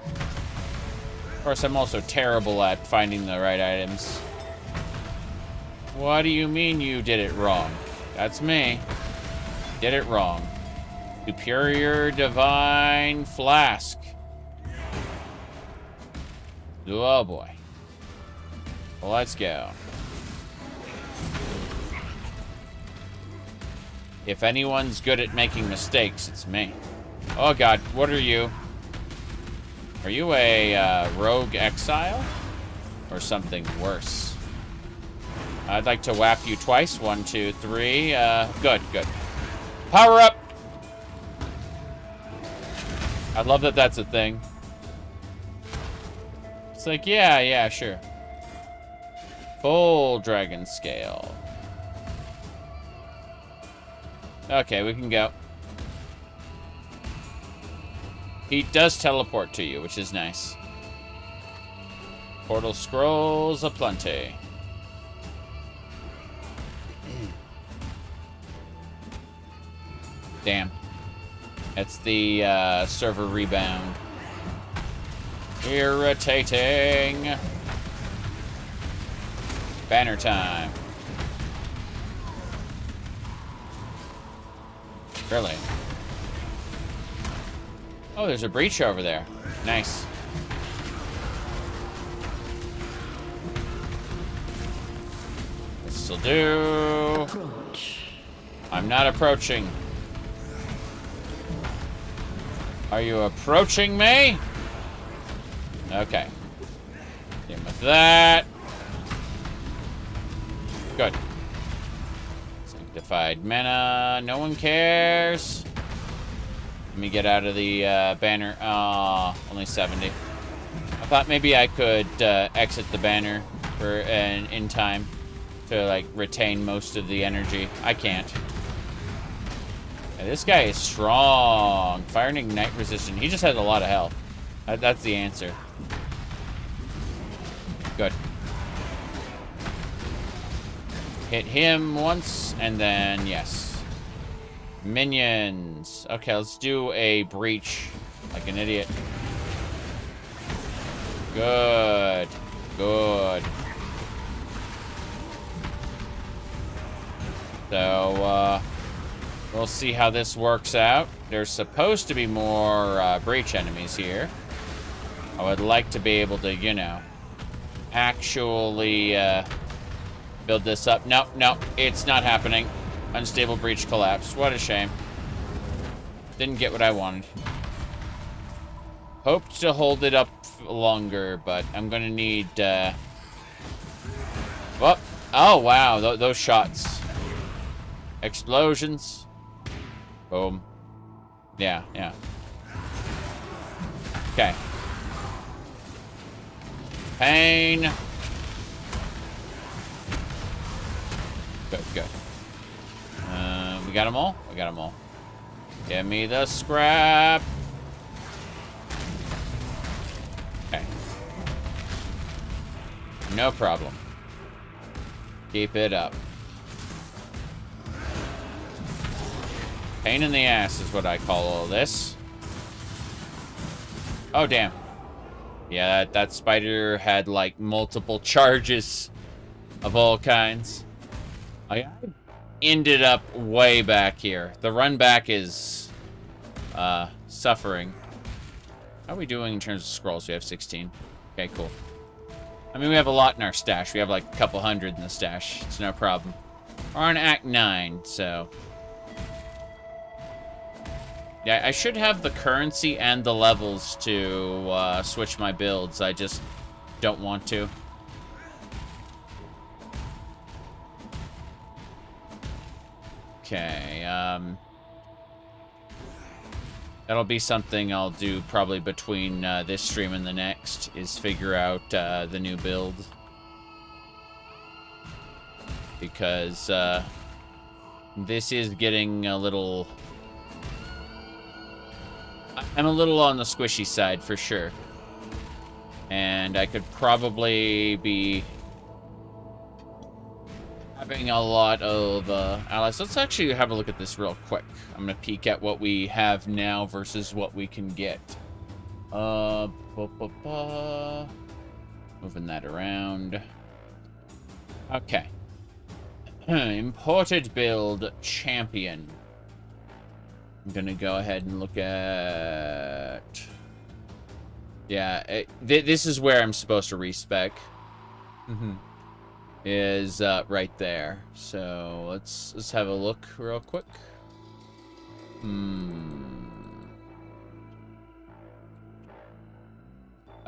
Of course, I'm also terrible at finding the right items. What do you mean you did it wrong? That's me. Did it wrong. Superior Divine Flask. Oh boy. Well, let's go. If anyone's good at making mistakes, it's me. Oh god, what are you? Are you a rogue exile? Or something worse? I'd like to whap you twice. 1, 2, 3. Good, good. Power up! I love that that's a thing. It's like, yeah, sure. Full dragon scale. Okay, we can go. He does teleport to you, which is nice. Portal scrolls aplenty. Damn. That's the server rebound. Irritating. Banner time. Really? Oh, there's a breach over there. Nice. This'll do. Approach. I'm not approaching. Are you approaching me? Okay. Deal with that. Good. Sanctified mana. No one cares. Let me get out of the banner. Only 70. I thought maybe I could exit the banner for in time to like retain most of the energy. I can't. Yeah, this guy is strong. Fire and ignite resistant. He just has a lot of health. That's the answer. Good. Hit him once, and then, yes. Minions. Okay, let's do a breach like an idiot. Good. Good. So, we'll see how this works out. There's supposed to be more breach enemies here. I would like to be able to, you know, actually build this up. No, it's not happening. Unstable breach collapsed. What a shame. Didn't get what I wanted. Hoped to hold it up longer, but I'm gonna need oh wow, those shots. Explosions. Boom. Yeah. Okay. Pain. Good. We got them all? We got them all. Give me the scrap. Okay. No problem. Keep it up. Pain in the ass is what I call all this. Oh, damn. Yeah, that spider had, like, multiple charges of all kinds. I ended up way back here. The run back is suffering. How are we doing in terms of scrolls? We have 16. Okay, cool. I mean, we have a lot in our stash. We have, like, a couple hundred in the stash. It's no problem. We're on Act 9, so... Yeah, I should have the currency and the levels to switch my builds. I just don't want to. Okay, that'll be something I'll do probably between this stream and the next, is figure out the new build. because this is getting a little... I'm a little on the squishy side for sure. And I could probably be having a lot of allies. Let's actually have a look at this real quick. I'm going to peek at what we have now versus what we can get. Moving that around. Okay. Imported build champion. I'm going to go ahead and look at... Yeah, this is where I'm supposed to respec. Is right there. So let's have a look real quick.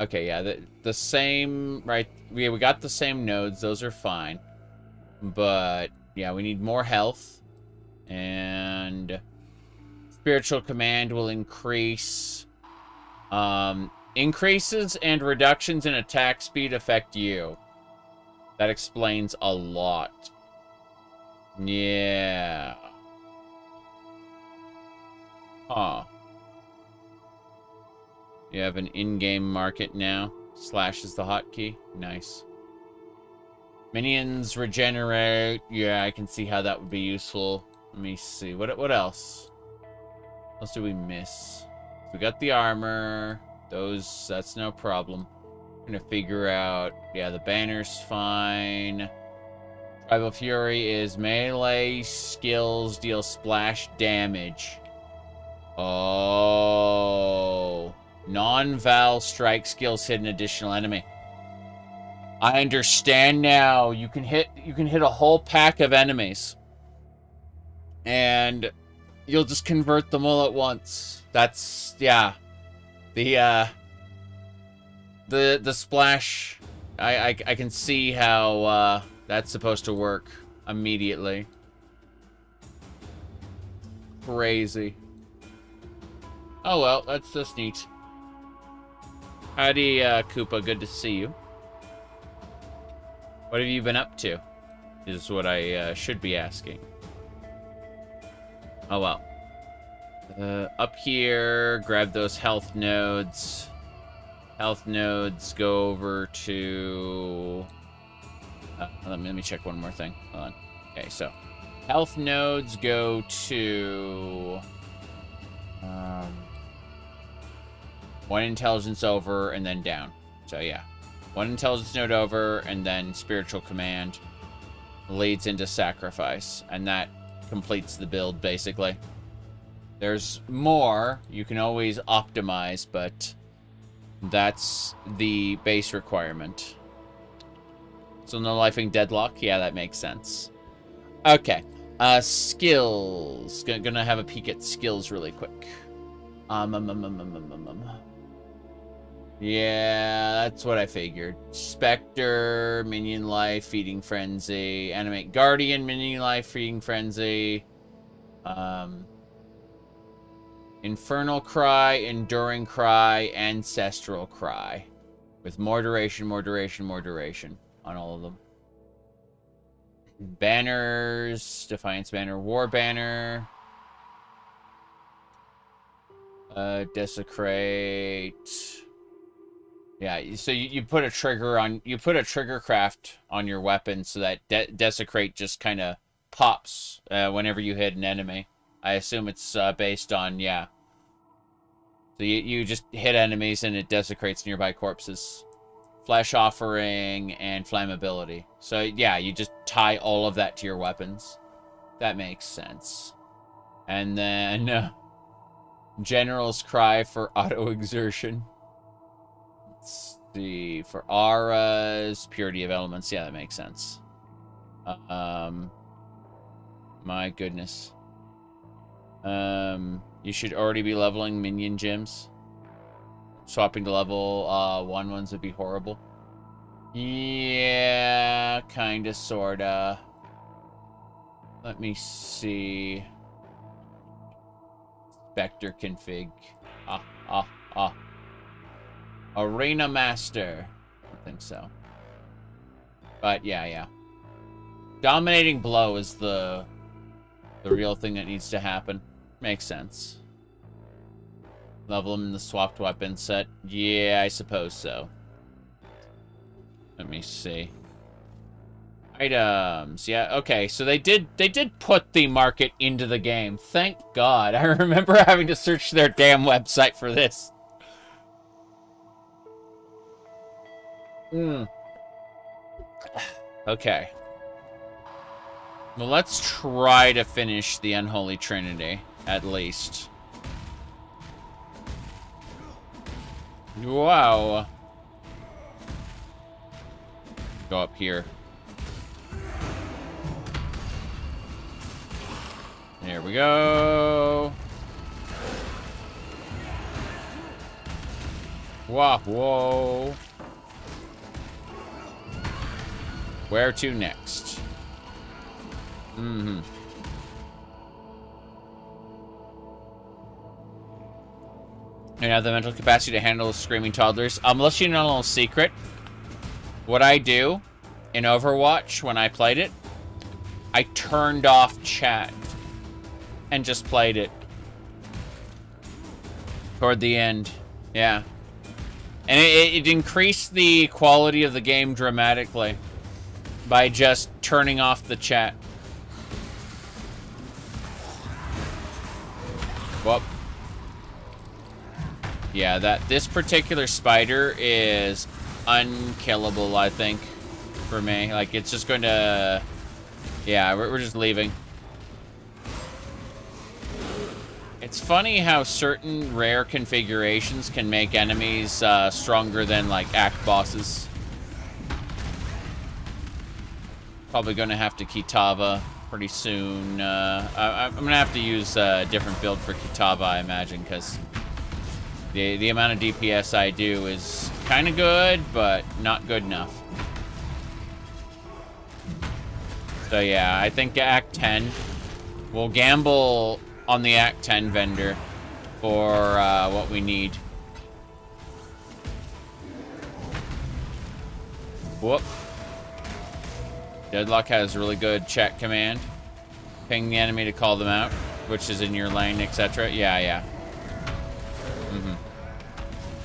Okay, yeah, the same, right? We got the same nodes. Those are fine. But yeah, we need more health, and spiritual command will increase. Increases and reductions in attack speed affect you. That explains a lot. Yeah. Huh. You have an in-game market now. Slash is the hotkey. Nice. Minions regenerate. Yeah, I can see how that would be useful. Let me see. What else? What else do we miss? We got the armor. That's no problem. I'm gonna figure out... Yeah, the banner's fine. Tribal Fury is melee skills deal splash damage. Oh... Non-Val strike skills hit an additional enemy. I understand now. You can hit a whole pack of enemies, and you'll just convert them all at once. That's, yeah. The splash. I can see how that's supposed to work immediately. Crazy. Oh well, that's just neat. Howdy, Koopa. Good to see you. What have you been up to? Is what I should be asking. Oh well. Up here, grab those health nodes. Health nodes go over to... let me check one more thing. Hold on. Okay, so health nodes go to... one intelligence over and then down. So yeah. One intelligence node over and then spiritual command leads into sacrifice. And that completes the build, basically. There's more. You can always optimize, but that's the base requirement. So no lifing deadlock? Yeah, that makes sense. Okay. Skills. Gonna have a peek at skills really quick. Yeah, that's what I figured. Spectre, Minion Life, Feeding Frenzy, Animate Guardian, Minion Life, Feeding Frenzy, Infernal Cry, Enduring Cry, Ancestral Cry. With more duration on all of them. Banners, Defiance Banner, War Banner. Desecrate. Yeah, so you put a trigger on, you put a trigger craft on your weapon so that Desecrate just kind of pops whenever you hit an enemy. I assume it's based on, yeah. So you just hit enemies and it desecrates nearby corpses. Flesh Offering and Flammability. So yeah, you just tie all of that to your weapons. That makes sense. And then General's Cry for auto exertion. Let's see, for auras, Purity of Elements. Yeah, that makes sense. My goodness. You should already be leveling minion gyms. Swapping to level 1 ones would be horrible. Yeah, kinda, sorta. Let me see. Spectre config. Arena Master. I don't think so. But yeah. Dominating blow is the real thing that needs to happen. Makes sense. Level him in the swapped weapon set. Yeah, I suppose so. Let me see. Items. Yeah, okay. So they did put the market into the game. Thank God. I remember having to search their damn website for this. Okay. Well, let's try to finish the Unholy Trinity, at least. Wow. Go up here. There we go. Whoa, whoa. Where to next? Mm-hmm. And have the mental capacity to handle screaming toddlers. I'll let you know a little secret. What I do in Overwatch when I played it, I turned off chat and just played it. Toward the end. Yeah. And it increased the quality of the game dramatically by just turning off the chat. Well, yeah, this particular spider is unkillable, I think, for me. Like, it's just going to... Yeah, we're just leaving. It's funny how certain rare configurations can make enemies stronger than, like, act bosses. Probably going to have to Kitava pretty soon. I'm going to have to use a different build for Kitava, I imagine, because the amount of DPS I do is kind of good, but not good enough. So yeah, I think Act 10. We'll gamble on the Act 10 vendor for what we need. Whoop. Deadlock has really good check command. Ping the enemy to call them out, which is in your lane, etc. Yeah.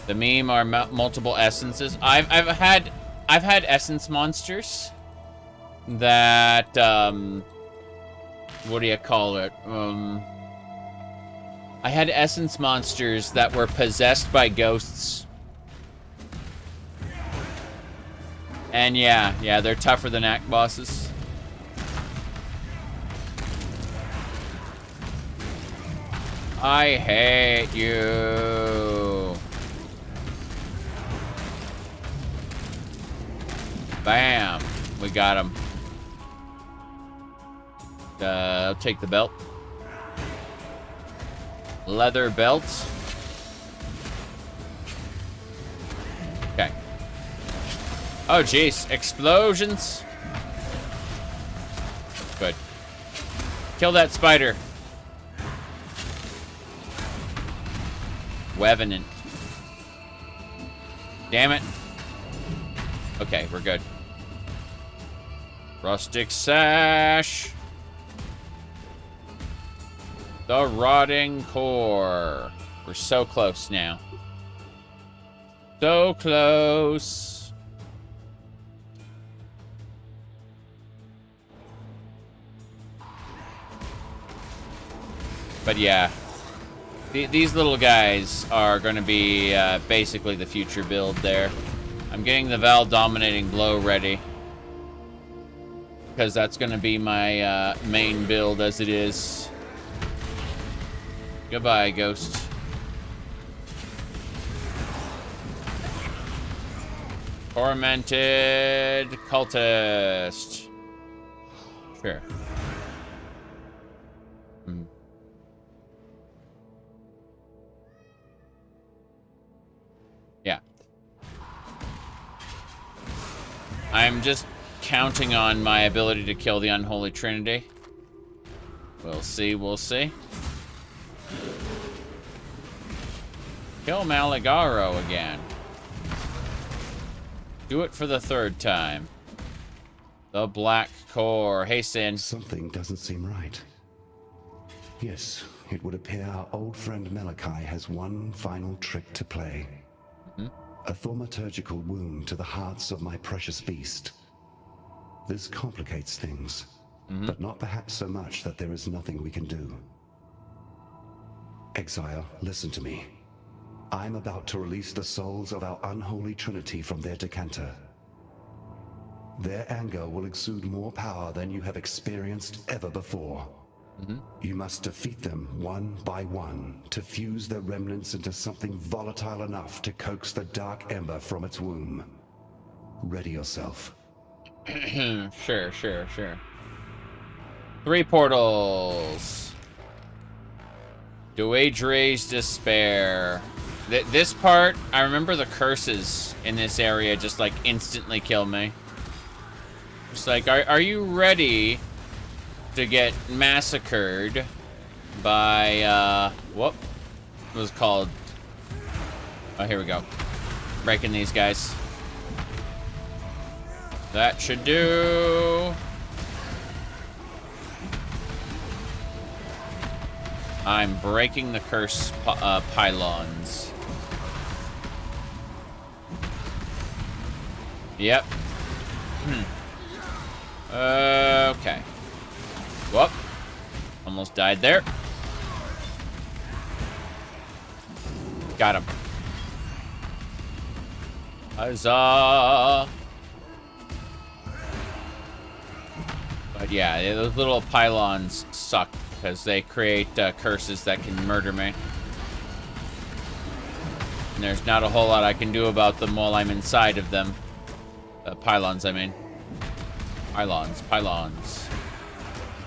The meme are multiple essences. I've had essence monsters that what do you call it? I had essence monsters that were possessed by ghosts. And yeah, they're tougher than act bosses. I hate you. Bam. We got him. I'll take the belt. Leather belt. Okay. Oh, jeez. Explosions. Good. Kill that spider. Revenant. Damn it. Okay, we're good. Rustic sash. The rotting core. We're so close now. So close. But yeah. These little guys are going to be basically the future build there. I'm getting the Val Dominating Blow ready, because that's going to be my main build as it is. Goodbye, Ghost. Tormented Cultist. Sure. Yeah. I'm just counting on my ability to kill the Unholy Trinity. We'll see, we'll see. Kill Maligaro again. Do it for the third time. The Black Core. Hey, Sin. Something doesn't seem right. Yes, it would appear our old friend Malachi has one final trick to play. A thaumaturgical wound to the hearts of my precious beast. This complicates things, but not perhaps so much that there is nothing we can do. Exile, listen to me. I'm about to release the souls of our unholy trinity from their decanter. Their anger will exude more power than you have experienced ever before. You must defeat them one by one to fuse their remnants into something volatile enough to coax the dark ember from its womb. Ready yourself. Sure. 3 portals. Duadre's Despair. This part, I remember the curses in this area just like instantly kill me. It's like, are you ready to get massacred by, what was it called? Oh, here we go. Breaking these guys. That should do. I'm breaking the curse pylons. Yep. Okay. Whoop. Almost died there. Got him. Huzzah! But yeah, those little pylons suck because they create curses that can murder me. And there's not a whole lot I can do about them while I'm inside of them. Pylons, I mean. Pylons.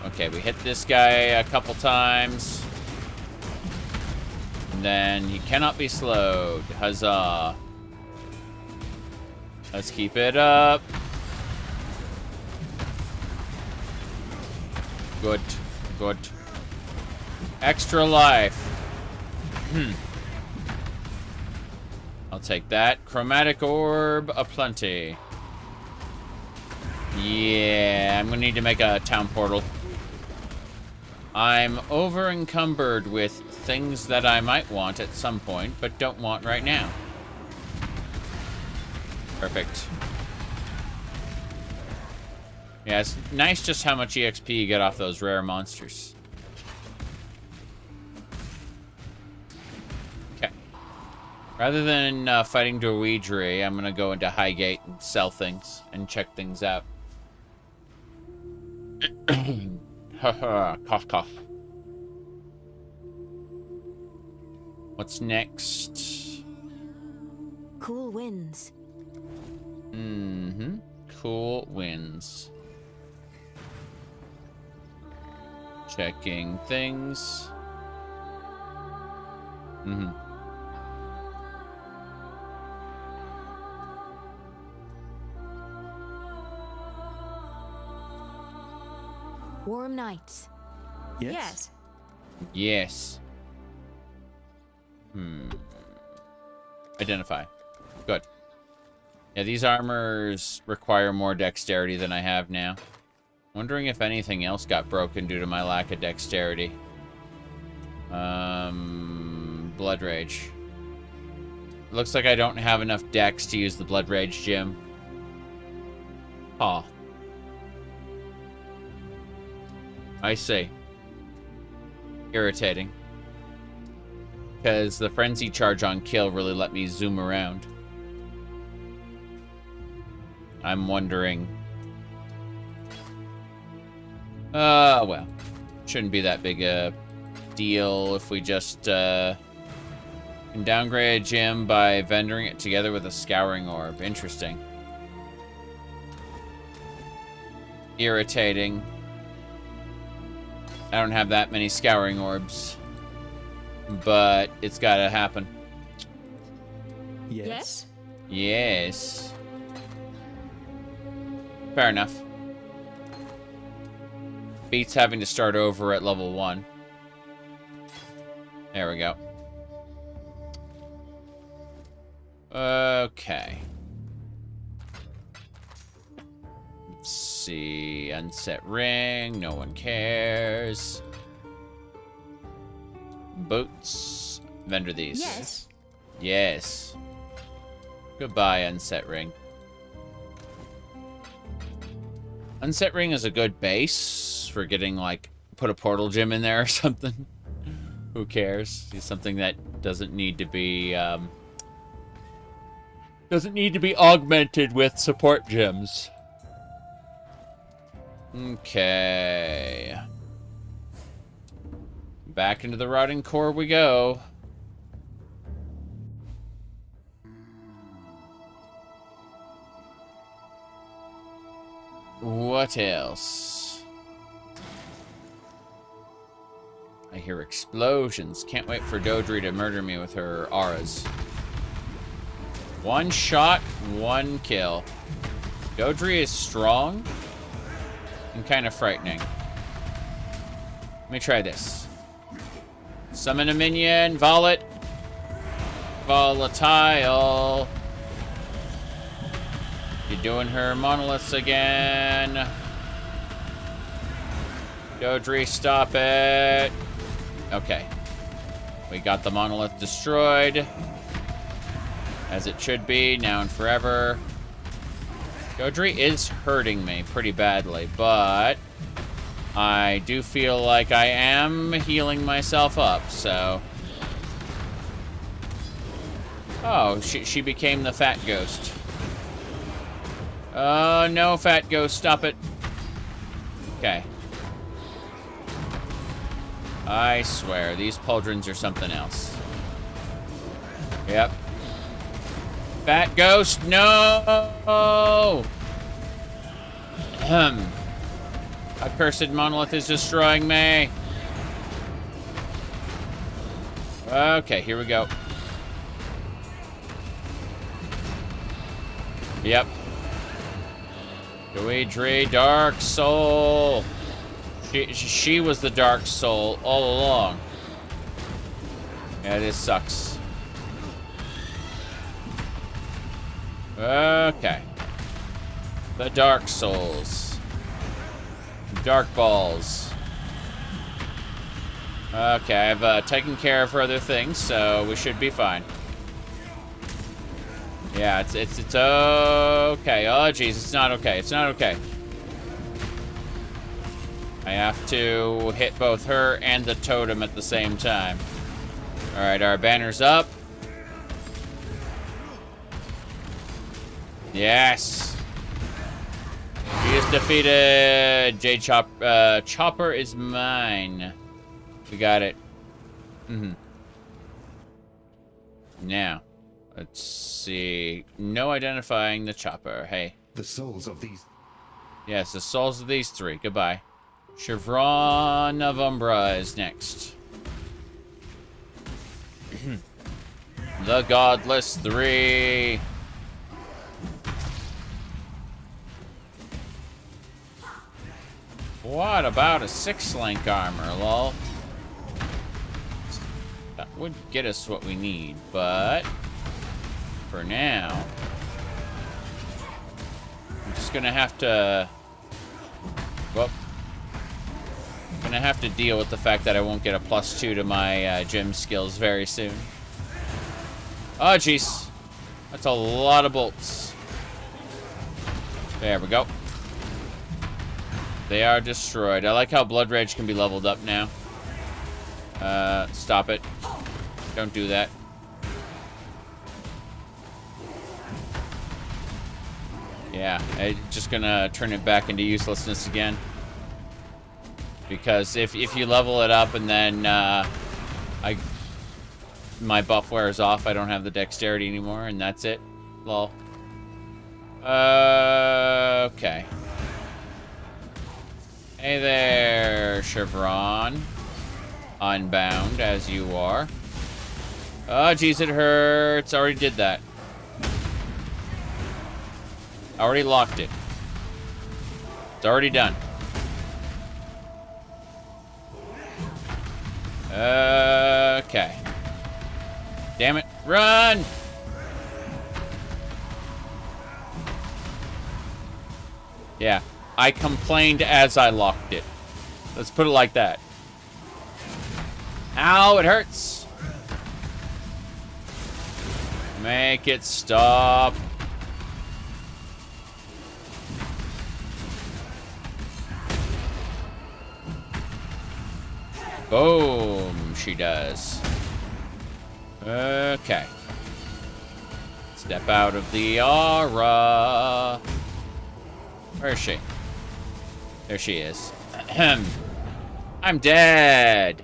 Okay, we hit this guy a couple times. And then he cannot be slowed. Huzzah. Let's keep it up. Good. Extra life. I'll take that. Chromatic orb aplenty. Yeah, I'm gonna need to make a town portal. I'm over encumbered with things that I might want at some point, but don't want right now. Perfect. Yeah, it's nice just how much EXP you get off those rare monsters. Okay. Rather than fighting Duadre, I'm gonna go into Highgate and sell things and check things out. Haha, cough. What's next? Cool winds. Cool winds. Checking things. Warm nights. Yes. Yes. Identify. Good. Yeah, these armors require more dexterity than I have now. Wondering if anything else got broken due to my lack of dexterity. Blood Rage. Looks like I don't have enough dex to use the Blood Rage gem. Huh. I see. Irritating. Because the frenzy charge on kill really let me zoom around. I'm wondering. Well. Shouldn't be that big a deal if we just can downgrade a gem by vendoring it together with a scouring orb. Interesting. Irritating. I don't have that many scouring orbs. But it's gotta happen. Yes. Yes. Fair enough. Beats having to start over at level 1. There we go. Okay. Let's see. Unset ring. No one cares. Boots. Vendor these. Yes. Yes. Goodbye, unset ring. Unset ring is a good base for getting, like, put a portal gem in there or something. Who cares? It's something that doesn't need to be augmented with support gems. Okay. Back into the rotting core we go. What else? I hear explosions. Can't wait for Dodri to murder me with her auras. One shot, one kill. Dodri is strong and kind of frightening. Let me try this. Summon a minion, Volat. Volatile. You're doing her monoliths again. Dodri, stop it. Okay. We got the monolith destroyed. As it should be, now and forever. Dodri is hurting me pretty badly, but I do feel like I am healing myself up, so... Oh, she became the fat ghost. Oh, no, fat ghost, stop it. Okay. I swear, these pauldrons are something else. Yep. Fat ghost, no! Accursed monolith is destroying me. Okay, here we go. Yep. Dodri, Dark Soul. She was the Dark Soul all along. Yeah, this sucks. Okay. The Dark Souls. Dark Balls. Okay, I've taken care of other things, so we should be fine. Yeah, it's okay. Oh, jeez, it's not okay. It's not okay. I have to hit both her and the totem at the same time. All right, our banner's up. Yes. She is defeated. Chopper is mine. We got it. Now, let's see. No identifying the chopper. Hey. The souls of these... Yes, the souls of these three. Goodbye. Chevron of Umbra is next. The Godless Three. What about a 6-link armor, lol? That would get us what we need, but for now, I'm just gonna have to... Well, I'm gonna have to deal with the fact that I won't get a +2 to my gym skills very soon. Oh, jeez. That's a lot of bolts. There we go. They are destroyed. I like how Blood Rage can be leveled up now. Stop it. Don't do that. Yeah, I'm just gonna turn it back into uselessness again. Because if you level it up and then my buff wears off, I don't have the dexterity anymore, and that's it. Lol. Okay. Hey there, Chevron. Unbound, as you are. Oh, jeez, it hurts. Already did that. Already locked it. It's already done. Okay. Damn it. Run! Yeah, I complained as I locked it. Let's put it like that. Ow, it hurts. Make it stop. Boom, she does. Okay. Step out of the aura. Where is she? There she is. Ahem. I'm dead.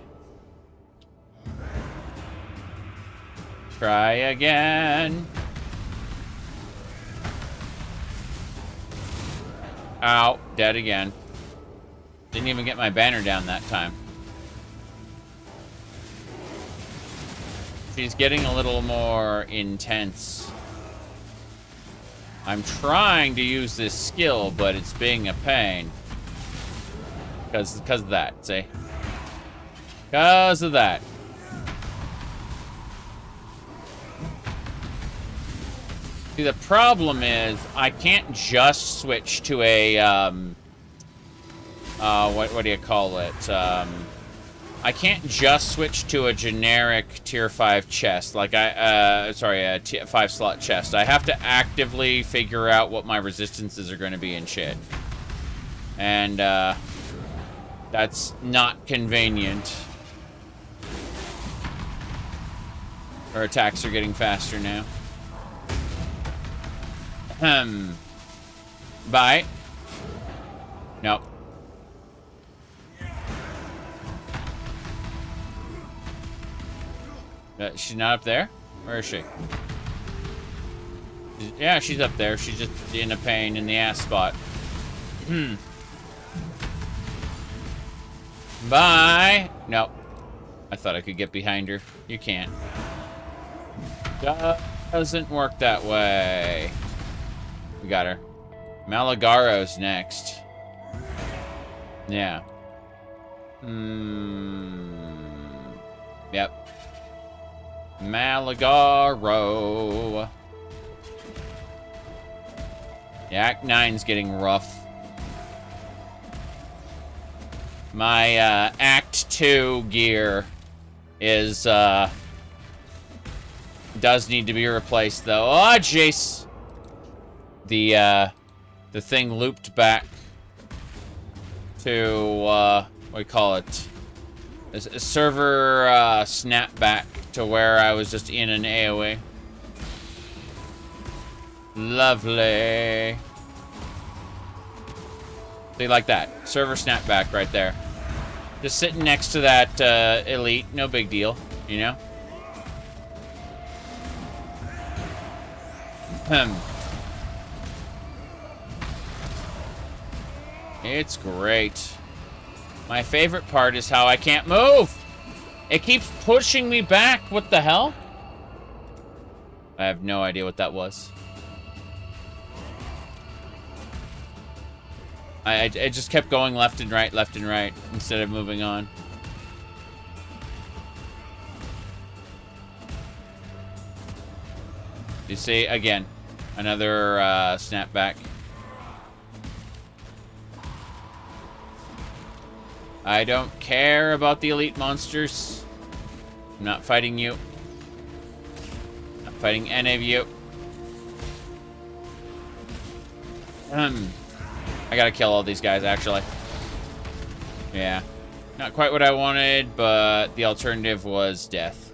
Try again. Ow, dead again. Didn't even get my banner down that time. She's getting a little more intense. I'm trying to use this skill, but it's being a pain. Because of that, see? Because of that. See, the problem is, I can't just switch to a, what do you call it? I can't just switch to a generic tier 5 chest, like a 5 slot chest. I have to actively figure out what my resistances are going to be and shit. And, that's not convenient. Our attacks are getting faster now. Bye. Nope. She's not up there? Where is she? Yeah, she's up there. She's just in a pain in the ass spot. Bye. Nope. I thought I could get behind her. You can't. Doesn't work that way. We got her. Malagaro's next. Yeah. Yep. Malagaro. Yeah, Act 9's getting rough. My Act 2 gear is does need to be replaced though. Oh jeez. The thing looped back to what do you call it? A server snapback to where I was just in an AoE. Lovely. See, like that. Server snapback right there. Just sitting next to that elite. No big deal, you know? It's great. My favorite part is how I can't move. It keeps pushing me back. What the hell? I have no idea what that was. I just kept going left and right, instead of moving on. You see, again, another snapback. I don't care about the elite monsters. I'm not fighting you. Not fighting any of you. I gotta kill all these guys, actually. Yeah. Not quite what I wanted, but the alternative was death.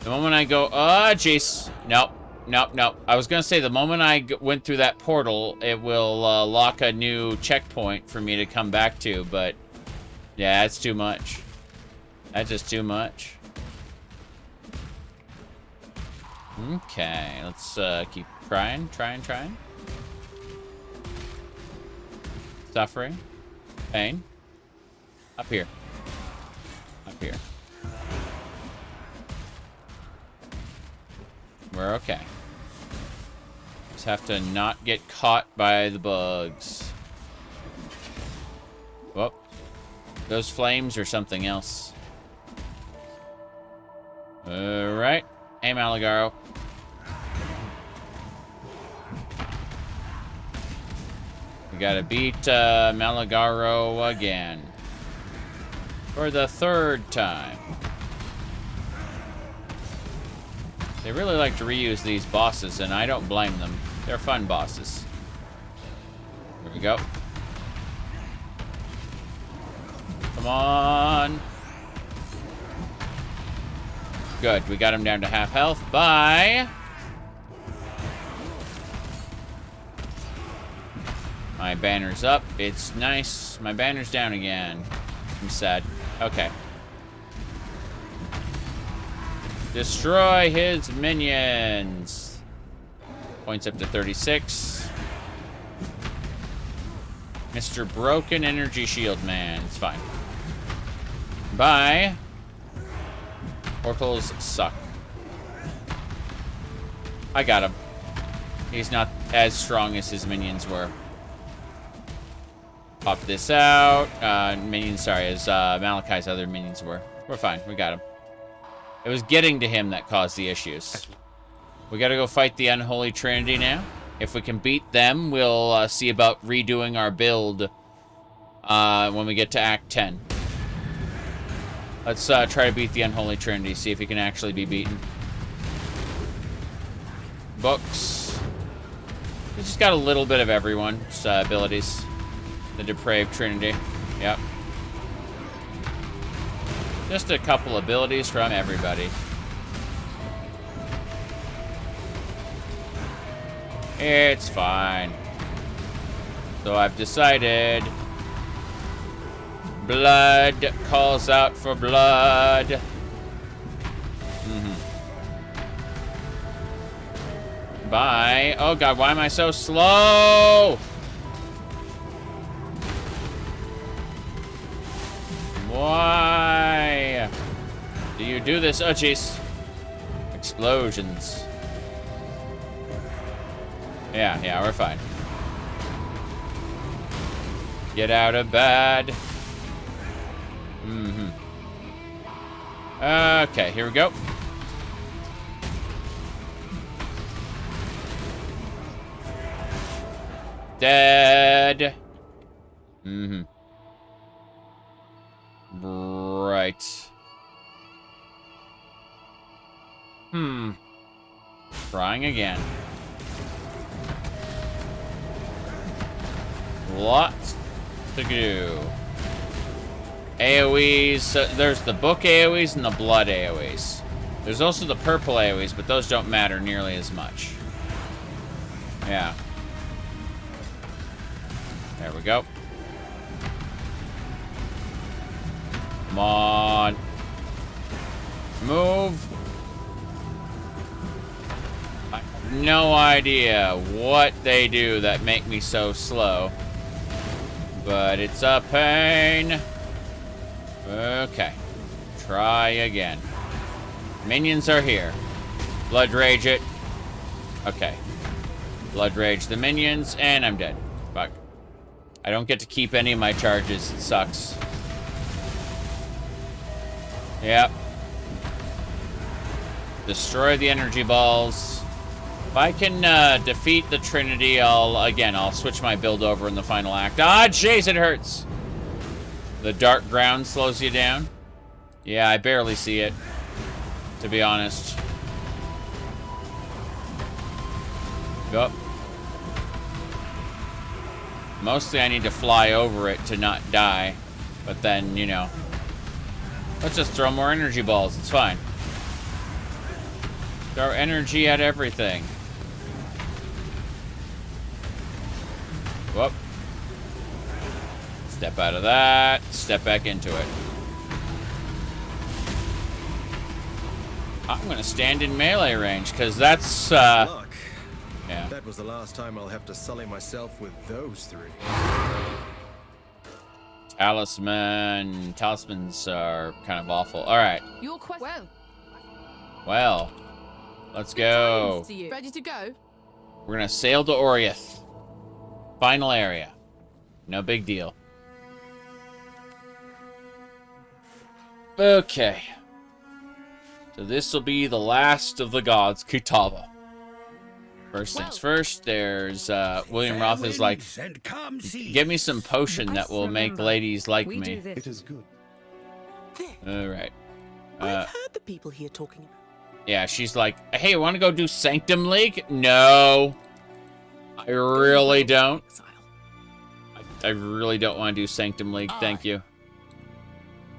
The moment I go... Oh, jeez. Nope. Nope, nope. I was gonna say, the moment I went through that portal, it will lock a new checkpoint for me to come back to, but... Yeah, that's too much. That's just too much. Okay, let's keep trying. Suffering. Pain. Up here. Up here. We're okay. Just have to not get caught by the bugs. Whoop. Those flames are something else. Alright. Hey, Malagaro. gotta beat Malagaro again. For the 3rd time. They really like to reuse these bosses, and I don't blame them. They're fun bosses. Here we go. Come on. Good, we got him down to half health. Bye. My banner's up. It's nice. My banner's down again. I'm sad. Okay. Destroy his minions. Points up to 36. Mr. Broken Energy Shield Man. It's fine. Bye. Portals suck. I got him. He's not as strong as his minions were. Pop this out. Minions, sorry, as Malachi's other minions were. We're fine. We got him. It was getting to him that caused the issues. We gotta go fight the Unholy Trinity now. If we can beat them, we'll see about redoing our build when we get to Act 10. Let's try to beat the Unholy Trinity, see if he can actually be beaten. Books. He's just got a little bit of everyone's abilities. The Depraved Trinity. Yep. Just a couple abilities from everybody. It's fine. So I've decided... Blood calls out for blood. Bye. Oh god, why am I so slow? Why do you do this? Oh jeez. Explosions. Yeah, we're fine. Get out of bed. Okay, here we go. Dead. Right. Trying again. Lots to do. AoEs, there's the book AoEs and the blood AoEs. There's also the purple AoEs, but those don't matter nearly as much. Yeah. There we go. Come on. Move. I have no idea what they do that make me so slow. But it's a pain. Okay. Try again. Minions are here. Blood Rage it. Okay. Blood Rage the minions, and I'm dead. Fuck. I don't get to keep any of my charges. It sucks. Yep. Destroy the energy balls. If I can defeat the Trinity, I'll switch my build over in the final act. Ah, jeez, it hurts. The dark ground slows you down. Yeah, I barely see it, to be honest. Go. Mostly I need to fly over it to not die. But then, you know. Let's just throw more energy balls. It's fine. Throw energy at everything. Whoop. Step out of that. Step back into it. I'm gonna stand in melee range, because that's, Luck. Yeah. That was the last time I'll have to sully myself with those three. Talismans are kind of awful. Alright. Your Well. Let's go. Ready to go? We're gonna sail to Oriath. Final area. No big deal. Okay. So this will be the last of the gods, Kitava. First things first, there's William Roth is like, give me some potion that will make ladies like me. It is good. All right. I've heard the people here talking about. Yeah, she's like, hey, want to go do Sanctum League? No, I really don't. I really don't want to do Sanctum League. Thank you.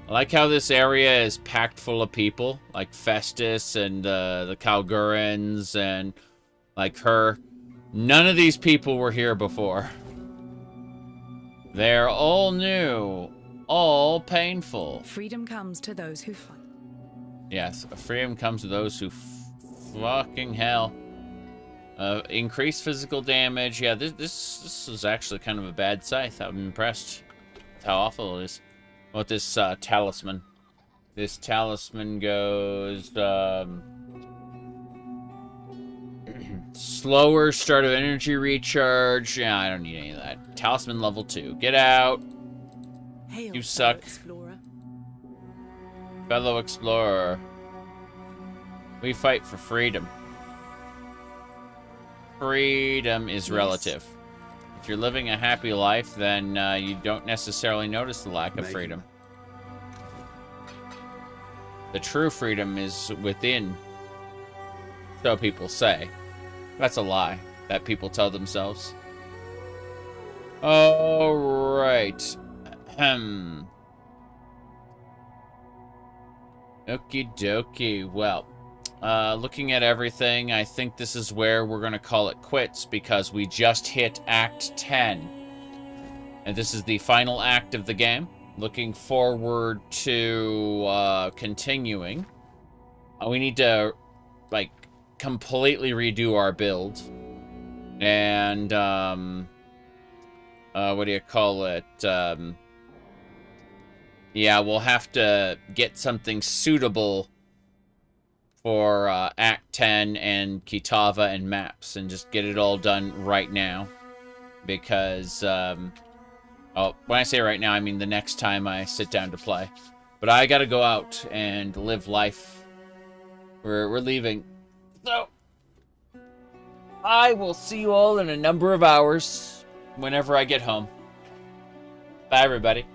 I like how this area is packed full of people, like Festus and the Kalgurans and like her. None of these people were here before. They're all new, all painful. Freedom comes to those who fight. Yes, freedom comes to those who fucking hell. Increased physical damage. Yeah, this is actually kind of a bad scythe. I'm impressed with how awful it is. What this talisman. This talisman goes slower start of energy recharge. Yeah, I don't need any of that. Talisman level 2. Get out. Hail, you suck. Explorer. Fellow explorer. We fight for freedom. Freedom is relative. If you're living a happy life, then you don't necessarily notice the lack of freedom. The true freedom is within, so people say. That's a lie that people tell themselves. All right. Okie dokie. Well, looking at everything, I think this is where we're going to call it quits because we just hit Act 10. And this is the final act of the game. Looking forward to continuing. We need to, like, completely redo our build. And, what do you call it? Yeah, we'll have to get something suitable for Act 10 and Kitava and maps and just get it all done right now. Because, well, when I say right now, I mean the next time I sit down to play. But I gotta go out and live life. We're leaving. So, I will see you all in a number of hours whenever I get home. Bye, everybody.